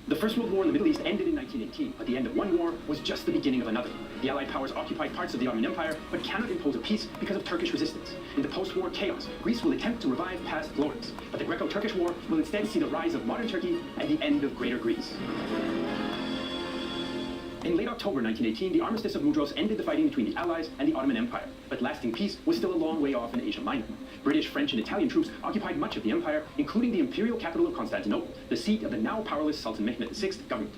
The First World War in the Middle East ended in 1918, but the end of one war was just the beginning of another. The Allied powers occupied parts of the Ottoman Empire, but cannot impose a peace because of Turkish resistance. In the post-war chaos, Greece will attempt to revive past glories, but the Greco-Turkish War will instead see the rise of modern Turkey and the end of Greater Greece. In late October 1918, the armistice of Mudros ended the fighting between the Allies and the Ottoman Empire, but lasting peace was still a long way off in Asia Minor. British, French, and Italian troops occupied much of the empire, including the imperial capital of Constantinople, the seat of the now powerless Sultan Mehmed VI government.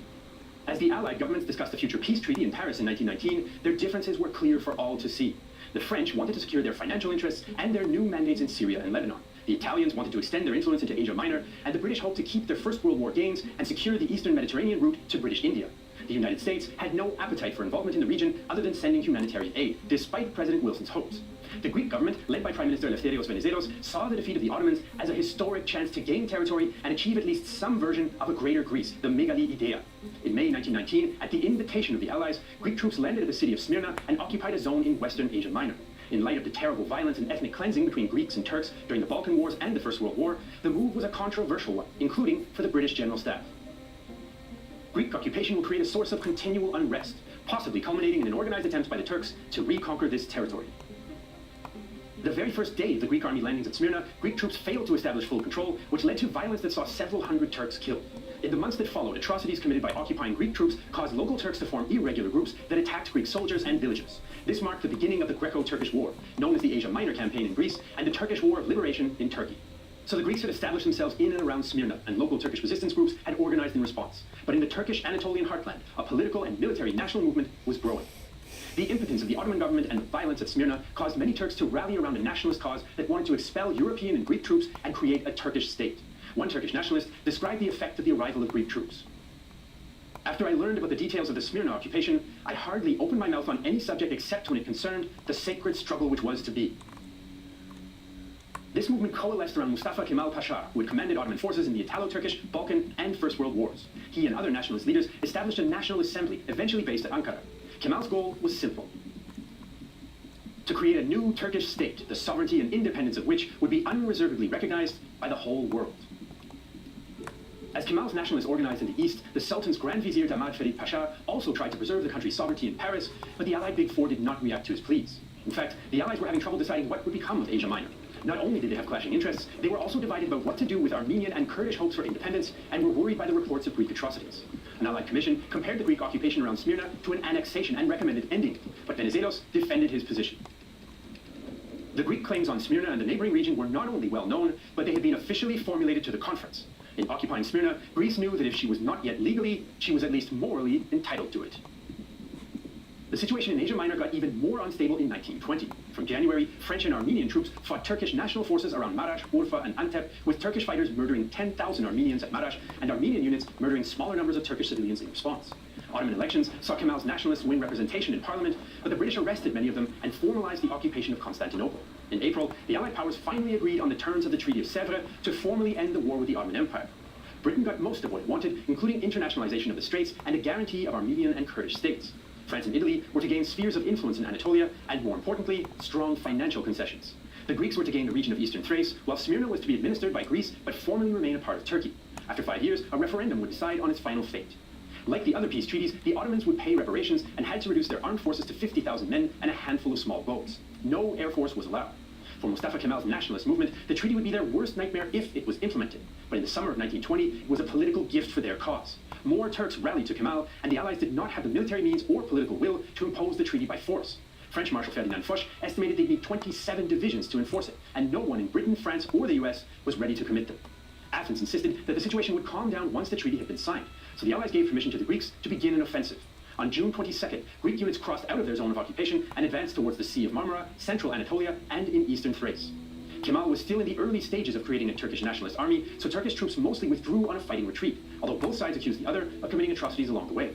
As the Allied governments discussed a future peace treaty in Paris in 1919, their differences were clear for all to see. The French wanted to secure their financial interests and their new mandates in Syria and Lebanon. The Italians wanted to extend their influence into Asia Minor, and the British hoped to keep their First World War gains and secure the Eastern Mediterranean route to British India. The United States had no appetite for involvement in the region other than sending humanitarian aid, despite President Wilson's hopes. The Greek government, led by Prime Minister Eleftherios Venizelos, saw the defeat of the Ottomans as a historic chance to gain territory and achieve at least some version of a greater Greece, the Megali Idea. In May 1919, at the invitation of the Allies, Greek troops landed at the city of Smyrna and occupied a zone in western Asia Minor. In light of the terrible violence and ethnic cleansing between Greeks and Turks during the Balkan Wars and the First World War, the move was a controversial one, including for the British General Staff. Greek occupation will create a source of continual unrest, possibly culminating in an organized attempt by the Turks to reconquer this territory. The very first day of the Greek army landings at Smyrna, Greek troops failed to establish full control, which led to violence that saw several hundred Turks killed. In the months that followed, atrocities committed by occupying Greek troops caused local Turks to form irregular groups that attacked Greek soldiers and villages. This marked the beginning of the Greco-Turkish War, known as the Asia Minor Campaign in Greece and the Turkish War of Liberation in Turkey. So the Greeks had established themselves in and around Smyrna, and local Turkish resistance groups had organized in response. But in the Turkish Anatolian heartland, a political and military national movement was growing. The impotence of the Ottoman government and the violence at Smyrna caused many Turks to rally around a nationalist cause that wanted to expel European and Greek troops and create a Turkish state. One Turkish nationalist described the effect of the arrival of Greek troops. After I learned about the details of the Smyrna occupation, I hardly opened my mouth on any subject except when it concerned the sacred struggle which was to be. This movement coalesced around Mustafa Kemal Pasha, who had commanded Ottoman forces in the Italo-Turkish, Balkan, and First World Wars. He and other nationalist leaders established a national assembly, eventually based at Ankara. Kemal's goal was simple: to create a new Turkish state, the sovereignty and independence of which would be unreservedly recognized by the whole world. As Kemal's nationalists organized in the east, the Sultan's Grand Vizier Damad Ferit Pasha also tried to preserve the country's sovereignty in Paris, but the Allied Big Four did not react to his pleas. In fact, the Allies were having trouble deciding what would become of Asia Minor. Not only did they have clashing interests, they were also divided about what to do with Armenian and Kurdish hopes for independence, and were worried by the reports of Greek atrocities. An Allied commission compared the Greek occupation around Smyrna to an annexation and recommended ending it, but Venizelos defended his position. The Greek claims on Smyrna and the neighboring region were not only well known, but they had been officially formulated to the conference. In occupying Smyrna, Greece knew that if she was not yet legally, she was at least morally entitled to it. The situation in Asia Minor got even more unstable in 1920. From January, French and Armenian troops fought Turkish national forces around Marash, Urfa, and Antep, with Turkish fighters murdering 10,000 Armenians at Marash, and Armenian units murdering smaller numbers of Turkish civilians in response. Ottoman elections saw Kemal's nationalists win representation in parliament, but the British arrested many of them and formalized the occupation of Constantinople. In April, the Allied powers finally agreed on the terms of the Treaty of Sèvres to formally end the war with the Ottoman Empire. Britain got most of what it wanted, including internationalization of the Straits and a guarantee of Armenian and Kurdish states. France and Italy were to gain spheres of influence in Anatolia, and more importantly, strong financial concessions. The Greeks were to gain the region of eastern Thrace, while Smyrna was to be administered by Greece, but formally remain a part of Turkey. After 5 years, a referendum would decide on its final fate. Like the other peace treaties, the Ottomans would pay reparations and had to reduce their armed forces to 50,000 men and a handful of small boats. No air force was allowed. For Mustafa Kemal's nationalist movement, the treaty would be their worst nightmare if it was implemented. But in the summer of 1920, it was a political gift for their cause. More Turks rallied to Kemal, and the Allies did not have the military means or political will to impose the treaty by force. French Marshal Ferdinand Foch estimated they'd need 27 divisions to enforce it, and no one in Britain, France, or the US was ready to commit them. Athens insisted that the situation would calm down once the treaty had been signed, so the Allies gave permission to the Greeks to begin an offensive. On June 22nd, Greek units crossed out of their zone of occupation and advanced towards the Sea of Marmara, central Anatolia, and in eastern Thrace. Kemal was still in the early stages of creating a Turkish nationalist army, so Turkish troops mostly withdrew on a fighting retreat, although both sides accused the other of committing atrocities along the way.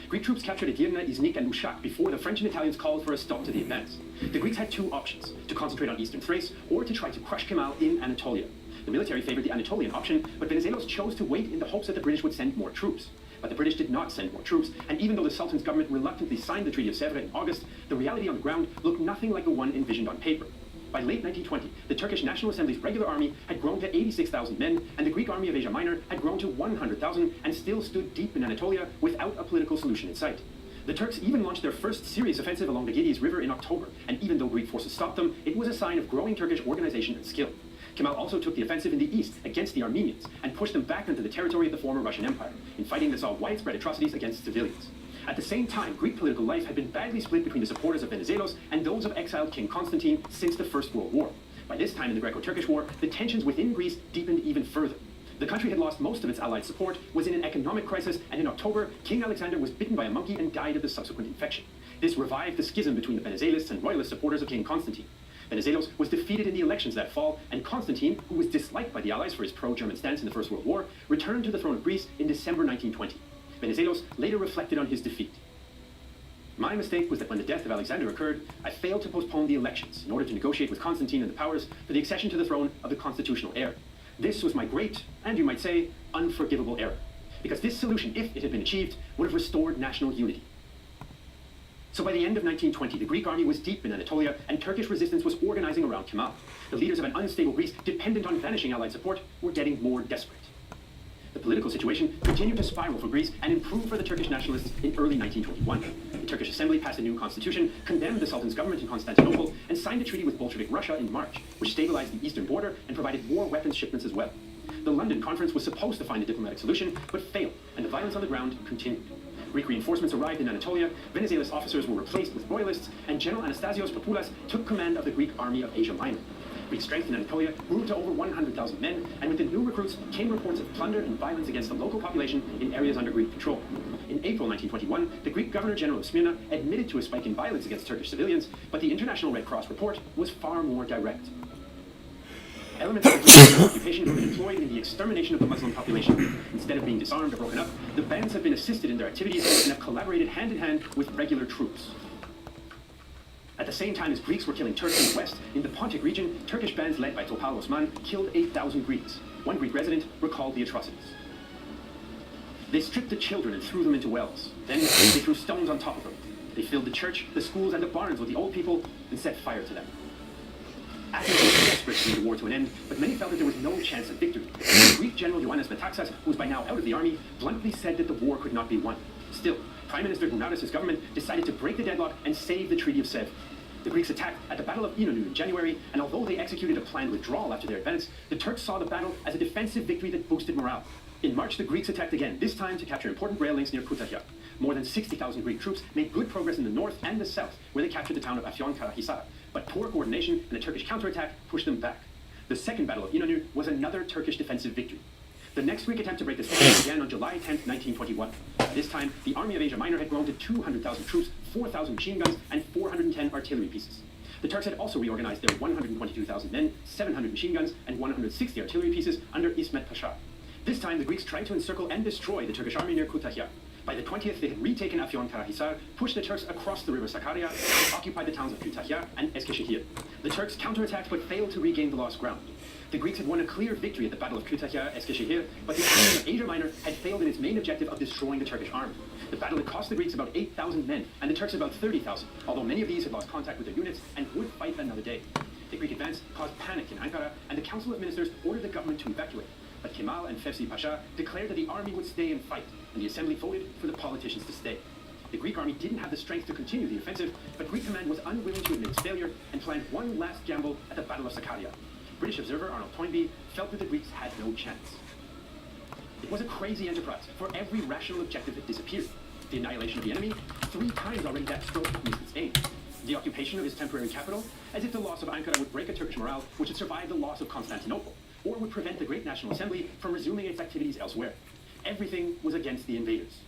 Greek troops captured Edirne, Iznik, and Uşak before the French and Italians called for a stop to the advance. The Greeks had two options: to concentrate on eastern Thrace, or to try to crush Kemal in Anatolia. The military favored the Anatolian option, but Venizelos chose to wait in the hopes that the British would send more troops. But the British did not send more troops, and even though the Sultan's government reluctantly signed the Treaty of Sèvres in August, the reality on the ground looked nothing like the one envisioned on paper. By late 1920, the Turkish National Assembly's regular army had grown to 86,000 men, and the Greek army of Asia Minor had grown to 100,000 and still stood deep in Anatolia without a political solution in sight. The Turks even launched their first serious offensive along the Gidiz River in October, and even though Greek forces stopped them, it was a sign of growing Turkish organization and skill. Kemal also took the offensive in the east against the Armenians and pushed them back into the territory of the former Russian Empire, in fighting that saw widespread atrocities against civilians. At the same time, Greek political life had been badly split between the supporters of Venizelos and those of exiled King Constantine since the First World War. By this time in the Greco-Turkish War, the tensions within Greece deepened even further. The country had lost most of its allied support, was in an economic crisis, and in October, King Alexander was bitten by a monkey and died of the subsequent infection. This revived the schism between the Venizelists and royalist supporters of King Constantine. Venizelos was defeated in the elections that fall, and Constantine, who was disliked by the Allies for his pro-German stance in the First World War, returned to the throne of Greece in December 1920. Venizelos later reflected on his defeat. My mistake was that when the death of Alexander occurred, I failed to postpone the elections in order to negotiate with Constantine and the powers for the accession to the throne of the constitutional heir. This was my great, and you might say, unforgivable error, because this solution, if it had been achieved, would have restored national unity. So by the end of 1920, the Greek army was deep in Anatolia, and Turkish resistance was organizing around Kemal. The leaders of an unstable Greece, dependent on vanishing Allied support, were getting more desperate. The political situation continued to spiral for Greece and improve for the Turkish nationalists in early 1921. The Turkish Assembly passed a new constitution, condemned the Sultan's government in Constantinople, and signed a treaty with Bolshevik Russia in March, which stabilized the eastern border and provided more weapons shipments as well. The London Conference was supposed to find a diplomatic solution, but failed, and the violence on the ground continued. Greek reinforcements arrived in Anatolia, Venizelos officers were replaced with royalists, and General Anastasios Papoulas took command of the Greek army of Asia Minor. Greek strength in Anatolia grew to over 100,000 men, and with the new recruits came reports of plunder and violence against the local population in areas under Greek control. In April 1921, the Greek Governor-General of Smyrna admitted to a spike in violence against Turkish civilians, but the International Red Cross report was far more direct. Elements of the occupation have been employed in the extermination of the Muslim population. Instead of being disarmed or broken up, the bands have been assisted in their activities and have collaborated hand-in-hand with regular troops. At the same time as Greeks were killing Turks in the west, in the Pontic region, Turkish bands led by Topal Osman killed 8,000 Greeks. One Greek resident recalled the atrocities. They stripped the children and threw them into wells. Then they threw stones on top of them. They filled the church, the schools, and the barns with the old people and set fire to them. Athens was desperate to bring the war to an end, but many felt that there was no chance of victory. The Greek general Ioannis Metaxas, who was by now out of the army, bluntly said that the war could not be won. Still, Prime Minister Gounouris' government decided to break the deadlock and save the Treaty of Sèvres. The Greeks attacked at the Battle of Inonu in January, and although they executed a planned withdrawal after their advance, the Turks saw the battle as a defensive victory that boosted morale. In March, the Greeks attacked again, this time to capture important rail links near Kütahya. More than 60,000 Greek troops made good progress in the north and the south, where they captured the town of Afyon-Karahisar, but poor coordination and a Turkish counterattack pushed them back. The Second Battle of Inonu was another Turkish defensive victory. The next Greek attempt to break the standoff began on July 10, 1921. By this time, the army of Asia Minor had grown to 200,000 troops, 4,000 machine guns, and 410 artillery pieces. The Turks had also reorganized their 122,000 men, 700 machine guns, and 160 artillery pieces under Ismet Pasha. This time, the Greeks tried to encircle and destroy the Turkish army near Kütahya. By the 20th, they had retaken Afyon-Karahisar, pushed the Turks across the river Sakarya, and occupied the towns of Kütahya and Eskişehir. The Turks counterattacked but failed to regain the lost ground. The Greeks had won a clear victory at the Battle of Kütahya, Eskişehir, but the army of Asia Minor had failed in its main objective of destroying the Turkish army. The battle had cost the Greeks about 8,000 men, and the Turks about 30,000, although many of these had lost contact with their units and would fight another day. The Greek advance caused panic in Ankara, and the Council of Ministers ordered the government to evacuate. But Kemal and Fevzi Pasha declared that the army would stay and fight, and the assembly voted for the politicians to stay. The Greek army didn't have the strength to continue the offensive, but Greek command was unwilling to admit its failure and planned one last gamble at the Battle of Sakarya. British observer Arnold Toynbee felt that the Greeks had no chance. It was a crazy enterprise, for every rational objective had disappeared. The annihilation of the enemy, 3 times already that stroke missed its aim. The occupation of his temporary capital, as if the loss of Ankara would break a Turkish morale which had survived the loss of Constantinople, or would prevent the Great National Assembly from resuming its activities elsewhere. Everything was against the invaders.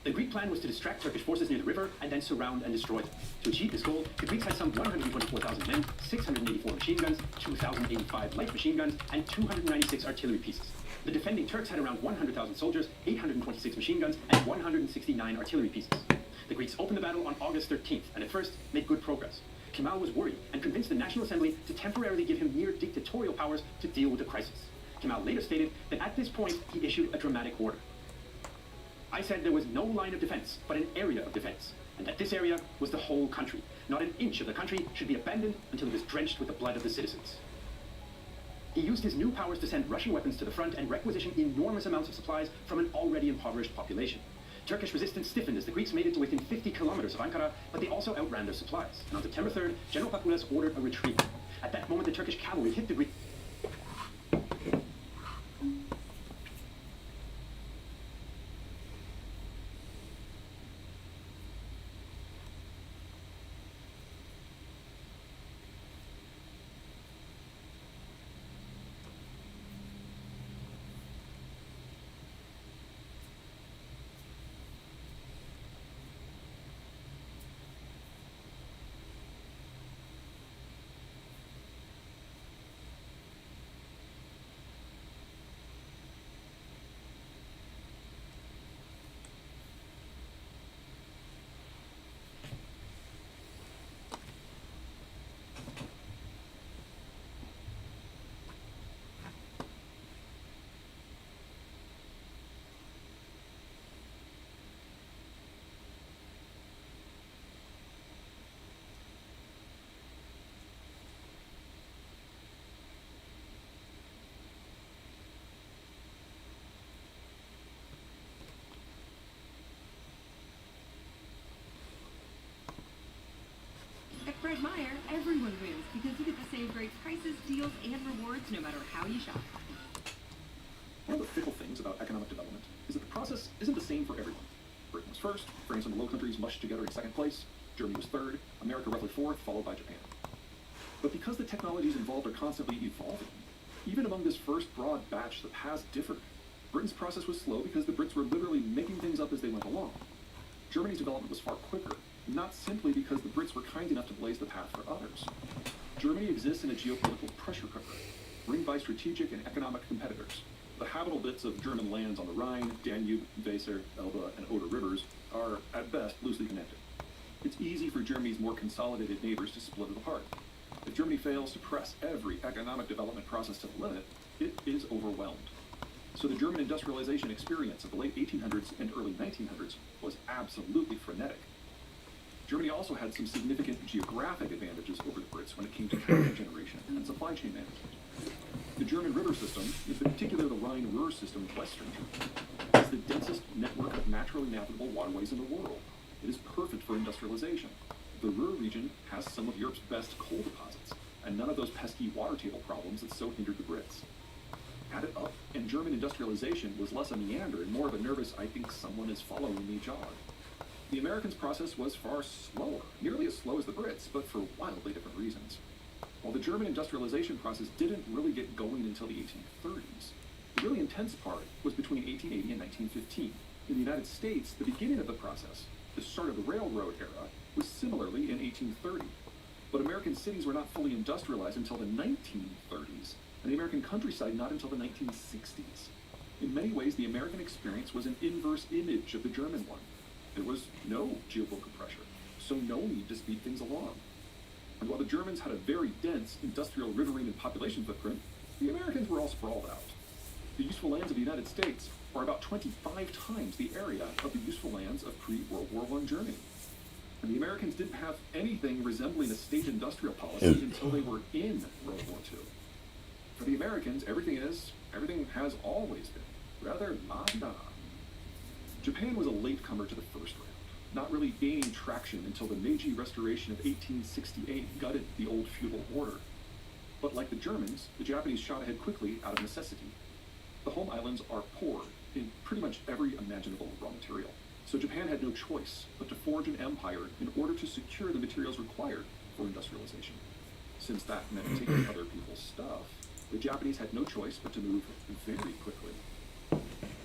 The Greek plan was to distract Turkish forces near the river and then surround and destroy them. To achieve this goal, the Greeks had some 124,000 men, 684 machine guns, 2,085 light machine guns, and 296 artillery pieces. The defending Turks had around 100,000 soldiers, 826 machine guns, and 169 artillery pieces. The Greeks opened the battle on August 13th, and at first made good progress. Kemal was worried and convinced the National Assembly to temporarily give him near dictatorial powers to deal with the crisis. Kemal later stated that at this point he issued a dramatic order. I said there was no line of defense, but an area of defense, and that this area was the whole country. Not an inch of the country should be abandoned until it was drenched with the blood of the citizens. He used his new powers to send Russian weapons to the front and requisition enormous amounts of supplies from an already impoverished population. Turkish resistance stiffened as the Greeks made it to within 50 kilometers of Ankara, but they also outran their supplies. And on September 3rd, General Papoulas ordered a retreat. At that moment, the Turkish cavalry hit the Greek. find great prices, deals, and rewards no matter how you shop. One of the fickle things about economic development is that the process isn't the same for everyone. Britain was first, France and the Low Countries mushed together in second place, Germany was third, America roughly fourth, followed by Japan. But because the technologies involved are constantly evolving, even among this first broad batch, the paths differed. Britain's process was slow because the Brits were literally making things up as they went along. Germany's development was far quicker, not simply because the Brits were kind enough to blaze the path for others. Germany exists in a geopolitical pressure cooker, ringed by strategic and economic competitors. The habitable bits of German lands on the Rhine, Danube, Weser, Elbe, and Oder rivers are, at best, loosely connected. It's easy for Germany's more consolidated neighbors to split it apart. If Germany fails to press every economic development process to the limit, it is overwhelmed. So the German industrialization experience of the late 1800s and early 1900s was absolutely frenetic. Germany also had some significant geographic advantages over the Brits when it came to capital generation and supply chain management. The German river system, in particular the Rhine-Ruhr system of Western Germany, is the densest network of naturally navigable waterways in the world. It is perfect for industrialization. The Ruhr region has some of Europe's best coal deposits, and none of those pesky water table problems that so hindered the Brits. Add it up, and German industrialization was less a meander and more of a nervous, I think someone is following me jog. The Americans' process was far slower, nearly as slow as the Brits, but for wildly different reasons. While the German industrialization process didn't really get going until the 1830s, the really intense part was between 1880 and 1915. In the United States, the beginning of the process, the start of the railroad era, was similarly in 1830. But American cities were not fully industrialized until the 1930s, and the American countryside not until the 1960s. In many ways, the American experience was an inverse image of the German one. There was no geopolitical pressure, so no need to speed things along. And while the Germans had a very dense industrial riverine and population footprint, the Americans were all sprawled out. The useful lands of the United States are about 25 times the area of the useful lands of pre-World War I Germany. And the Americans didn't have anything resembling a state industrial policy until they were in World War II. For the Americans, everything has always been rather la-da. Japan was a latecomer to the first round, not really gaining traction until the Meiji Restoration of 1868 gutted the old feudal order. But like the Germans, the Japanese shot ahead quickly out of necessity. The home islands are poor in pretty much every imaginable raw material, so Japan had no choice but to forge an empire in order to secure the materials required for industrialization. Since that meant taking other people's stuff, the Japanese had no choice but to move very quickly.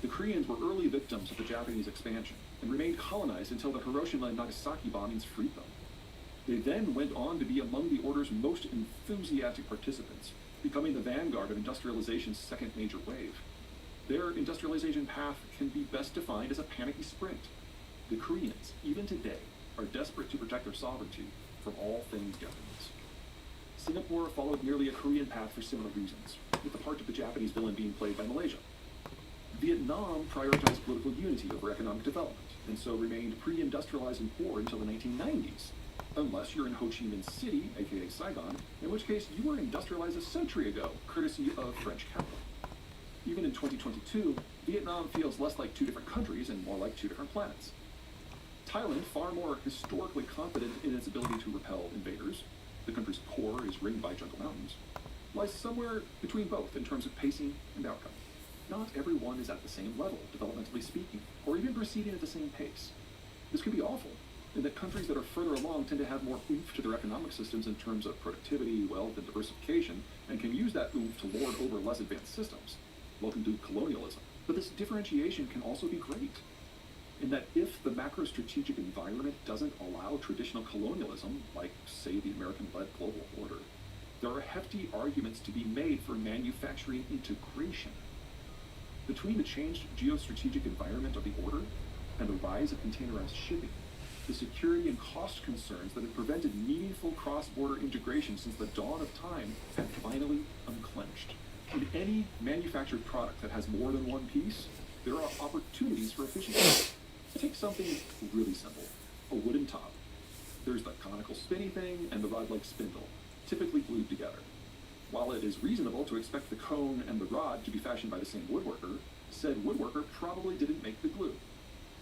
The Koreans were early victims of the Japanese expansion and remained colonized until the Hiroshima and Nagasaki bombings freed them. They then went on to be among the order's most enthusiastic participants, becoming the vanguard of industrialization's second major wave. Their industrialization path can be best defined as a panicky sprint. The Koreans, even today, are desperate to protect their sovereignty from all things Japanese. Singapore followed nearly a Korean path for similar reasons, with the part of the Japanese villain being played by Malaysia. Vietnam prioritized political unity over economic development, and so remained pre-industrialized and poor until the 1990s, unless you're in Ho Chi Minh City, aka Saigon, in which case you were industrialized a century ago, courtesy of French capital. Even in 2022, Vietnam feels less like two different countries and more like two different planets. Thailand, far more historically confident in its ability to repel invaders, the country's core is ringed by jungle mountains, lies somewhere between both in terms of pacing and outcome. Not everyone is at the same level, developmentally speaking, or even proceeding at the same pace. This could be awful, in that countries that are further along tend to have more oomph to their economic systems in terms of productivity, wealth, and diversification, and can use that oomph to lord over less advanced systems. Welcome to colonialism. But this differentiation can also be great, in that if the macro-strategic environment doesn't allow traditional colonialism, like, say, the American-led global order, there are hefty arguments to be made for manufacturing integration. Between the changed geostrategic environment of the order and the rise of containerized shipping, the security and cost concerns that have prevented meaningful cross-border integration since the dawn of time have finally unclenched. In any manufactured product that has more than one piece, there are opportunities for efficiency. Take something really simple, a wooden top. There's the conical spinny thing and the rod-like spindle, typically glued together. While it is reasonable to expect the cone and the rod to be fashioned by the same woodworker, said woodworker probably didn't make the glue.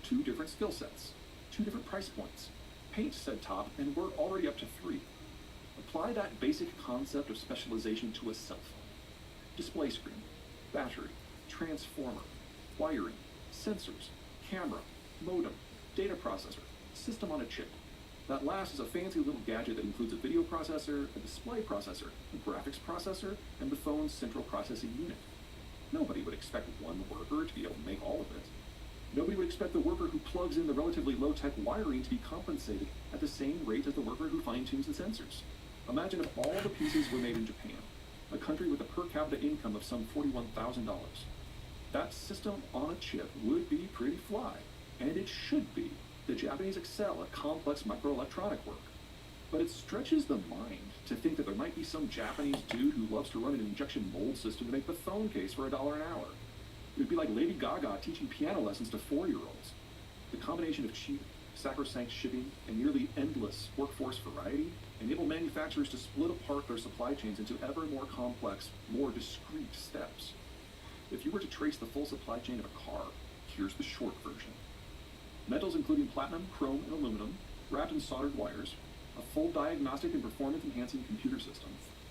Two different skill sets, two different price points. Paint said top, and we're already up to 3. Apply that basic concept of specialization to a cell phone. Display screen, battery, transformer, wiring, sensors, camera, modem, data processor, system on a chip. That last is a fancy little gadget that includes a video processor, a display processor, a graphics processor, and the phone's central processing unit. Nobody would expect one worker to be able to make all of it. Nobody would expect the worker who plugs in the relatively low-tech wiring to be compensated at the same rate as the worker who fine-tunes the sensors. Imagine if all the pieces were made in Japan, a country with a per capita income of some $41,000. That system on a chip would be pretty fly, and it should be. The Japanese excel at complex microelectronic work. But it stretches the mind to think that there might be some Japanese dude who loves to run an injection mold system to make the phone case for $1 an hour. It would be like Lady Gaga teaching piano lessons to 4-year-olds. The combination of cheap, sacrosanct shipping and nearly endless workforce variety enable manufacturers to split apart their supply chains into ever more complex, more discrete steps. If you were to trace the full supply chain of a car, here's the short version. Metals including platinum, chrome, and aluminum, wrapped in soldered wires, a full diagnostic and performance-enhancing computer system,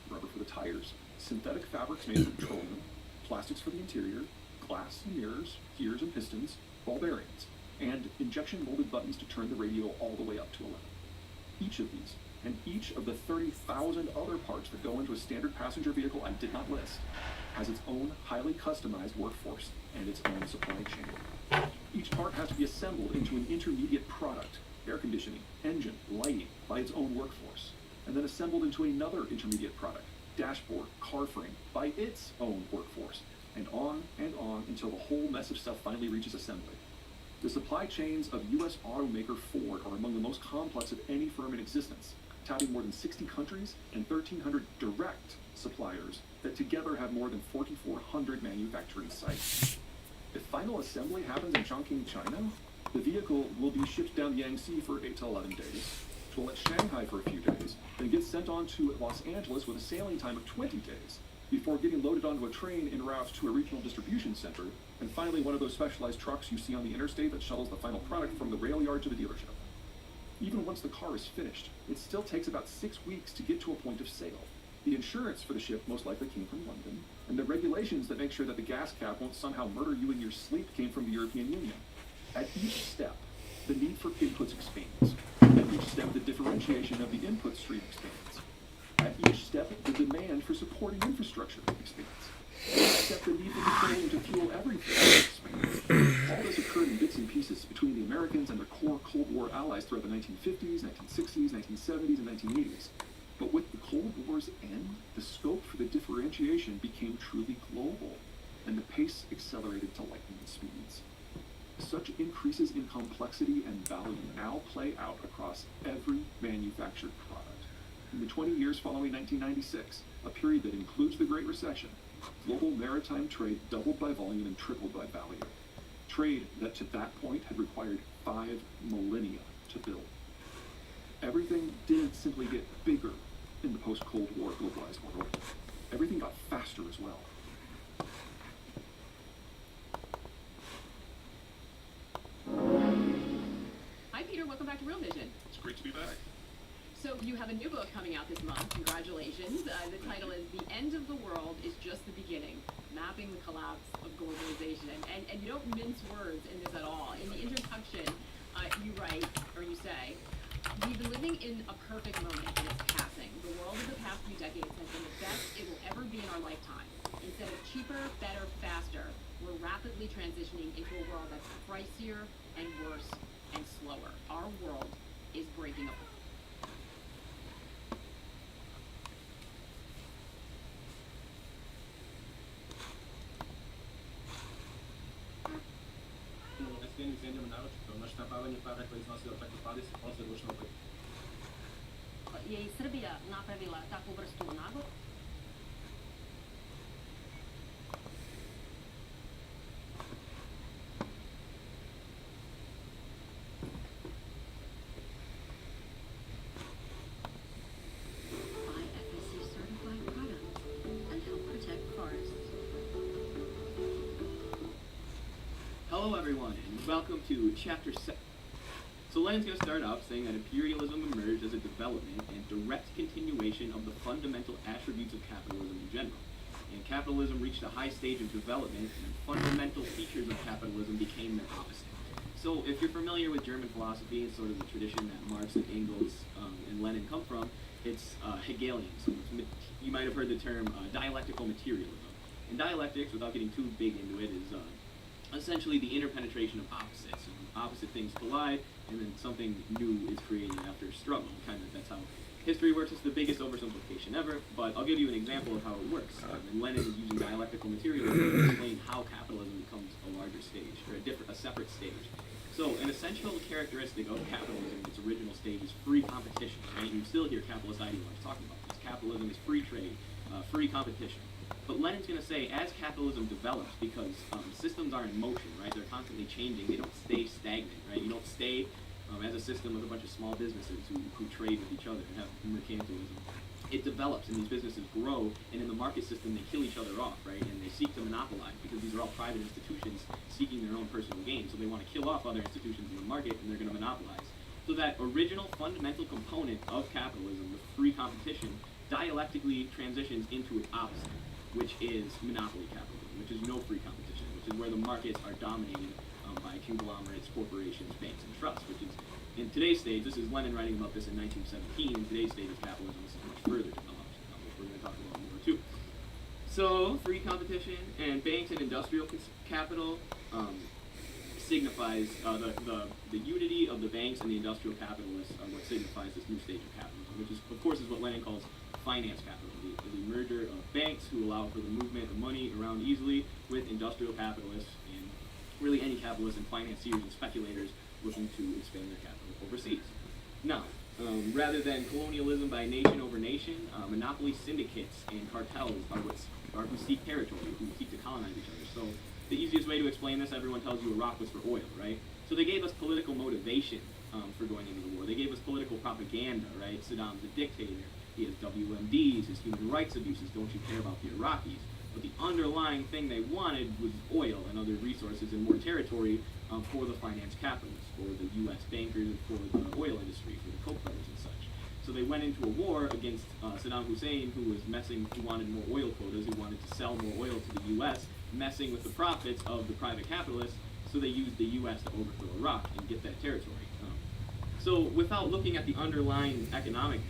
rubber for the tires, synthetic fabrics made of petroleum, plastics for the interior, glass and mirrors, gears and pistons, ball bearings, and injection molded buttons to turn the radio all the way up to 11. Each of these, and each of the 30,000 other parts that go into a standard passenger vehicle I did not list, has its own highly customized workforce and its own supply chain. Each part has to be assembled into an intermediate product, air conditioning, engine, lighting, by its own workforce, and then assembled into another intermediate product, dashboard, car frame, by its own workforce, and on until the whole mess of stuff finally reaches assembly. The supply chains of U.S. automaker Ford are among the most complex of any firm in existence, touting more than 60 countries and 1,300 direct suppliers that together have more than 4,400 manufacturing sites. If final assembly happens in Chongqing, China, the vehicle will be shipped down the Yangtze for 8 to 11 days, to at Shanghai for a few days, then get sent on to Los Angeles with a sailing time of 20 days, before getting loaded onto a train en route to a regional distribution center, and finally one of those specialized trucks you see on the interstate that shuttles the final product from the rail yard to the dealership. Even once the car is finished, it still takes about 6 weeks to get to a point of sale. The insurance for the ship most likely came from London, and the regulations that make sure that the gas cap won't somehow murder you in your sleep came from the European Union. At each step, the need for inputs expands. At each step, the differentiation of the input stream expands. At each step, the demand for supporting infrastructure expands. At each step, the need for petroleum to fuel everything expands. All this occurred in bits and pieces between the Americans and their core Cold War allies throughout the 1950s, 1960s, 1970s, and 1980s. But with the Cold War's end, the scope for the differentiation became truly global, and the pace accelerated to lightning speeds. Such increases in complexity and value now play out across every manufactured product. In the 20 years following 1996, a period that includes the Great Recession, global maritime trade doubled by volume and tripled by value. Trade that to that point had required 5 millennia to build. Everything didn't simply get bigger in the post-Cold War globalized world. Everything got faster as well. Hi, Peter. Welcome back to Real Vision. It's great to be back. So you have a new book coming out this month. Congratulations. The title is The End of the World is Just the Beginning, Mapping the Collapse of Globalization. And you don't mince words in this at all. In the introduction, you write, or you say, we've been living in a perfect moment and it's passing. The world of the past few decades has been the best it will ever be in our lifetime. Instead of cheaper, better, faster, we're rapidly transitioning into a world that's pricier and worse and slower. Our world is breaking apart. Je i Srbija napravila takvu vrstu nagodbe? Buy FSC certified products and help protect forests. Hello everyone, and welcome to Chapter 7. So Lenin's going to start out saying that imperialism emerged as a development and direct continuation of the fundamental attributes of capitalism in general. And capitalism reached a high stage of development, and fundamental features of capitalism became their opposite. So if you're familiar with German philosophy and sort of the tradition that Marx and Engels and Lenin come from, it's Hegelian. So you might have heard the term dialectical materialism. And dialectics, without getting too big into it, is essentially the interpenetration of opposites. And opposite things collide, and then something new is created after struggle. Kind of, that's how history works. It's the biggest oversimplification ever, but I'll give you an example of how it works. And Lenin is using dialectical materialism to explain how capitalism becomes a larger stage, or a separate stage. So an essential characteristic of capitalism in its original stage is free competition, right? You still hear capitalist ideologues talking about this. Capitalism is free trade, free competition. But Lenin's going to say, as capitalism develops, because systems are in motion, right? They're constantly changing. They don't stay stagnant, right? You don't stay as a system with a bunch of small businesses who trade with each other and have mercantilism. It develops, and these businesses grow, and in the market system, they kill each other off, right? And they seek to monopolize, because these are all private institutions seeking their own personal gain. So they want to kill off other institutions in the market, and they're going to monopolize. So that original fundamental component of capitalism, the free competition, dialectically transitions into its opposite, which is monopoly capitalism, which is no free competition, which is where the markets are dominated by conglomerates, corporations, banks, and trusts, which is, in today's stage, this is Lenin writing about this in 1917, in today's stage of capitalism, this is much further developed, which we're going to talk about more too. So, free competition and banks and industrial capital signifies the unity of the banks and the industrial capitalists are what signifies this new stage of capitalism, which is, of course, is what Lenin calls finance capitalism, the merger of banks who allow for the movement of money around easily with industrial capitalists and really any capitalists and financiers and speculators looking to expand their capital overseas. Now, rather than colonialism by nation over nation, monopoly syndicates and cartels are who seek territory, who seek to colonize each other. So the easiest way to explain this, everyone tells you Iraq was for oil, right? So they gave us political motivation for going into the war. They gave us political propaganda, right? Saddam's a dictator. He has WMDs, his human rights abuses. Don't you care about the Iraqis? But the underlying thing they wanted was oil and other resources and more territory for the finance capitalists, for the U.S. bankers, and for the oil industry, for the coke players and such. So they went into a war against Saddam Hussein, who wanted more oil quotas, who wanted to sell more oil to the U.S., messing with the profits of the private capitalists. So they used the U.S. to overthrow Iraq and get that territory. So without looking at the underlying economic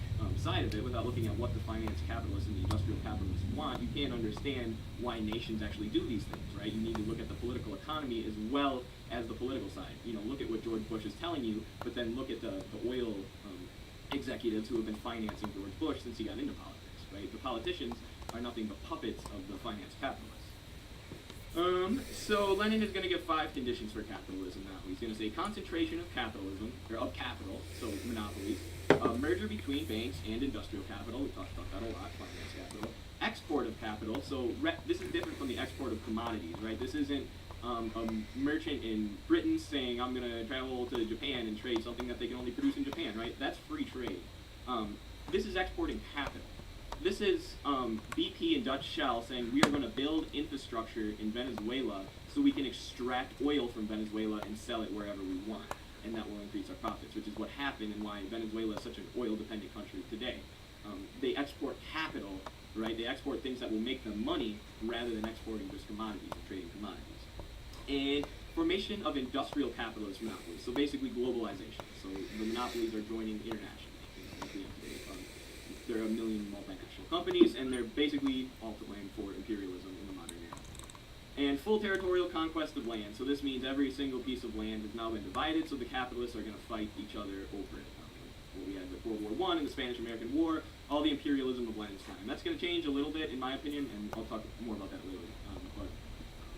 side of it, without looking at what the finance capitalists and the industrial capitalists want, you can't understand why nations actually do these things, right? You need to look at the political economy as well as the political side. You know, look at what George Bush is telling you, but then look at the oil executives who have been financing George Bush since he got into politics, right? The politicians are nothing but puppets of the finance capitalists. So Lenin is going to give 5 conditions for capitalism now. He's going to say concentration of capitalism, or of capital, so monopolies, merger between banks and industrial capital, we talked about that a lot, finance capital, export of capital, so this is different from the export of commodities, right? This isn't a merchant in Britain saying, I'm going to travel to Japan and trade something that they can only produce in Japan, right? That's free trade. This is exporting capital. This is BP and Dutch Shell saying we are going to build infrastructure in Venezuela so we can extract oil from Venezuela and sell it wherever we want, and that will increase our profits, which is what happened and why Venezuela is such an oil-dependent country today. They export capital, right? They export things that will make them money rather than exporting just commodities and trading commodities. And formation of industrial capitalist monopolies, so basically globalization. So the monopolies are joining internationally. There are a million multinational companies, and they're basically all to blame for imperialism in the modern era. And full territorial conquest of land. So this means every single piece of land has now been divided, so the capitalists are going to fight each other over it. What we had with World War I and the Spanish-American War, all the imperialism of Lenin's time. That's going to change a little bit, in my opinion, and I'll talk more about that later. But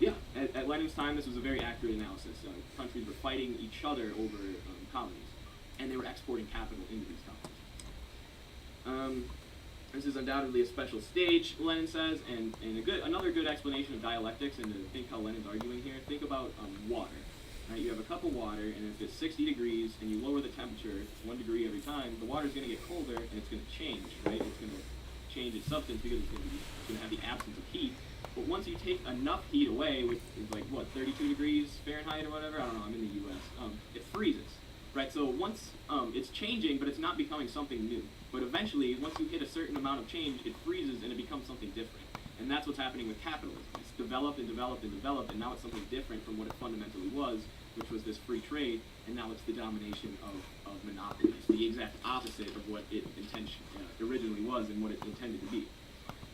yeah, at Lenin's time, this was a very accurate analysis. Countries were fighting each other over colonies, and they were exporting capital into these colonies. This is undoubtedly a special stage, Lenin says, and another good explanation of dialectics, and to think how Lenin's arguing here, think about water. Right? You have a cup of water, and if it's 60 degrees, and you lower the temperature 1 degree every time, the water's going to get colder, and it's going to change, right? It's going to change its substance because it's going to have the absence of heat. But once you take enough heat away, which is like, what, 32 degrees Fahrenheit or whatever? I don't know, I'm in the U.S. It freezes. right? So once it's changing, but it's not becoming something new. But eventually, once you hit a certain amount of change, it freezes and it becomes something different. And that's what's happening with capitalism. It's developed and developed and developed, and now it's something different from what it fundamentally was, which was this free trade, and now it's the domination of monopolies, the exact opposite of what it originally was and what it intended to be.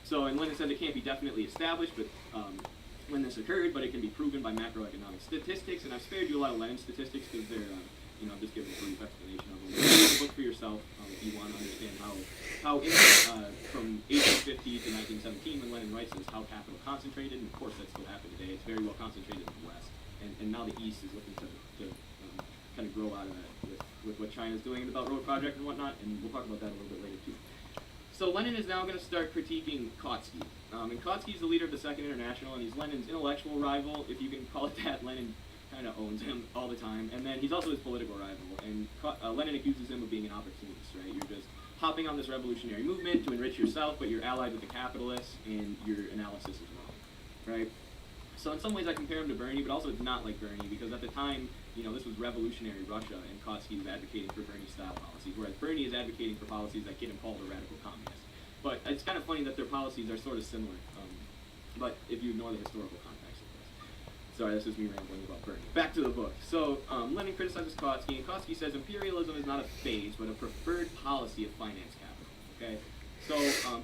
So, and Lenin said it can't be definitely established, but when this occurred, but it can be proven by macroeconomic statistics, and I've spared you a lot of Lenin statistics because they're, I'm just giving a brief explanation of them. Read the book for yourself if you want to understand how from 1850 to 1917, when Lenin writes this, how capital concentrated, and of course that still happened today. It's very well concentrated in the West, and now the East is looking to kind of grow out of that with what China's doing in the Belt Road Project and whatnot, and we'll talk about that a little bit later too. So Lenin is now going to start critiquing Kautsky. And Kautsky's the leader of the Second International, and he's Lenin's intellectual rival, if you can call it that. Lenin kind of owns him all the time. And then he's also his political rival. And Lenin accuses him of being an opportunist, right? You're just hopping on this revolutionary movement to enrich yourself, but you're allied with the capitalists, and your analysis is wrong, right? So in some ways I compare him to Bernie, but also it's not like Bernie, because at the time, this was revolutionary Russia, and Kautsky was advocating for Bernie-style policies, whereas Bernie is advocating for policies that get him called a radical communist. But it's kind of funny that their policies are sort of similar, but if you ignore the historical context of this. Sorry, this is me rambling about Bernie. Back to the book. So Lenin criticizes Kautsky, and Kautsky says imperialism is not a phase, but a preferred policy of finance capital, okay? So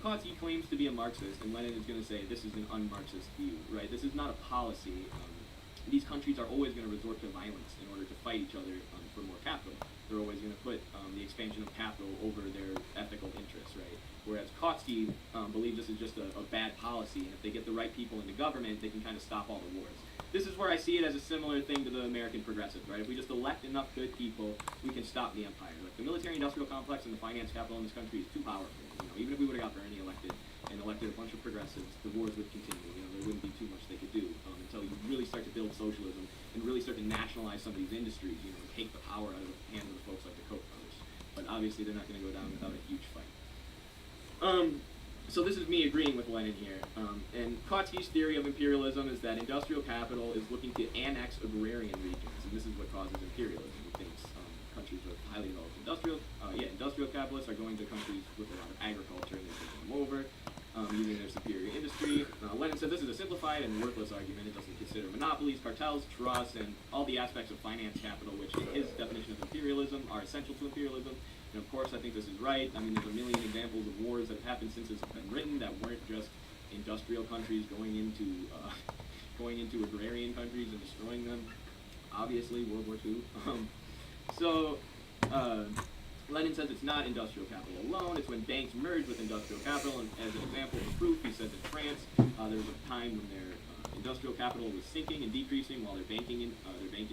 Kautsky claims to be a Marxist, and Lenin is going to say this is an un-Marxist view, right? This is not a policy. These countries are always going to resort to violence in order to fight each other for more capital. They're always going to put the expansion of capital over their ethical interests, right? Whereas Kautsky believes this is just a bad policy, and if they get the right people into government, they can kind of stop all the wars. This is where I see it as a similar thing to the American progressives, right? If we just elect enough good people, we can stop the empire. Like the military-industrial complex and the finance capital in this country is too powerful. Even if we would have got Bernie elected and elected a bunch of progressives, the wars would continue. There wouldn't be too much they could do until you really start to build socialism and really start to nationalize some of these industries, and take the power out of the hands of the folks like the Koch brothers. But obviously they're not going to go down without a huge fight. So this is me agreeing with Lenin here. And Kautsky's theory of imperialism is that industrial capital is looking to annex agrarian regions, and this is what causes imperialism. He thinks countries with highly developed industrial capitalists are going to countries with a lot of agriculture, and they're taking them over, using their superior industry. Lenin said this is a simplified and worthless argument. It doesn't consider monopolies, cartels, trusts, and all the aspects of finance capital, which in his definition of imperialism are essential to imperialism. And of course, I think this is right. I mean, there's a million examples of wars that have happened since it's been written that weren't just industrial countries going into agrarian countries and destroying them. Obviously, World War II. Lenin says it's not industrial capital alone. It's when banks merge with industrial capital. And as an example of proof, he says in France, there was a time when their industrial capital was sinking and decreasing while their banking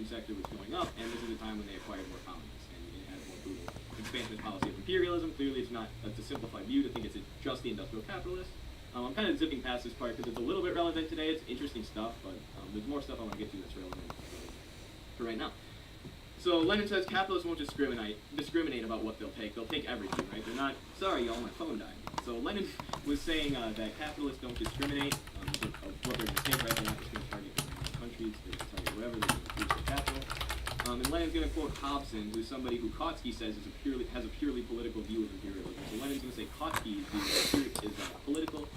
sector was going up. And this is a time when they acquired more colonies, and it had more brutal expansionist policy of imperialism. Clearly, it's a simplified view to think it's just the industrial capitalists. I'm kind of zipping past this part because it's a little bit relevant today. It's interesting stuff, but there's more stuff I want to get to that's relevant for right now. So Lenin says capitalists won't discriminate about what they'll take. They'll take everything, right? They're not, sorry y'all, my phone died. So Lenin was saying that capitalists don't discriminate of what they're going to take, right? They're not just going to target countries. They're going to target wherever they're going to use their capital. And Lenin's going to quote Hobson, who's somebody who Kautsky says has a purely political view of imperialism. So Lenin's going to say Kautsky's view is political,